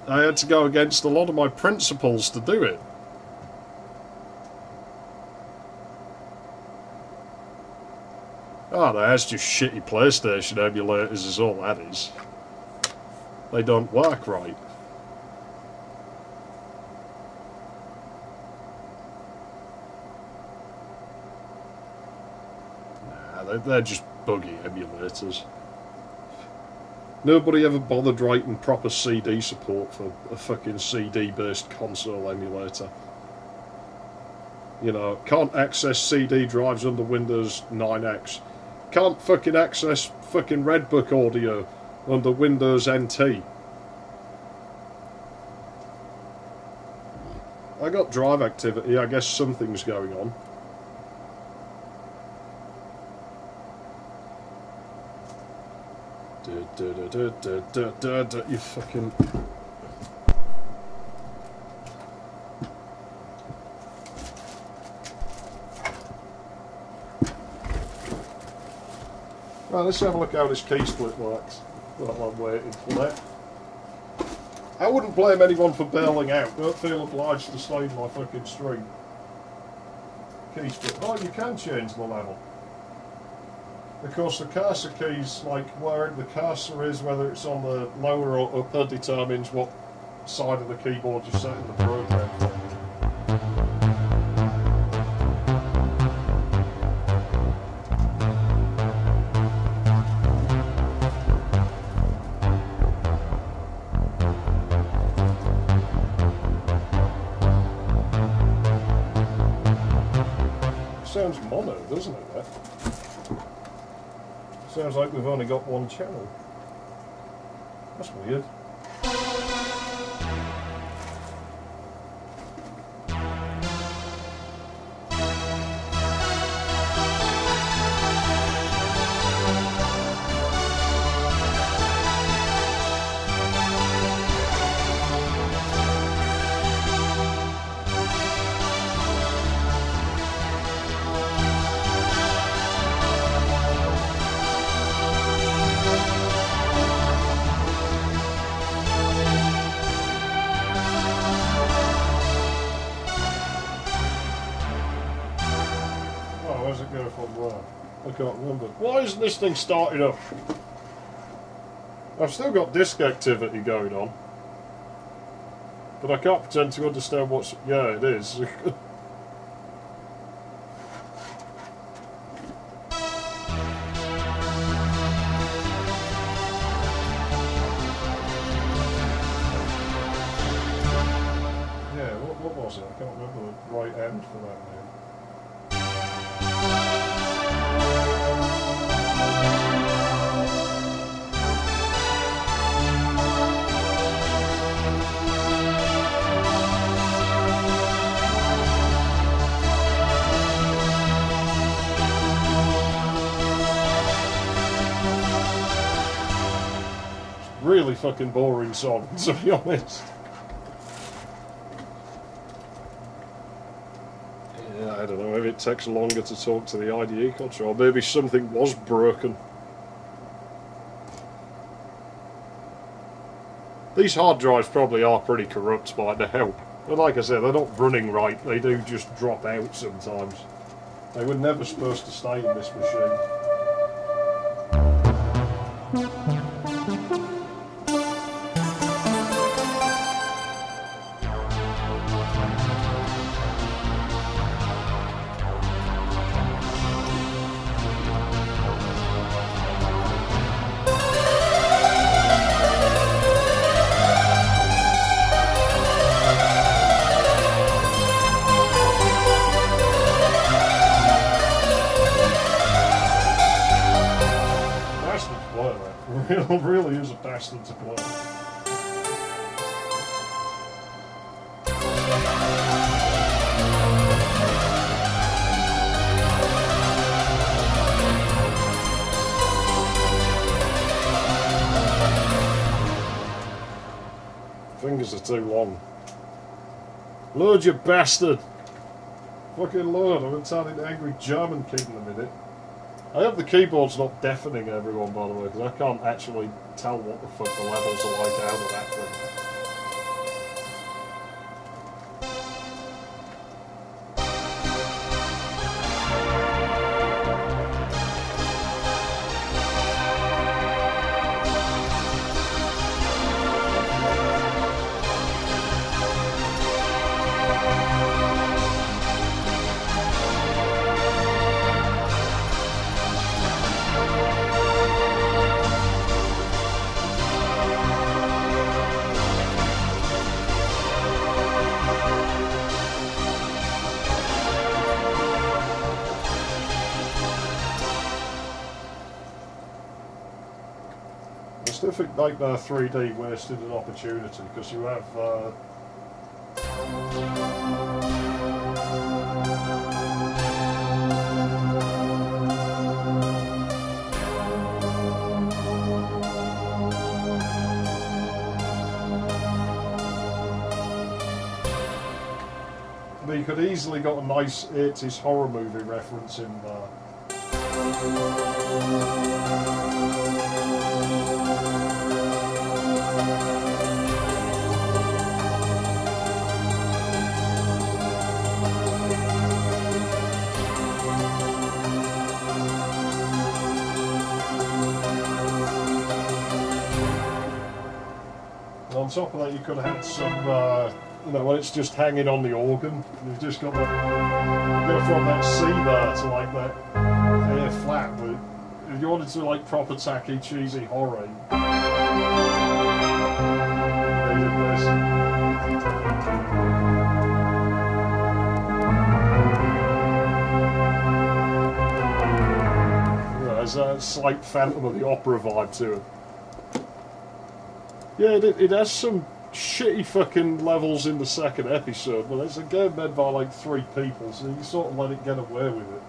I had to go against a lot of my principles to do it. Oh, that's just shitty PlayStation emulators is all that is. They don't work right. Nah, they're just buggy emulators. Nobody ever bothered writing proper CD support for a fucking CD-based console emulator. You know, can't access CD drives under Windows 9X. Can't fucking access fucking Redbook audio under Windows NT. I got drive activity, I guess something's going on. You fucking... Right, let's have a look how this key split works while I'm waiting for that. I wouldn't blame anyone for bailing out. Don't feel obliged to slide my fucking string. Key split. Oh, you can change the level. Of course, the cursor keys, like where the cursor is, whether it's on the lower or upper, determines what side of the keyboard you're setting the program for. Sounds mono, doesn't it, that? Sounds like we've only got one channel. That's weird. Where's it go from where? I can't remember. Why isn't this thing starting up? I've still got disk activity going on. But I can't pretend to understand what's... Yeah, it is. Yeah, what was it? I can't remember the right end for that name. Really fucking boring song, to be honest. Yeah, I don't know, maybe it takes longer to talk to the IDE control, maybe something was broken. These hard drives probably are pretty corrupt by now. But like I said, they're not running right, they do just drop out sometimes. They were never supposed to stay in this machine. Really is a bastard to play. Fingers are too long. Load, you bastard! Fucking load, I'm telling the angry German kid in a minute. I hope the keyboard's not deafening everyone, by the way, because I can't actually tell what the fuck the levels are like out of that thing. I still think Nightmare 3D wasted an opportunity because you have But you could easily got a nice 80s horror movie reference in there. On top of that, you could have had some, you know, when it's just hanging on the organ, you've just got that, from that C there to like that A flat, but if you wanted to like proper tacky, cheesy horror, needed this. There's a slight Phantom of the Opera vibe to it. Yeah, it has some shitty fucking levels in the second episode, but it's a game made by like 3 people, so you sort of let it get away with it.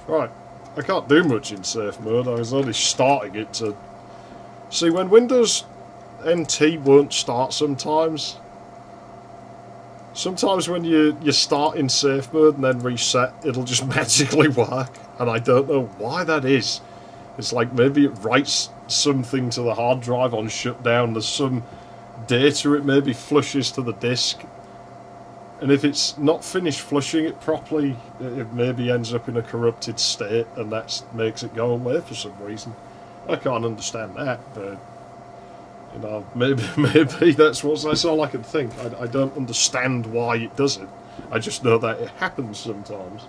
Right, I can't do much in safe mode. I was only starting it to... See, when Windows NT won't start sometimes when you start in safe mode and then reset, it'll just magically work. And I don't know why that is. It's like maybe it writes something to the hard drive on shutdown. There's some data it maybe flushes to the disk. And if it's not finished flushing it properly, it maybe ends up in a corrupted state, and that makes it go away for some reason. I can't understand that, but you know, maybe that's all I can think. I don't understand why it does it. I just know that it happens sometimes.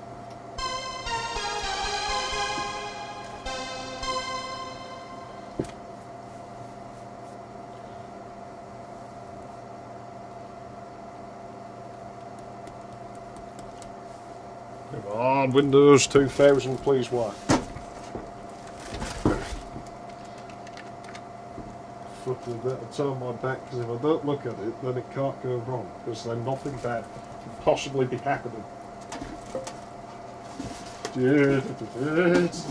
Come on, Windows 2000, please work. Fucking better turn my back, because if I don't look at it, then it can't go wrong, because then nothing bad can possibly be happening. Nothing's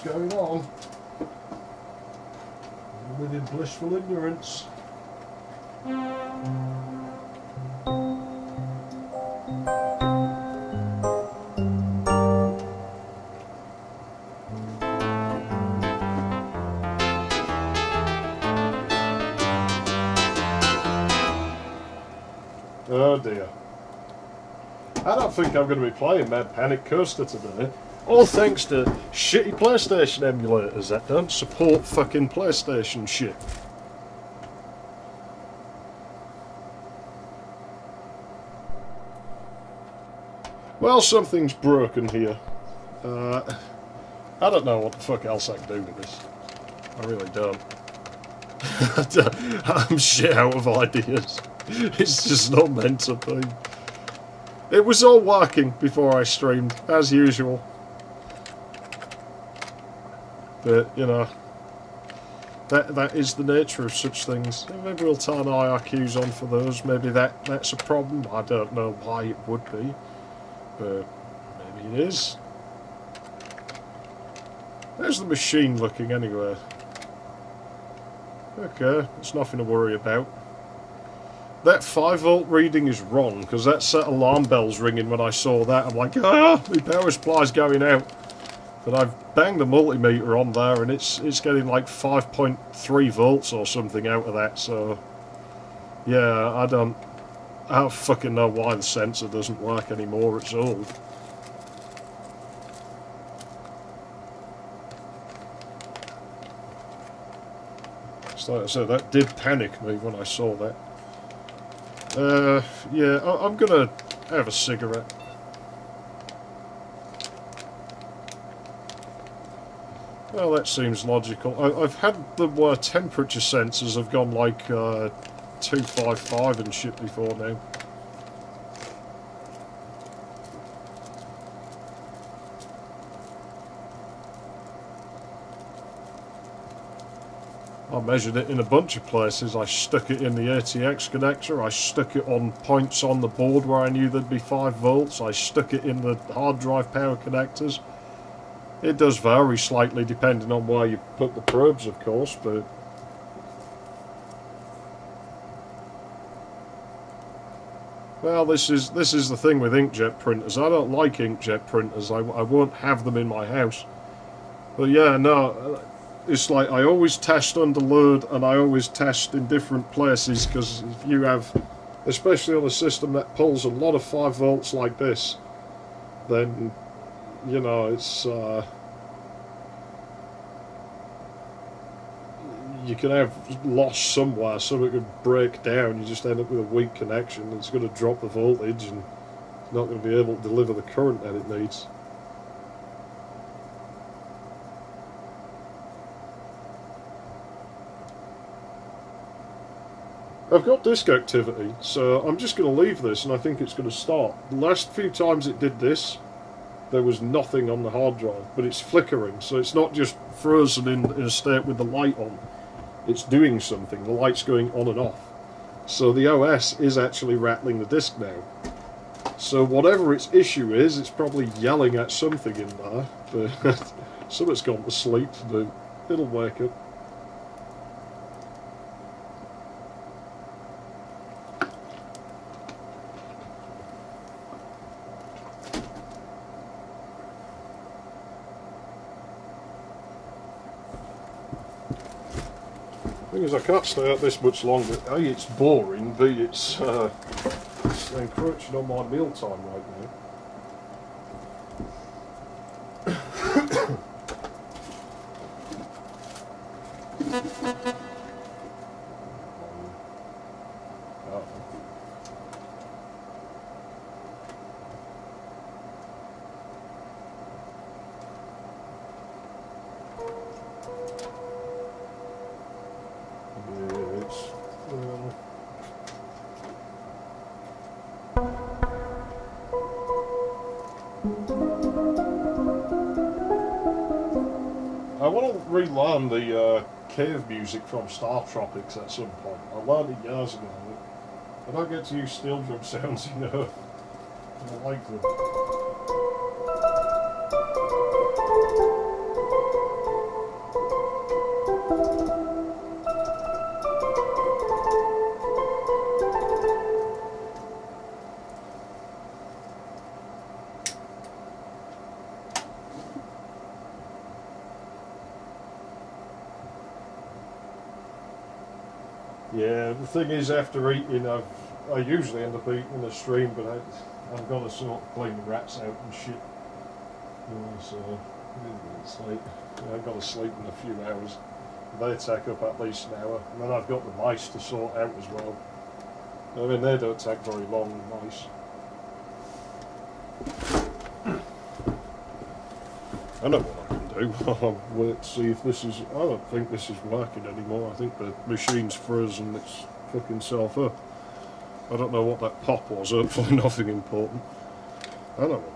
going on. I'm living blissful ignorance. Oh dear. I don't think I'm going to be playing Mad Panic Coaster today. All thanks to shitty PlayStation emulators that don't support fucking PlayStation shit. Well, something's broken here. I don't know what the fuck else I can do with this. I really don't. I'm shit out of ideas. It's just not meant to be. It was all working before I streamed, as usual. But, you know, that is the nature of such things. Maybe we'll turn IRQs on for those. Maybe that's a problem. I don't know why it would be. But maybe it is. How's the machine looking anyway? Okay, it's nothing to worry about. That 5-volt reading is wrong, because that set alarm bells ringing when I saw that. I'm like, ah, my power supply's going out. But I've banged the multimeter on there, and it's getting like 5.3 volts or something out of that, so... Yeah, I don't fucking know why the sensor doesn't work anymore, it's old. So like I said, that did panic me when I saw that. Yeah, I'm gonna have a cigarette. Well, that seems logical. I've had the temperature sensors have gone like 255 and shit before now. I measured it in a bunch of places. I stuck it in the ATX connector, I stuck it on points on the board where I knew there'd be 5 volts, I stuck it in the hard drive power connectors. It does vary slightly depending on where you put the probes, of course, but... Well, this is the thing with inkjet printers. I don't like inkjet printers. I won't have them in my house. But yeah, no... It's like I always test under load and I always test in different places, because if you have, especially on a system that pulls a lot of 5 volts like this, then, you know, it's, you can have loss somewhere, so it could break down, you just end up with a weak connection, it's going to drop the voltage and it's not going to be able to deliver the current that it needs. I've got disk activity, so I'm just going to leave this and I think it's going to start. The last few times it did this, there was nothing on the hard drive, but it's flickering, so it's not just frozen in a state with the light on. It's doing something, the light's going on and off. So the OS is actually rattling the disk now. So whatever its issue is, it's probably yelling at something in there, but something's gone to sleep, but it'll wake up. Thing is, I can't stay out this much longer. A, it's boring. B, it's encroaching on my mealtime right now. I want to relearn the cave music from Star Tropics at some point. I learned it years ago. I don't get to use steel drum sounds, you know. I like them. Yeah, the thing is, after eating, I usually end up eating in the stream, but I've got to sort of clean the rats out and shit. So it's like I've got to sleep in a few hours. They take up at least an hour, and then I've got the mice to sort out as well. I mean, they don't take very long, the mice. I know what I can do. I'll wait to see if this is... I don't think this is working anymore. I think the machine's frozen its fucking self up. I don't know what that pop was. Hopefully nothing important. I know what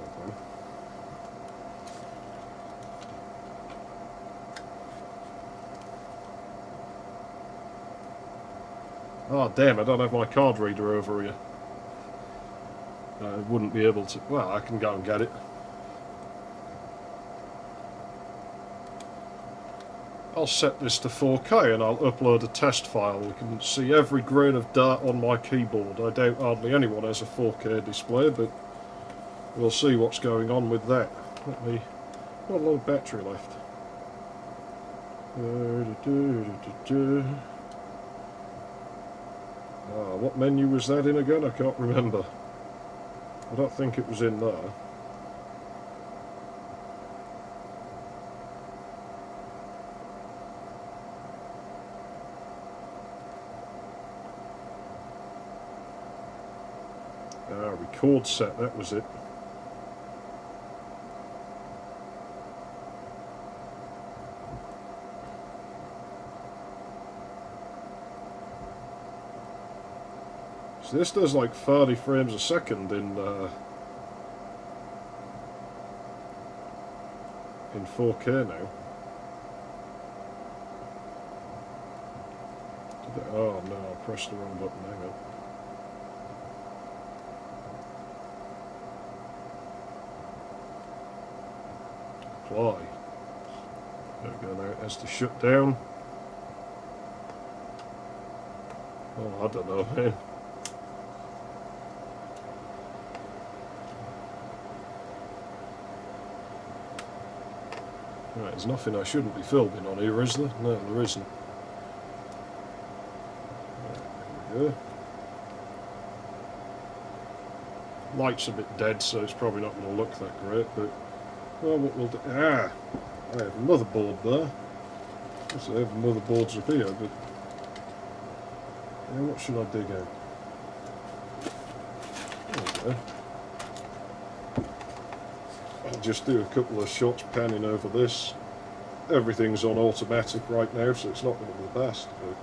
I'll do. Oh damn, I don't have my card reader over here. I wouldn't be able to... Well, I can go and get it. I'll set this to 4K and I'll upload a test file. We can see every grain of dirt on my keyboard. I doubt hardly anyone has a 4K display, but we'll see what's going on with that. Not a lot of battery left. What menu was that in again? I can't remember. I don't think it was in there. Record set, that was it. So this does like 30 frames a second in 4K now. Oh no, I pressed the wrong button, hang on. Apply. There we go, now it has to shut down. Oh, I don't know, man. Right, there's nothing I shouldn't be filming on here, is there? No, there isn't. Right, there we go. Light's a bit dead, so it's probably not going to look that great, but... Well, what we'll do... Ah! I have a motherboard there. Also, I have motherboards up here, but... Yeah, what should I dig out? There we go. I'll just do a couple of shots panning over this. Everything's on automatic right now, so it's not going to be the best, but...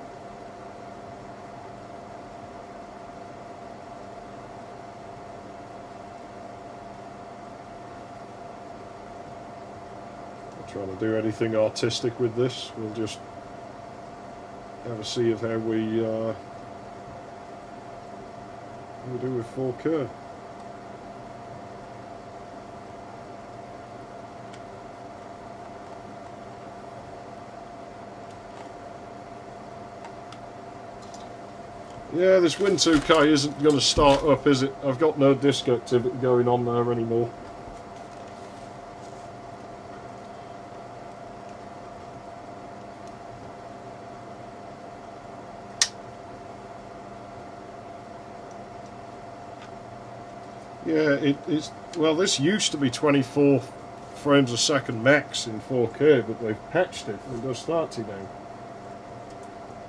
Trying to do anything artistic with this. We'll just have a see of how we do with 4K. Yeah, this Win2K isn't going to start up, is it? I've got no disk activity going on there anymore. Yeah, it's... Well, this used to be 24 frames a second max in 4K, but they've patched it and it does 30 now.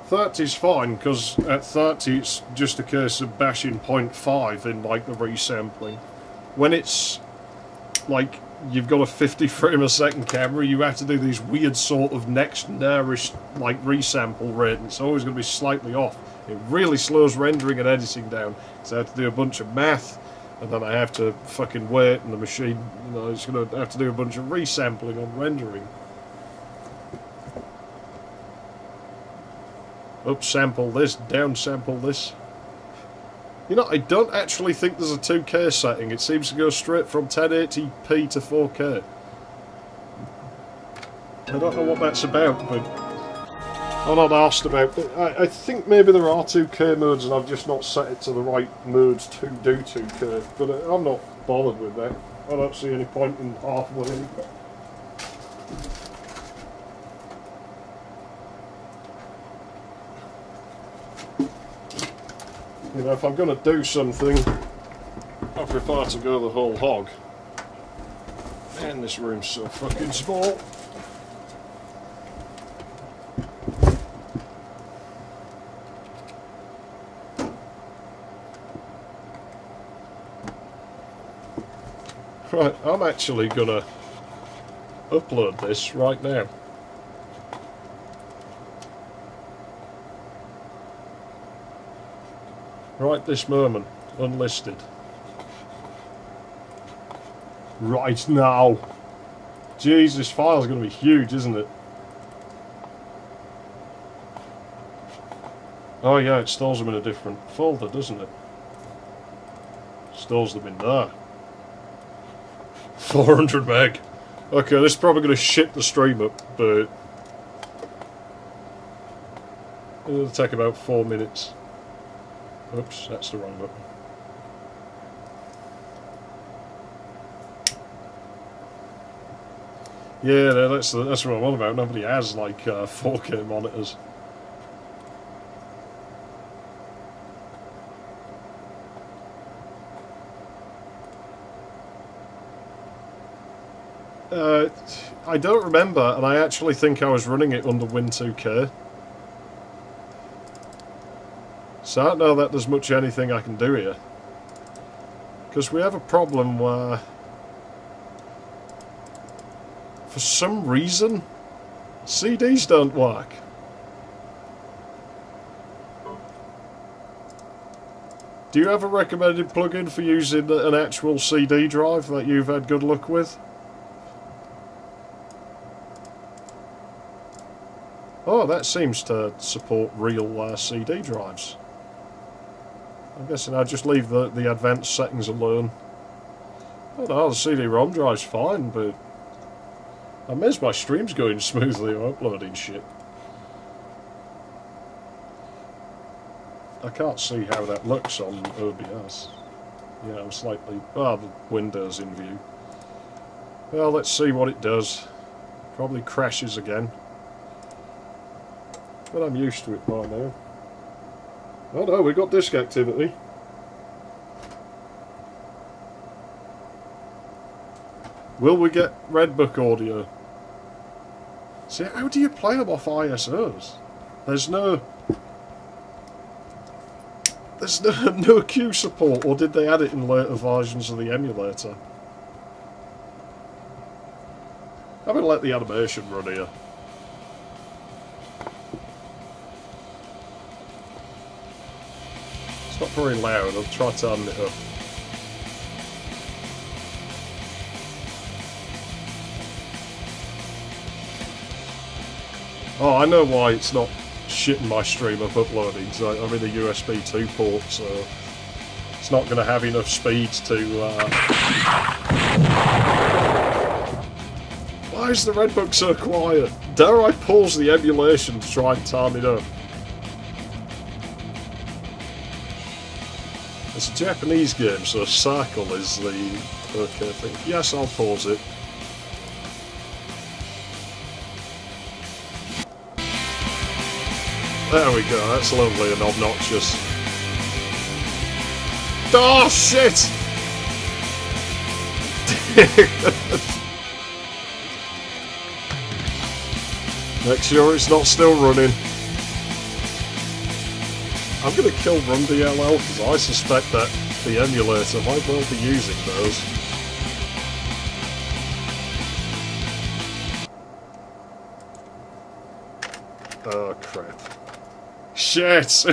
30's fine, because at 30 it's just a case of bashing 0.5 in, like, the resampling. When it's, like, you've got a 50 frame a second camera, you have to do these weird sort of next narish, like, resample rate, and it's always going to be slightly off. It really slows rendering and editing down, so I have to do a bunch of math, and then I have to fucking wait, and the machine, you know, it's going to have to do a bunch of resampling on rendering. Upsample this, downsample this. You know, I don't actually think there's a 2K setting. It seems to go straight from 1080p to 4K. I don't know what that's about, but I'm not asked about it. I think maybe there are 2K modes and I've just not set it to the right modes to do 2K, but I'm not bothered with that. I don't see any point in halfway. You know, if I'm going to do something, I prefer to go the whole hog. Man, this room's so fucking small. Right, I'm actually going to upload this right now. Right this moment, unlisted. Right now. Jeez, this file's going to be huge, isn't it? Oh yeah, it stores them in a different folder, doesn't it? Stores them in there. 400 meg. Okay, this is probably going to shit the stream up, but it'll take about 4 minutes. Oops, that's the wrong button. Yeah, that's what I'm on about. Nobody has like 4K monitors. I don't remember, and I actually think I was running it under Win2K. So I don't know that there's much anything I can do here. Because we have a problem where, for some reason, CDs don't work. Do you have a recommended plugin for using an actual CD drive that you've had good luck with? Oh, that seems to support real CD drives. I'm guessing I'll just leave the advanced settings alone. Oh no, the CD-ROM drive's fine, but I'm amazed my stream's going smoothly or uploading shit. I can't see how that looks on OBS. Yeah, I'm slightly... the window's in view. Well, let's see what it does. Probably crashes again. But I'm used to it by now. Oh no, we've got disk activity. Will we get Redbook audio? See, how do you play them off ISOs? There's no Q support, or did they add it in later versions of the emulator? I'm going to let the animation run here. It's not very loud, I'll try turning it up. Oh, I know why it's not shitting my stream up uploading, because I'm in a USB 2 port, so it's not going to have enough speed to... Why is the Redbook so quiet? Dare I pause the emulation to try and turn it up? It's a Japanese game, so circle is the okay thing. Yes, I'll pause it. There we go, that's lovely and obnoxious. Oh shit! Make sure it's not still running. I'm gonna kill RunDLL because I suspect that the emulator might well be using those. Oh crap. Shit!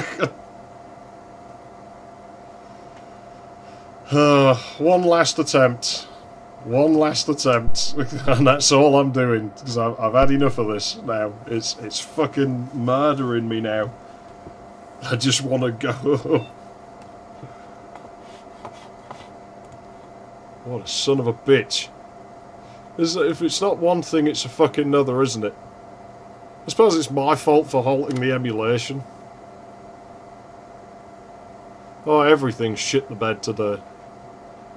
One last attempt. One last attempt. And that's all I'm doing. Because I've had enough of this now. It's fucking murdering me now. I just want to go. What a son of a bitch. If it's not one thing, it's a fucking another, isn't it? I suppose it's my fault for halting the emulation. Oh, everything's shit the bed today.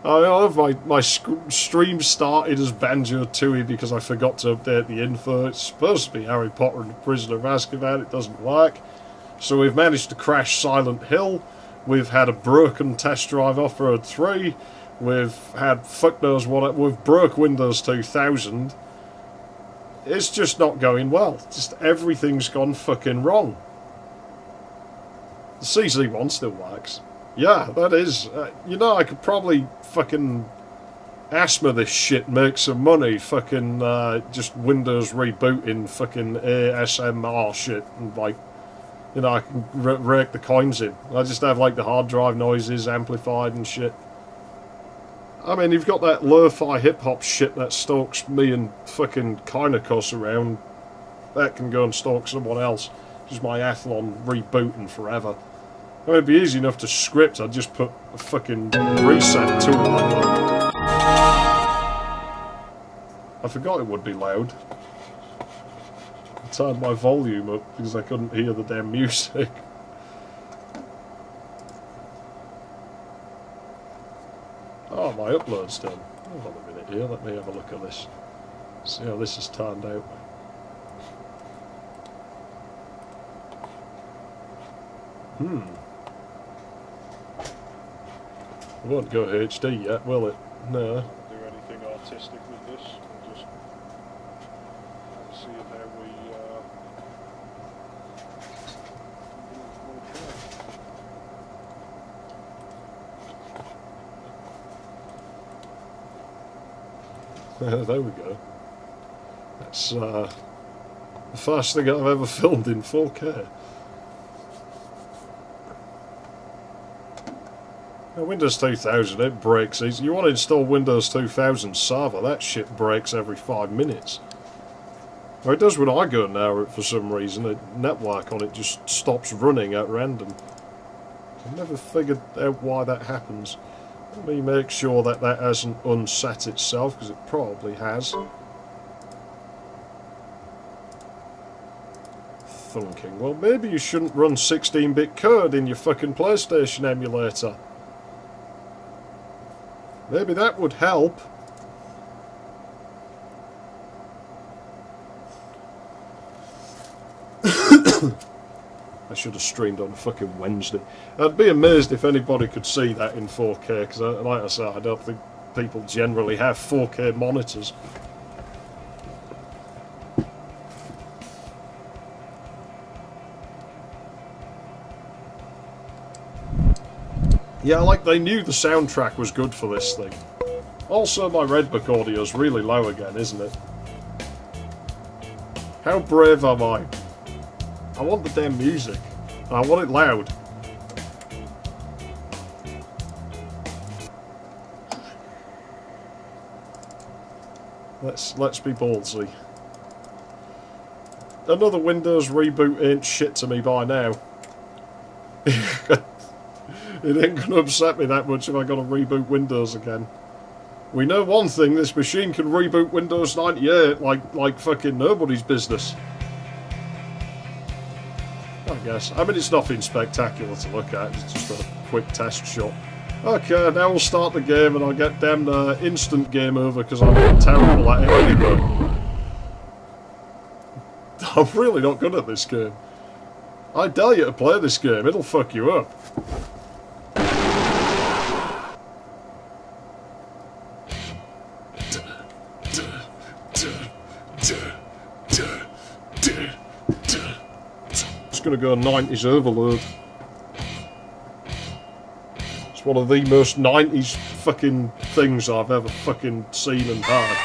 I have my stream started as Banjo-Tooie because I forgot to update the info. It's supposed to be Harry Potter and the Prisoner of Azkaban. It doesn't work. So we've managed to crash Silent Hill. We've had a broken test drive Off-Road 3. We've had fuck knows what. We've broke Windows 2000. It's just not going well. Just everything's gone fucking wrong. The CZ1 still works. Yeah, that is. You know, I could probably fucking asthma this shit, make some money, fucking just Windows rebooting fucking ASMR shit, and like, you know, I can rake the coins in. I just have like the hard drive noises amplified and shit. I mean, you've got that lo-fi hip-hop shit that stalks me and fucking Kynakos around. That can go and stalk someone else. Just my Athlon rebooting forever. I mean, it'd be easy enough to script. I'd just put a fucking reset to it like that. I forgot it would be loud. I turned my volume up because I couldn't hear the damn music. Oh, my upload's done. Hold on a minute here, let me have a look at this. See how this has turned out. It won't go HD yet, will it? No. Do anything artistic with this. We'll just see how we There we go. That's the first thing I've ever filmed in 4K. Now, Windows 2000, it breaks easy. You want to install Windows 2000 server, that shit breaks every 5 minutes. Well, it does when I go near it for some reason. The network on it just stops running at random. I've never figured out why that happens. Let me make sure that that hasn't unset itself, because it probably has. Thinking, well, maybe you shouldn't run 16-bit code in your fucking PlayStation emulator. Maybe that would help. I should have streamed on a fucking Wednesday. I'd be amazed if anybody could see that in 4K, because like I said, I don't think people generally have 4K monitors. Yeah, like they knew the soundtrack was good for this thing. Also, my Redbook audio's really low again, isn't it? How brave am I? I want the damn music. I want it loud. Let's be ballsy. Another Windows reboot ain't shit to me by now. It ain't gonna upset me that much if I gotta reboot Windows again. We know one thing, this machine can reboot Windows 98 like fucking nobody's business. I guess. I mean, it's nothing spectacular to look at, it's just a quick test shot. Okay, now we'll start the game and I'll get damn instant game over because I'm terrible at it anyway. I'm really not good at this game. I dare you to play this game, it'll fuck you up. Gonna go 90s overload. It's one of the most 90s fucking things I've ever fucking seen and heard.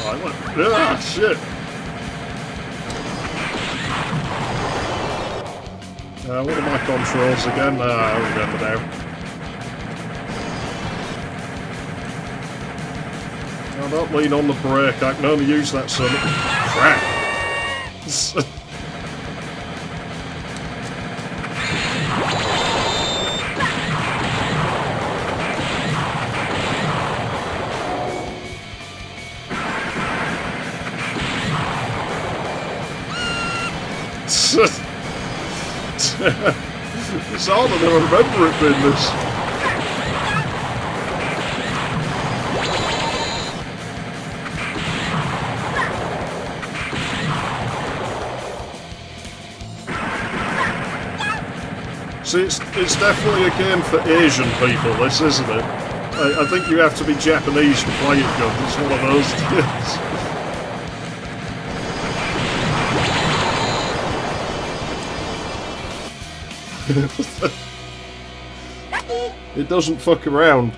Right, look. Ah, shit! What are my controls again? I remember now. I don't lean on the brake, I can only use that son of crap. It's harder than I remember it being this. See, it's definitely a game for Asian people, this, isn't it? I think you have to be Japanese to play it good. It's one of those things. It doesn't fuck around.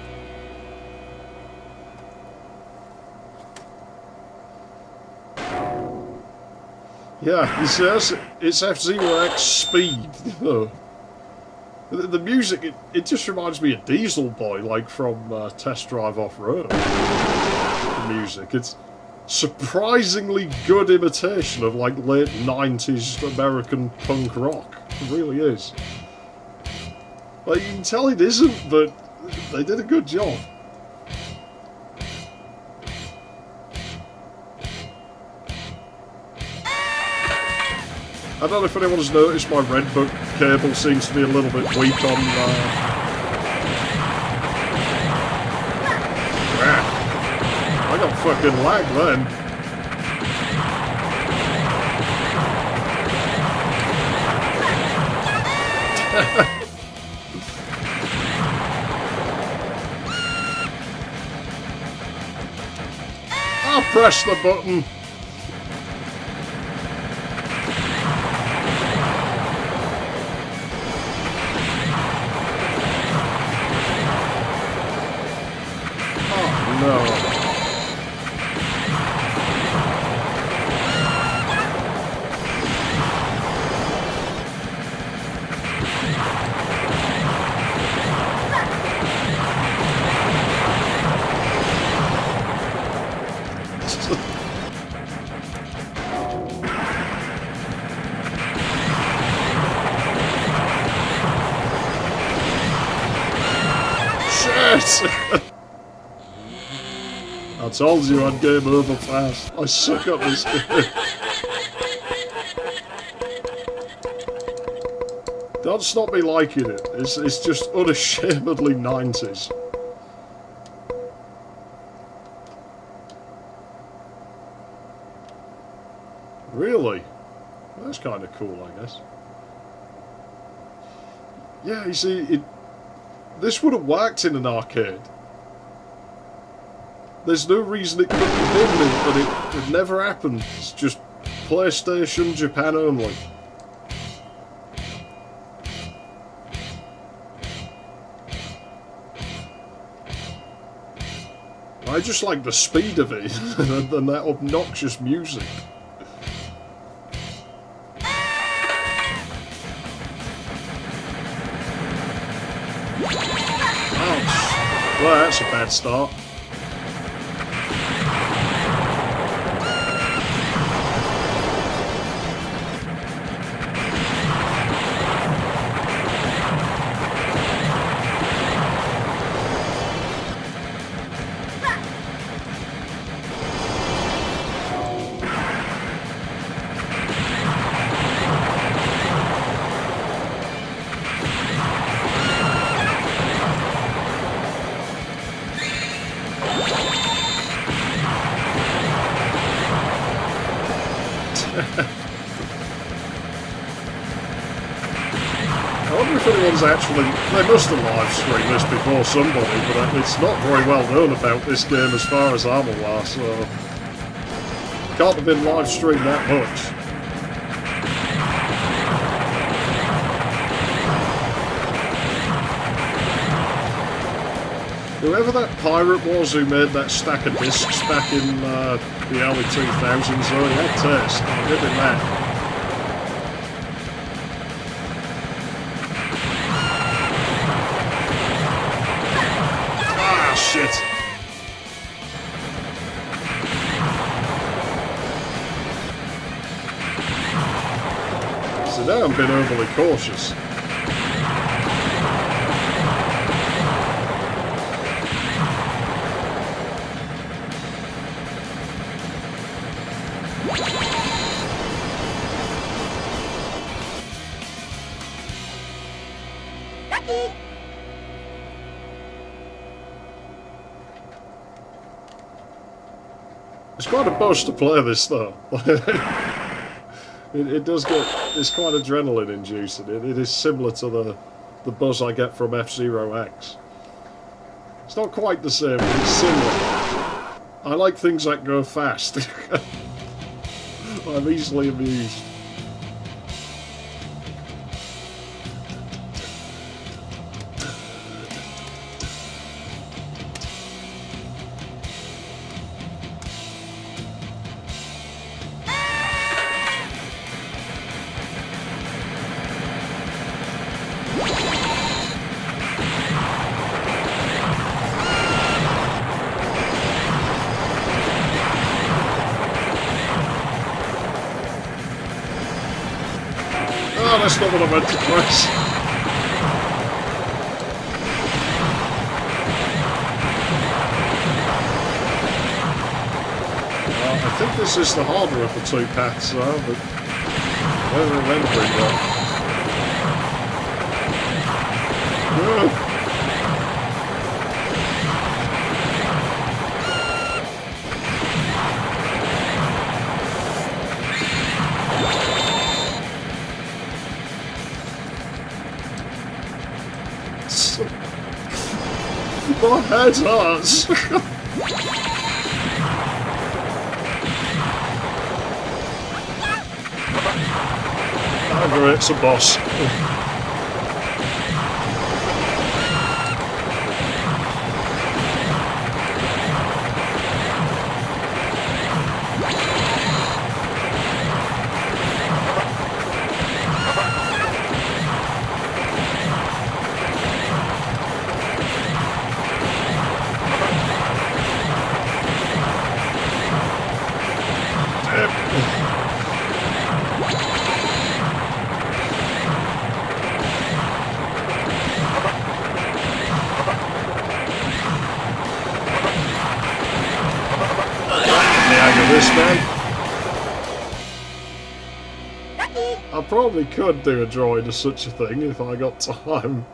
Yeah, you see, it's F-Zero X speed. The music, it just reminds me of Diesel Boy, like from Test Drive Off-Road. The music, it's surprisingly good imitation of like late 90s American punk rock. It really is. Like, you can tell it isn't, but they did a good job. I don't know if anyone's noticed my Redbook cable seems to be a little bit weak on... I got fucking lag then. I'll press the button. Yes! I told you I'd game over fast. I suck at this game. Don't stop me liking it. It's just unashamedly 90s. Really? That's kind of cool, I guess. Yeah, you see, this would have worked in an arcade. There's no reason it couldn't have been, but it never happened. It's just PlayStation Japan only. I just like the speed of it and that obnoxious music. Ouch. Well, that's a bad start. I wonder if anyone's actually... They must have live streamed this before somebody, but it's not very well known about this game as far as I'm aware, so... Can't have been live streamed that much. Whoever that pirate was who made that stack of discs back in the early 2000s, though, he had taste. I'll give him that. Shit. So now I'm being overly cautious. It's quite a buzz to play this though. it does get, it's quite adrenaline inducing. It is similar to the buzz I get from F-Zero X. It's not quite the same, but it's similar. I like things that go fast. I'm easily amused. Oh, that's not what I meant to press. I think this is the harder of the two paths though, but I'm remembering that. My head hurts. However, it's a boss. probably could do a drawing of such a thing if I got time.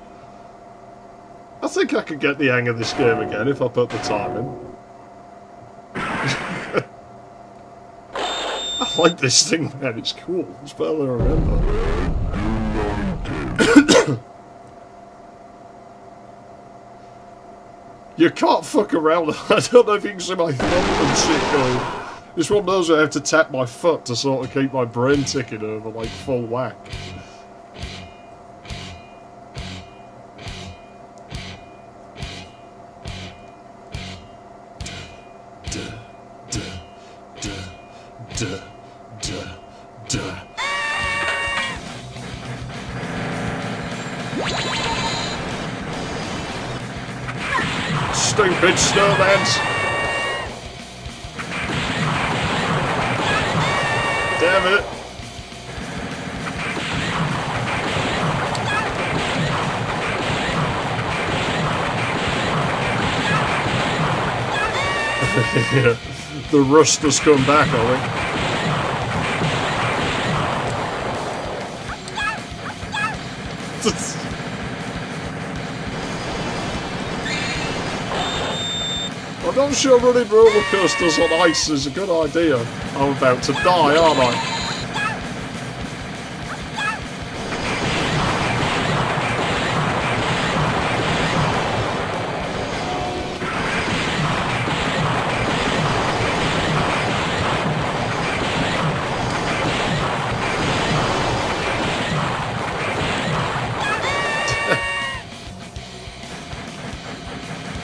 I think I could get the hang of this game again if I put the time in. I like this thing, man. It's cool. It's better than I remember. You can't fuck around. I don't know if you can see my thumb and shit going. It's one of those where I have to tap my foot to sort of keep my brain ticking over like full whack. Stupid snowman's. Damn it. Yeah, the rust has come back, I think. I'm not sure running roller coasters on ice is a good idea. I'm about to die, aren't I?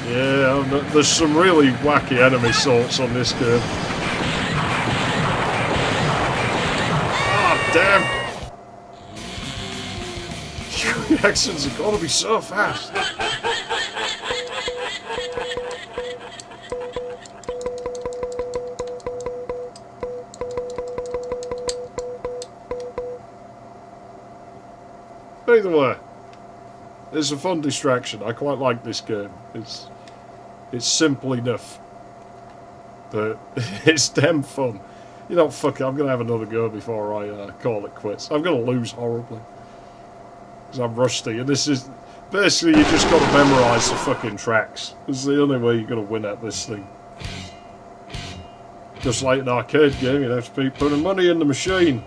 Yeah, there's some really wacky enemy sorts on this game. Ah, damn! Your reactions have got to be so fast. Either way, it's a fun distraction. I quite like this game. It's simple enough, but it's damn fun. You know, fuck it, I'm going to have another go before I call it quits. I'm going to lose horribly, because I'm rusty, and this is... Basically, you just got to memorise the fucking tracks. It's the only way you're going to win at this thing. Just like an arcade game, you'd have to be putting money in the machine.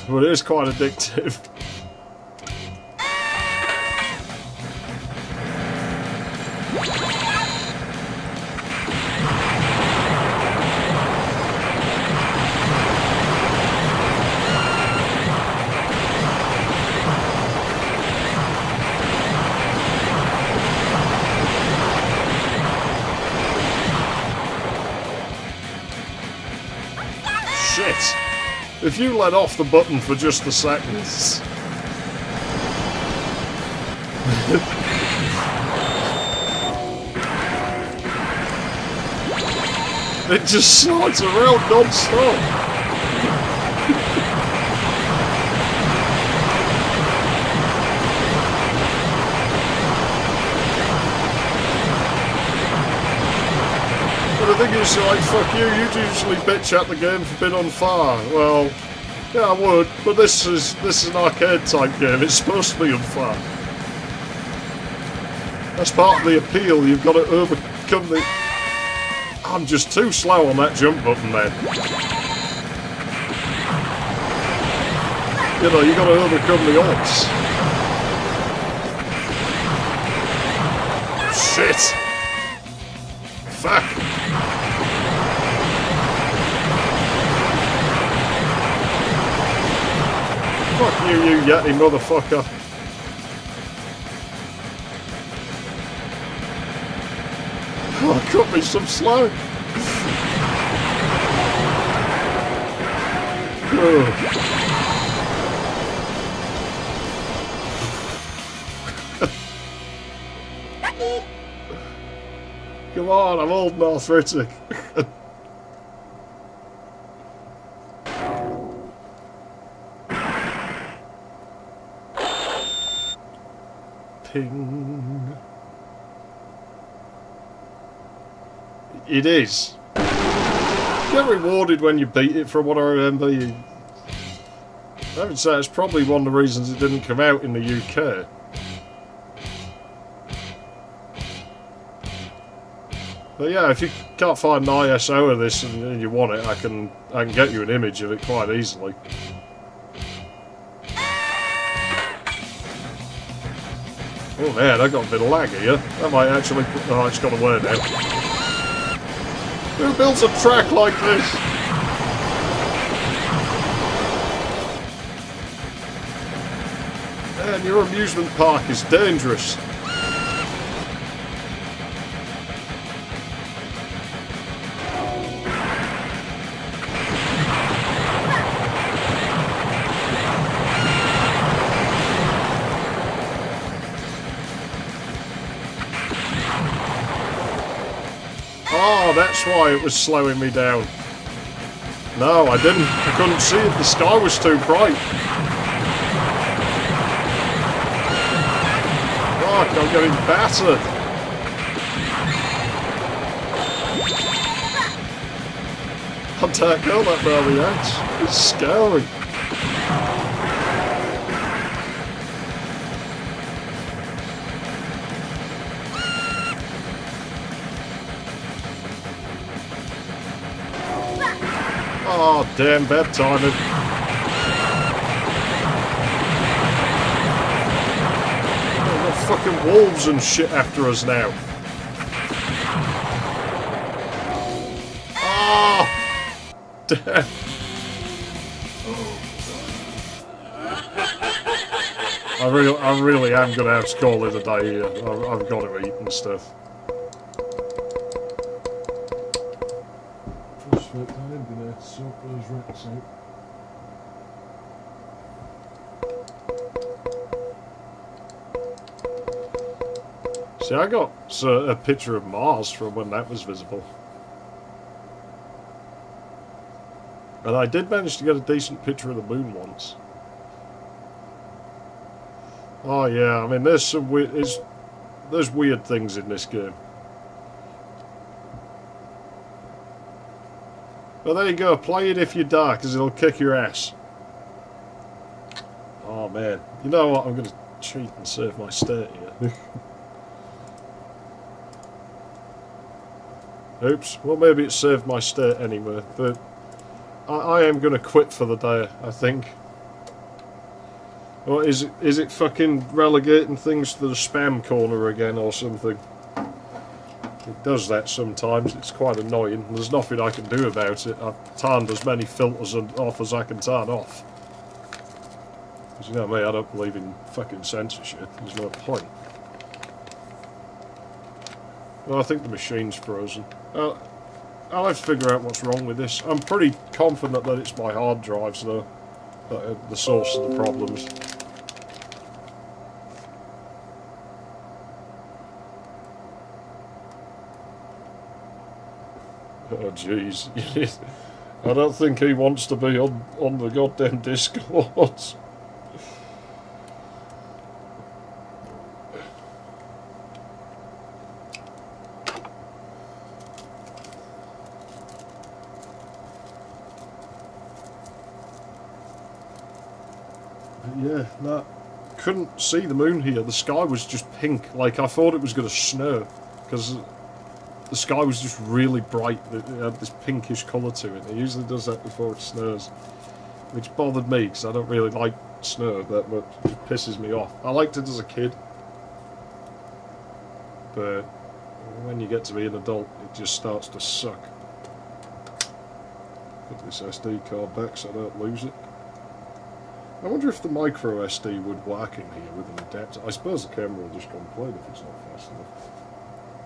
But it is quite addictive. Shit! If you let off the button for just a second... it just slides around non-stop. But the thing is, like, fuck you, you'd usually bitch at the game for being on fire. Well, yeah, I would, but this is an arcade type game, it's supposed to be on fire. That's part of the appeal, you've got to overcome the... I'm just too slow on that jump button, man. You know, you've got to overcome the odds. Shit! Fuck! Fuck you, you yeti motherfucker. Oh, cut me some slack. Come on, I'm old and arthritic. Ping. It is. You get rewarded when you beat it, from what I remember. I would say it's probably one of the reasons it didn't come out in the UK. But yeah, if you can't find an ISO of this and you want it, I can get you an image of it quite easily. Oh man, I got a bit of lag here. That might actually... Oh, it's got a word now. Who builds a track like this? Man, your amusement park is dangerous. Oh, that's why it was slowing me down. No, I didn't. I couldn't see it. The sky was too bright. Fuck, I'm getting battered. I can't kill that bloody edge. It's scary. Oh, damn bad timing. Oh, we've got fucking wolves and shit after us now. Oh, damn. I really am going to have to call it a day here. I've got to eat and stuff. Sort those rats out. See, I got a picture of Mars from when that was visible. And I did manage to get a decent picture of the moon once. Oh yeah, I mean there's some weird, there's weird things in this game. Well, there you go. Play it if you die, because it'll kick your ass. Oh, man. You know what? I'm going to cheat and save my state here. Oops. Well, maybe it saved my state anyway. But I am going to quit for the day, I think. Or is it fucking relegating things to the spam corner again or something? It does that sometimes. It's quite annoying. There's nothing I can do about it. I've turned as many filters off as I can turn off. Because you know me, I don't believe in fucking censorship. There's no point. Well, I think the machine's frozen. I'll have to figure out what's wrong with this. I'm pretty confident that it's my hard drives, though, that are the source of the problems. Oh jeez, I don't think he wants to be on the goddamn Discord. Yeah, no, couldn't see the moon here. The sky was just pink, like I thought it was going to snow, because the sky was just really bright. It had this pinkish colour to it. It usually does that before it snows, which bothered me because I don't really like snow that much. It pisses me off. I liked it as a kid, but when you get to be an adult, it just starts to suck. Put this SD card back so I don't lose it. I wonder if the micro SD would work in here with an adapter. I suppose the camera will just complain if it's not fast enough.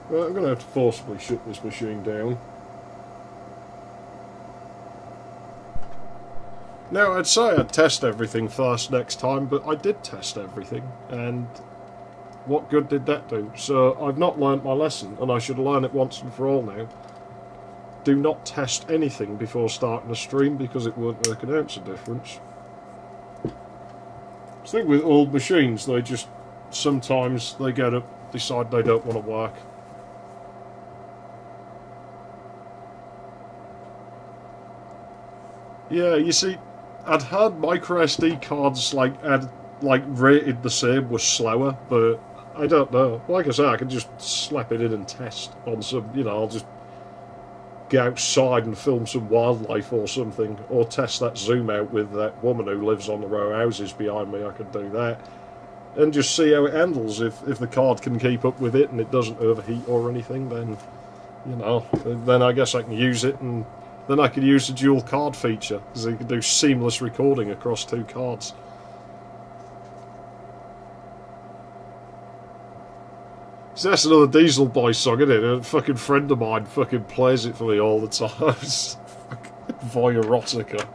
Well, I'm going to have to forcibly shut this machine down. Now, I'd say I'd test everything first next time, but I did test everything, and what good did that do? So, I've not learnt my lesson, and I should learn it once and for all now. Do not test anything before starting a stream, because it won't make an ounce of difference. I think with old machines, they just, sometimes they get up, decide they don't want to work. Yeah, you see, I'd heard micro SD cards rated the same was slower, but I don't know. Like I say, I can just slap it in and test on some, I'll just go outside and film some wildlife or something, or test that zoom out with that woman who lives on the row of houses behind me. I could do that. And just see how it handles. If the card can keep up with it and it doesn't overheat or anything, then, then I guess I can use it, and then I could use the dual card feature, because you can do seamless recording across 2 cards. So that's another Diesel Boy song, isn't it? A fucking friend of mine fucking plays it for me all the time. It's voyeurotica.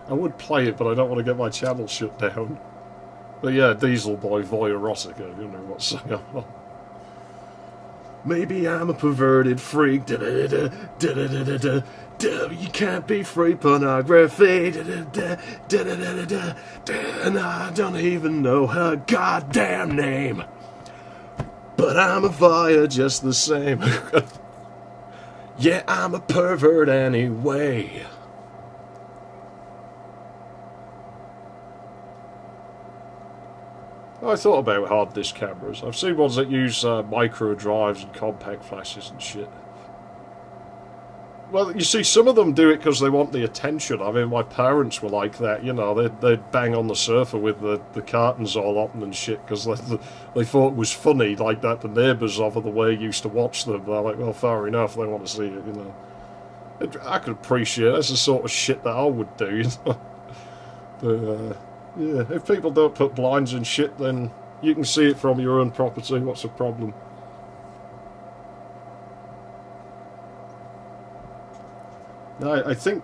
I would play it, but I don't want to get my channel shut down. But yeah, Diesel Boy, voyeurotica, you know what song I'm on. Maybe I'm a perverted freak. Da -da -da -da -da -da -da -da. You can't be free pornography. Da -da -da -da -da -da -da -da. And I don't even know her goddamn name. But I'm a voyeur just the same. Yeah, I'm a pervert anyway. I thought about hard disk cameras. I've seen ones that use micro drives and compact flashes and shit. Well, you see, some of them do it because they want the attention. I mean, my parents were like that, they'd bang on the sofa with the curtains all open and shit because they thought it was funny, like that the neighbours over the way used to watch them. They're like, well, fair enough, they want to see it, I could appreciate it. That's the sort of shit that I would do, But, yeah, if people don't put blinds and shit, then you can see it from your own property. What's the problem? I think,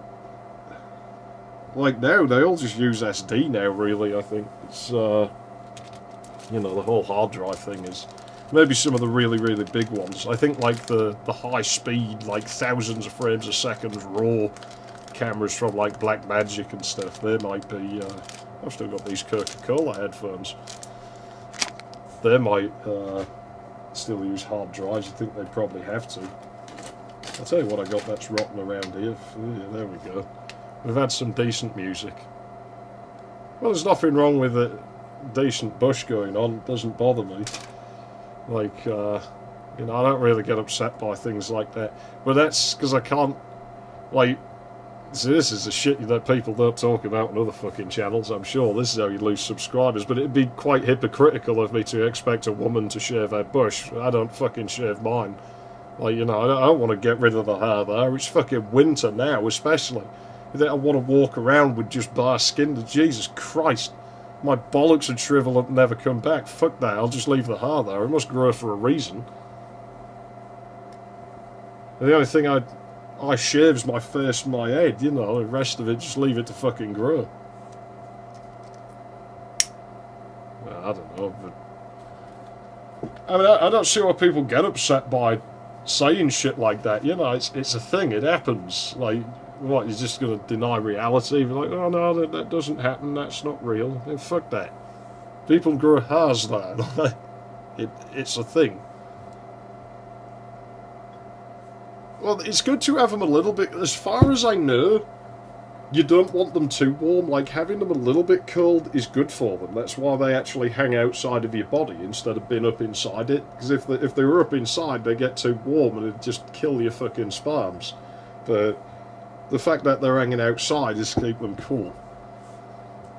like now, they all just use SD now, really, I think. It's, the whole hard drive thing is... Maybe some of the really, really big ones. I think, like, the high speed, like, thousands of frames a second raw cameras from, like, Blackmagic and stuff, they might be, I've still got these Coca-Cola headphones. They might, still use hard drives. I think they probably have to. I'll tell you what I got that's rotting around here. Yeah, there we go. We've had some decent music. Well, there's nothing wrong with a decent bush going on. It doesn't bother me. Like, I don't really get upset by things like that. But that's because I can't, like... See, this is the shit that people don't talk about on other fucking channels, I'm sure. This is how you lose subscribers. But it'd be quite hypocritical of me to expect a woman to shave her bush. I don't fucking shave mine. Like, I don't want to get rid of the hair there. It's fucking winter now, especially. You think I want to walk around with just bare skin? Jesus Christ. My bollocks would shrivel up and never come back. Fuck that, I'll just leave the hair there. It must grow for a reason. And the only thing I shaves my face and my head, the rest of it, just leave it to fucking grow. Well, I don't know, but... I mean, I don't see why people get upset by saying shit like that, it's a thing, it happens. Like, what, you're just going to deny reality? You're like, oh no, that doesn't happen, that's not real. Then fuck that. People grow hairs there. It's a thing. Well, it's good to have them a little bit, as far as I know, you don't want them too warm. Like, having them a little bit cold is good for them. That's why they actually hang outside of your body instead of being up inside it. Because if they were up inside, they get too warm and it'd just kill your fucking sperms. But the fact that they're hanging outside is to keep them cool.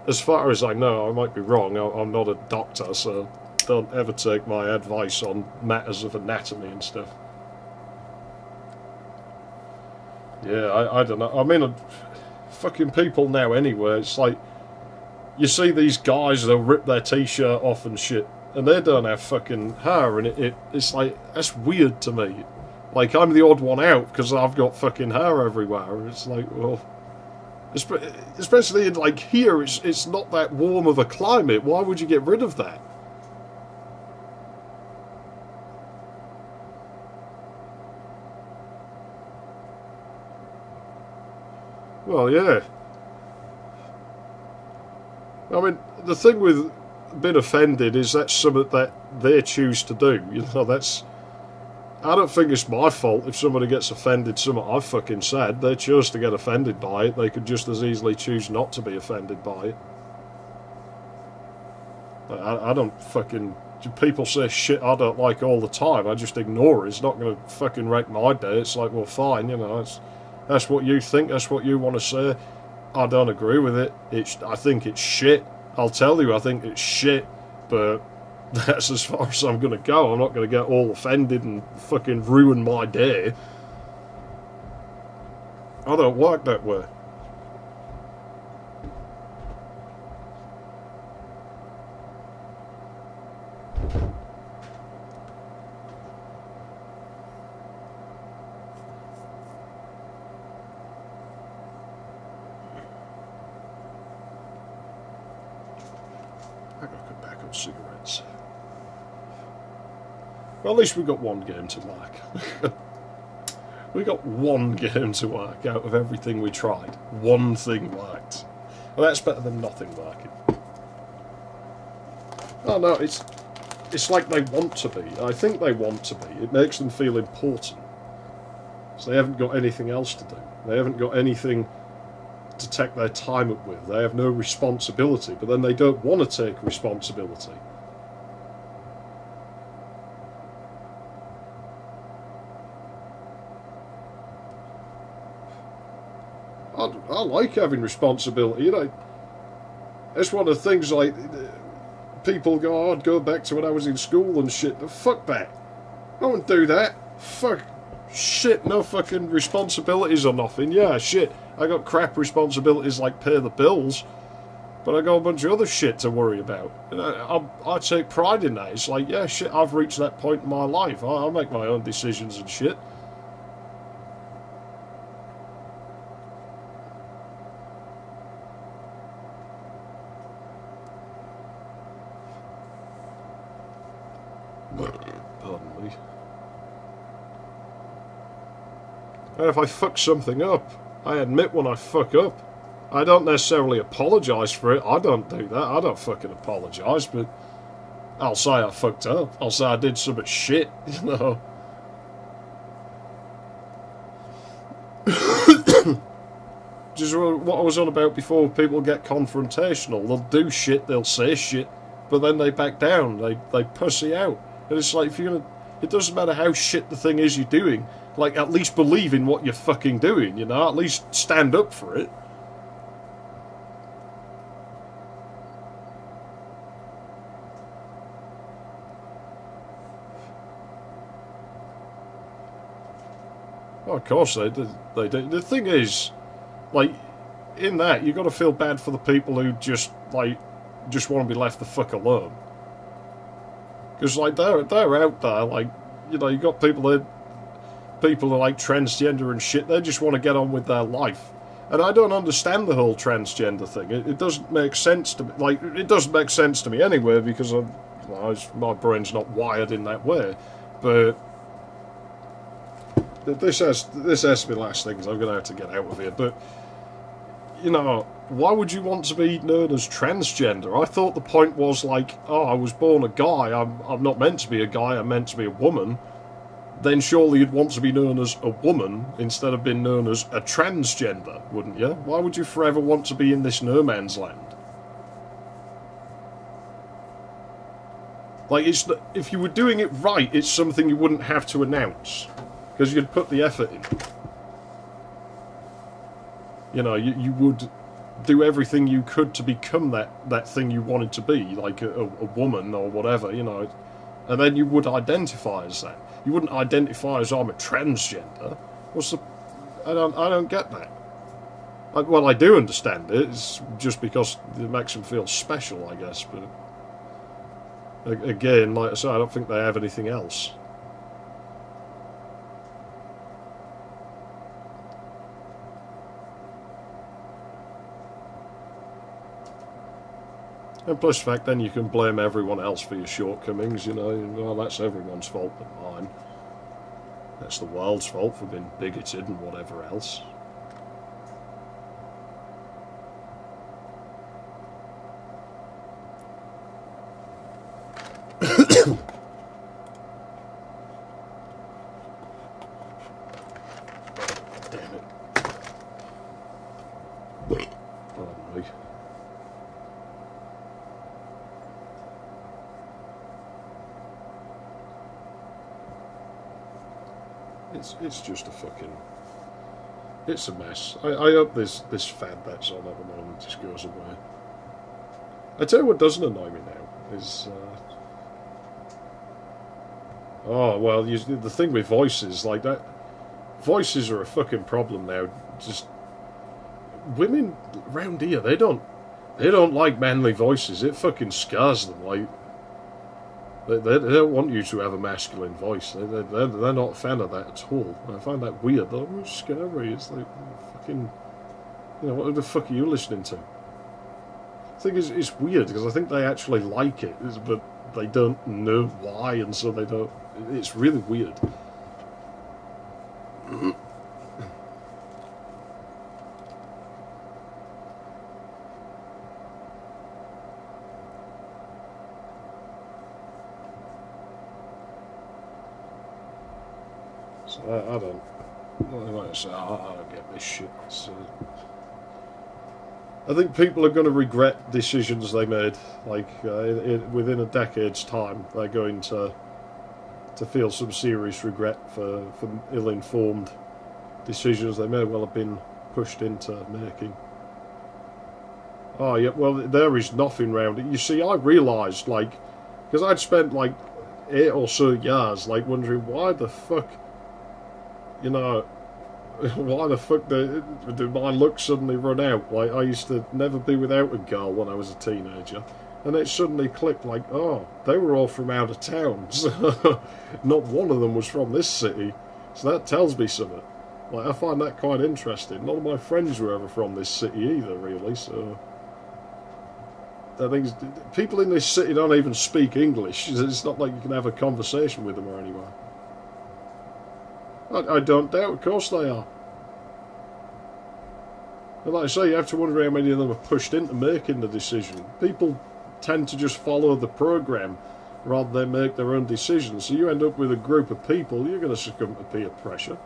As far as I know, I might be wrong, I'm not a doctor, so don't ever take my advice on matters of anatomy and stuff. Yeah, I don't know. I mean, fucking people now anyway, it's like, you see these guys, they'll rip their t-shirt off and shit, and they don't have fucking hair, and it's like, that's weird to me. Like, I'm the odd one out, because I've got fucking hair everywhere. It's like, well... Especially in, like, here, it's not that warm of a climate. Why would you get rid of that? Well, yeah. I mean, the thing with being offended is that's something that they choose to do. That's... I don't think it's my fault if somebody gets offended something I've fucking said. They chose to get offended by it. They could just as easily choose not to be offended by it. I don't fucking... People say shit I don't like all the time. I just ignore it. It's not going to fucking wreck my day. It's like, well, fine, you know. That's what you think. That's what you want to say. I don't agree with it. I think it's shit. I'll tell you I think it's shit. But that's as far as I'm going to go. I'm not going to get all offended and fucking ruin my day. I don't work that way. I gotta cut back on cigarettes. Well, at least we got one game to work. We got one game to work out of everything we tried. One thing worked. Well, that's better than nothing working. Oh no, it's like they want to be. I think they want to be. It makes them feel important. So they haven't got anything else to do. They haven't got anything to take their time up with. They have no responsibility, but then they don't want to take responsibility. I like having responsibility, you know. That's one of the things, like, people go, oh, I'd go back to when I was in school and shit. But fuck that. I wouldn't do that. Fuck. Shit, no fucking responsibilities or nothing. Yeah, shit. I got crap responsibilities like pay the bills, but I got a bunch of other shit to worry about. I take pride in that. It's like, yeah, shit, I've reached that point in my life. I'll make my own decisions and shit. Pardon me. And if I fuck something up, I admit when I fuck up. I don't necessarily apologise for it. I don't do that. I don't fucking apologise, but I'll say I fucked up. I'll say I did some shit, you know. Just what I was on about before, people get confrontational. They'll do shit, they'll say shit, but then they back down. They pussy out. And it's like, if you're gonna... It doesn't matter how shit the thing is you're doing. Like, at least believe in what you're fucking doing, you know? At least stand up for it. Oh, of course they do. The thing is, like, in that, you've got to feel bad for the people who just want to be left the fuck alone. Because, like, they're out there, like, you know, you got people who are, like, transgender and shit, they just want to get on with their life. And I don't understand the whole transgender thing. It doesn't make sense to me. Like, it doesn't make sense to me anyway, because my brain's not wired in that way. But this has to be the last thing, because I'm going to have to get out of here. But, you know, why would you want to be known as transgender? I thought the point was like, oh, I was born a guy, I'm not meant to be a guy, I'm meant to be a woman. Then surely you'd want to be known as a woman instead of being known as a transgender, wouldn't you? Why would you forever want to be in this no man's land? Like, if you were doing it right, it's something you wouldn't have to announce, because you'd put the effort in. You know, you would do everything you could to become that thing you wanted to be, like a woman or whatever, you know. And then you would identify as that. You wouldn't identify as, I'm a transgender. What's the... I don't get that. Well, I do understand it. It's just because it makes them feel special, I guess. But again, like I say, I don't think they have anything else. And plus the fact, then you can blame everyone else for your shortcomings, you know. Well, that's everyone's fault but mine. That's the world's fault for being bigoted and whatever else. It's just a fucking... It's a mess. I hope this fad that's on at the moment just goes away. I tell you what doesn't annoy me now is... oh, well, the thing with voices, like that... Voices are a fucking problem now. Just... Women round here, they don't like manly voices. It fucking scars them, like... They don't want you to have a masculine voice. They're not a fan of that at all. I find that weird. They're almost scary. It's like, fucking... You know, what the fuck are you listening to? I think it's weird, because I think they actually like it, but they don't know why, and so they don't... It's really weird. So I don't... Like I say, I don't get this shit. I think people are going to regret decisions they made. Like, within a decade's time, they're going to feel some serious regret for ill-informed decisions they may well have been pushed into making. Oh, yeah, well, there is nothing round it. You see, I realised, like, because I'd spent, like, 8 or so years, like, wondering why the fuck, you know, why the fuck did my luck suddenly run out? Like, I used to never be without a girl when I was a teenager. And it suddenly clicked, like, oh, they were all from out of town. So not one of them was from this city. So that tells me something. Like, I find that quite interesting. None of my friends were ever from this city either, really, so... I think people in this city don't even speak English. It's not like you can have a conversation with them or anywhere. I don't doubt, of course they are. And like I say, you have to wonder how many of them are pushed into making the decision. People tend to just follow the programme rather than make their own decisions. So you end up with a group of people, you're going to succumb to peer pressure.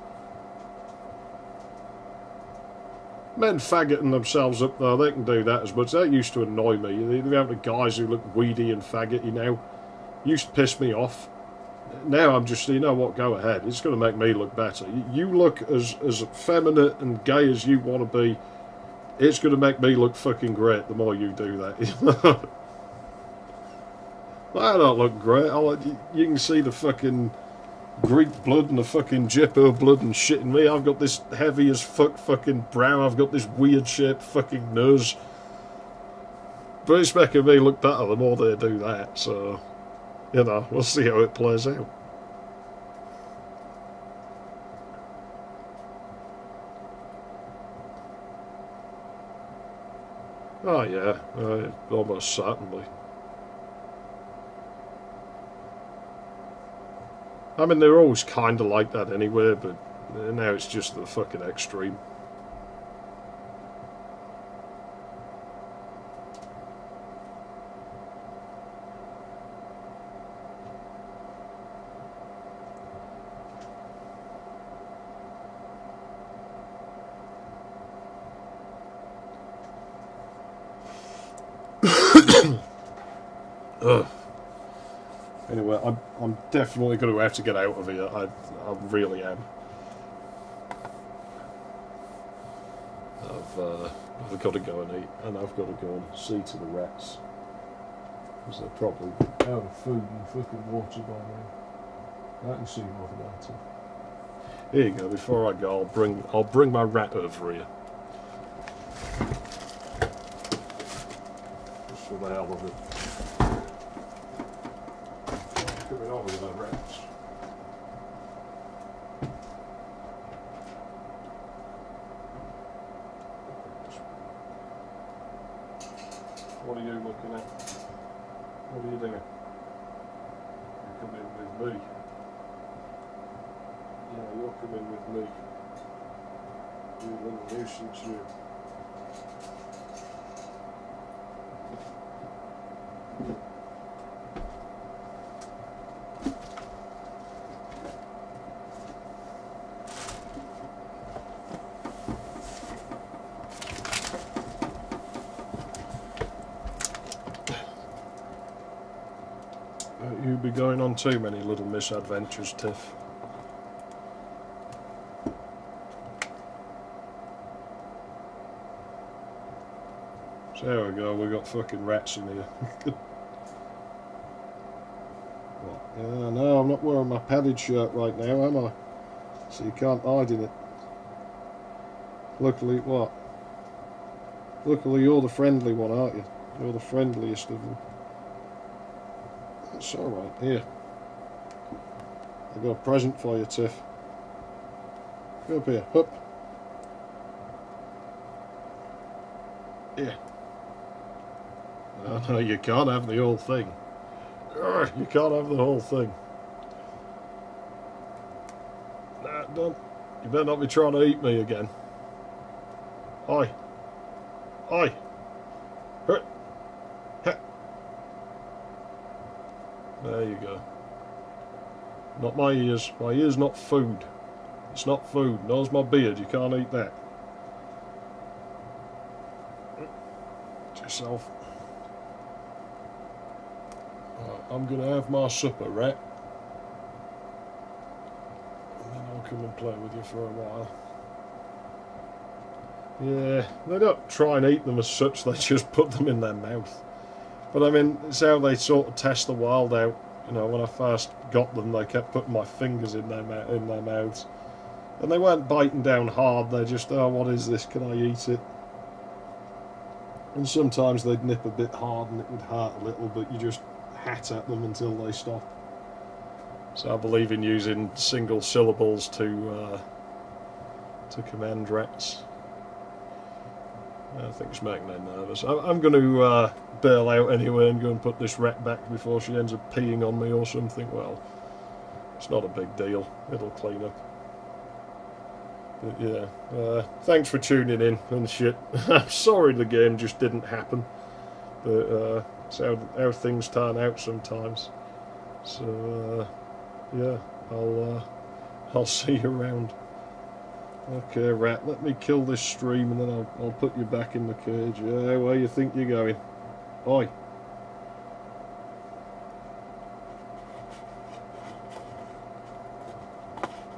Men faggoting themselves up though, they can do that as much. That used to annoy me. The amount of guys who look weedy and faggoty now used to piss me off. Now I'm just, you know what, go ahead. It's going to make me look better. You look as feminine and gay as you want to be. It's going to make me look fucking great the more you do that. I don't look great. You can see the fucking Greek blood and the fucking Jippo blood and shit in me. I've got this heavy as fuck fucking brow. I've got this weird shaped fucking nose. But it's making me look better the more they do that, so... You know, we'll see how it plays out. Oh yeah, almost certainly. I mean, they're always kind of like that anyway, but now it's just the fucking extreme. Anyway, I'm definitely going to have to get out of here. I really am. I've got to go and eat, and I've got to go and see to the rats, because they're probably out of food and fucking water by now. I can see more about it. Here you go. Before I go, I'll bring my rat over here. Just for the hell of it. Coming on with the rats. What are you looking at? What are you doing? You're coming with me. Yeah, you're coming with me. You little nuisance, you. You'll be going on too many little misadventures, Tiff. So there we go, we got fucking rats in here. What? Yeah, no, I'm not wearing my padded shirt right now, am I? So you can't hide in it. Luckily, what? Luckily you're the friendly one, aren't you? You're the friendliest of them. It's alright, here. I've got a present for you, Tiff. Go up here, up. Here. No, you can't have the whole thing. Urgh, you can't have the whole thing. Nah, don't. You better not be trying to eat me again. Oi. Oi. Hurt. Ha. There you go. Not my ears. My ears not food. It's not food. Nose my beard. You can't eat that. Yourself. I'm gonna have my supper, rat. And then I'll come and play with you for a while. Yeah, they don't try and eat them as such, they just put them in their mouth. But I mean, it's how they sort of test the wild out. You know, when I first got them, they kept putting my fingers in their mouths. And they weren't biting down hard, they just, oh, what is this, can I eat it? And sometimes they'd nip a bit hard and it would hurt a little, but you just hat at them until they stop. So I believe in using single syllables to command rats. I think it's making her nervous. I'm going to bail out anyway and go and put this rat back before she ends up peeing on me or something. Well, it's not a big deal. It'll clean up. But yeah, thanks for tuning in and shit. I'm sorry the game just didn't happen. But it's how things turn out sometimes. So yeah, I'll see you around. Okay, rat, let me kill this stream and then I'll put you back in the cage. Yeah, where you think you're going? Oi.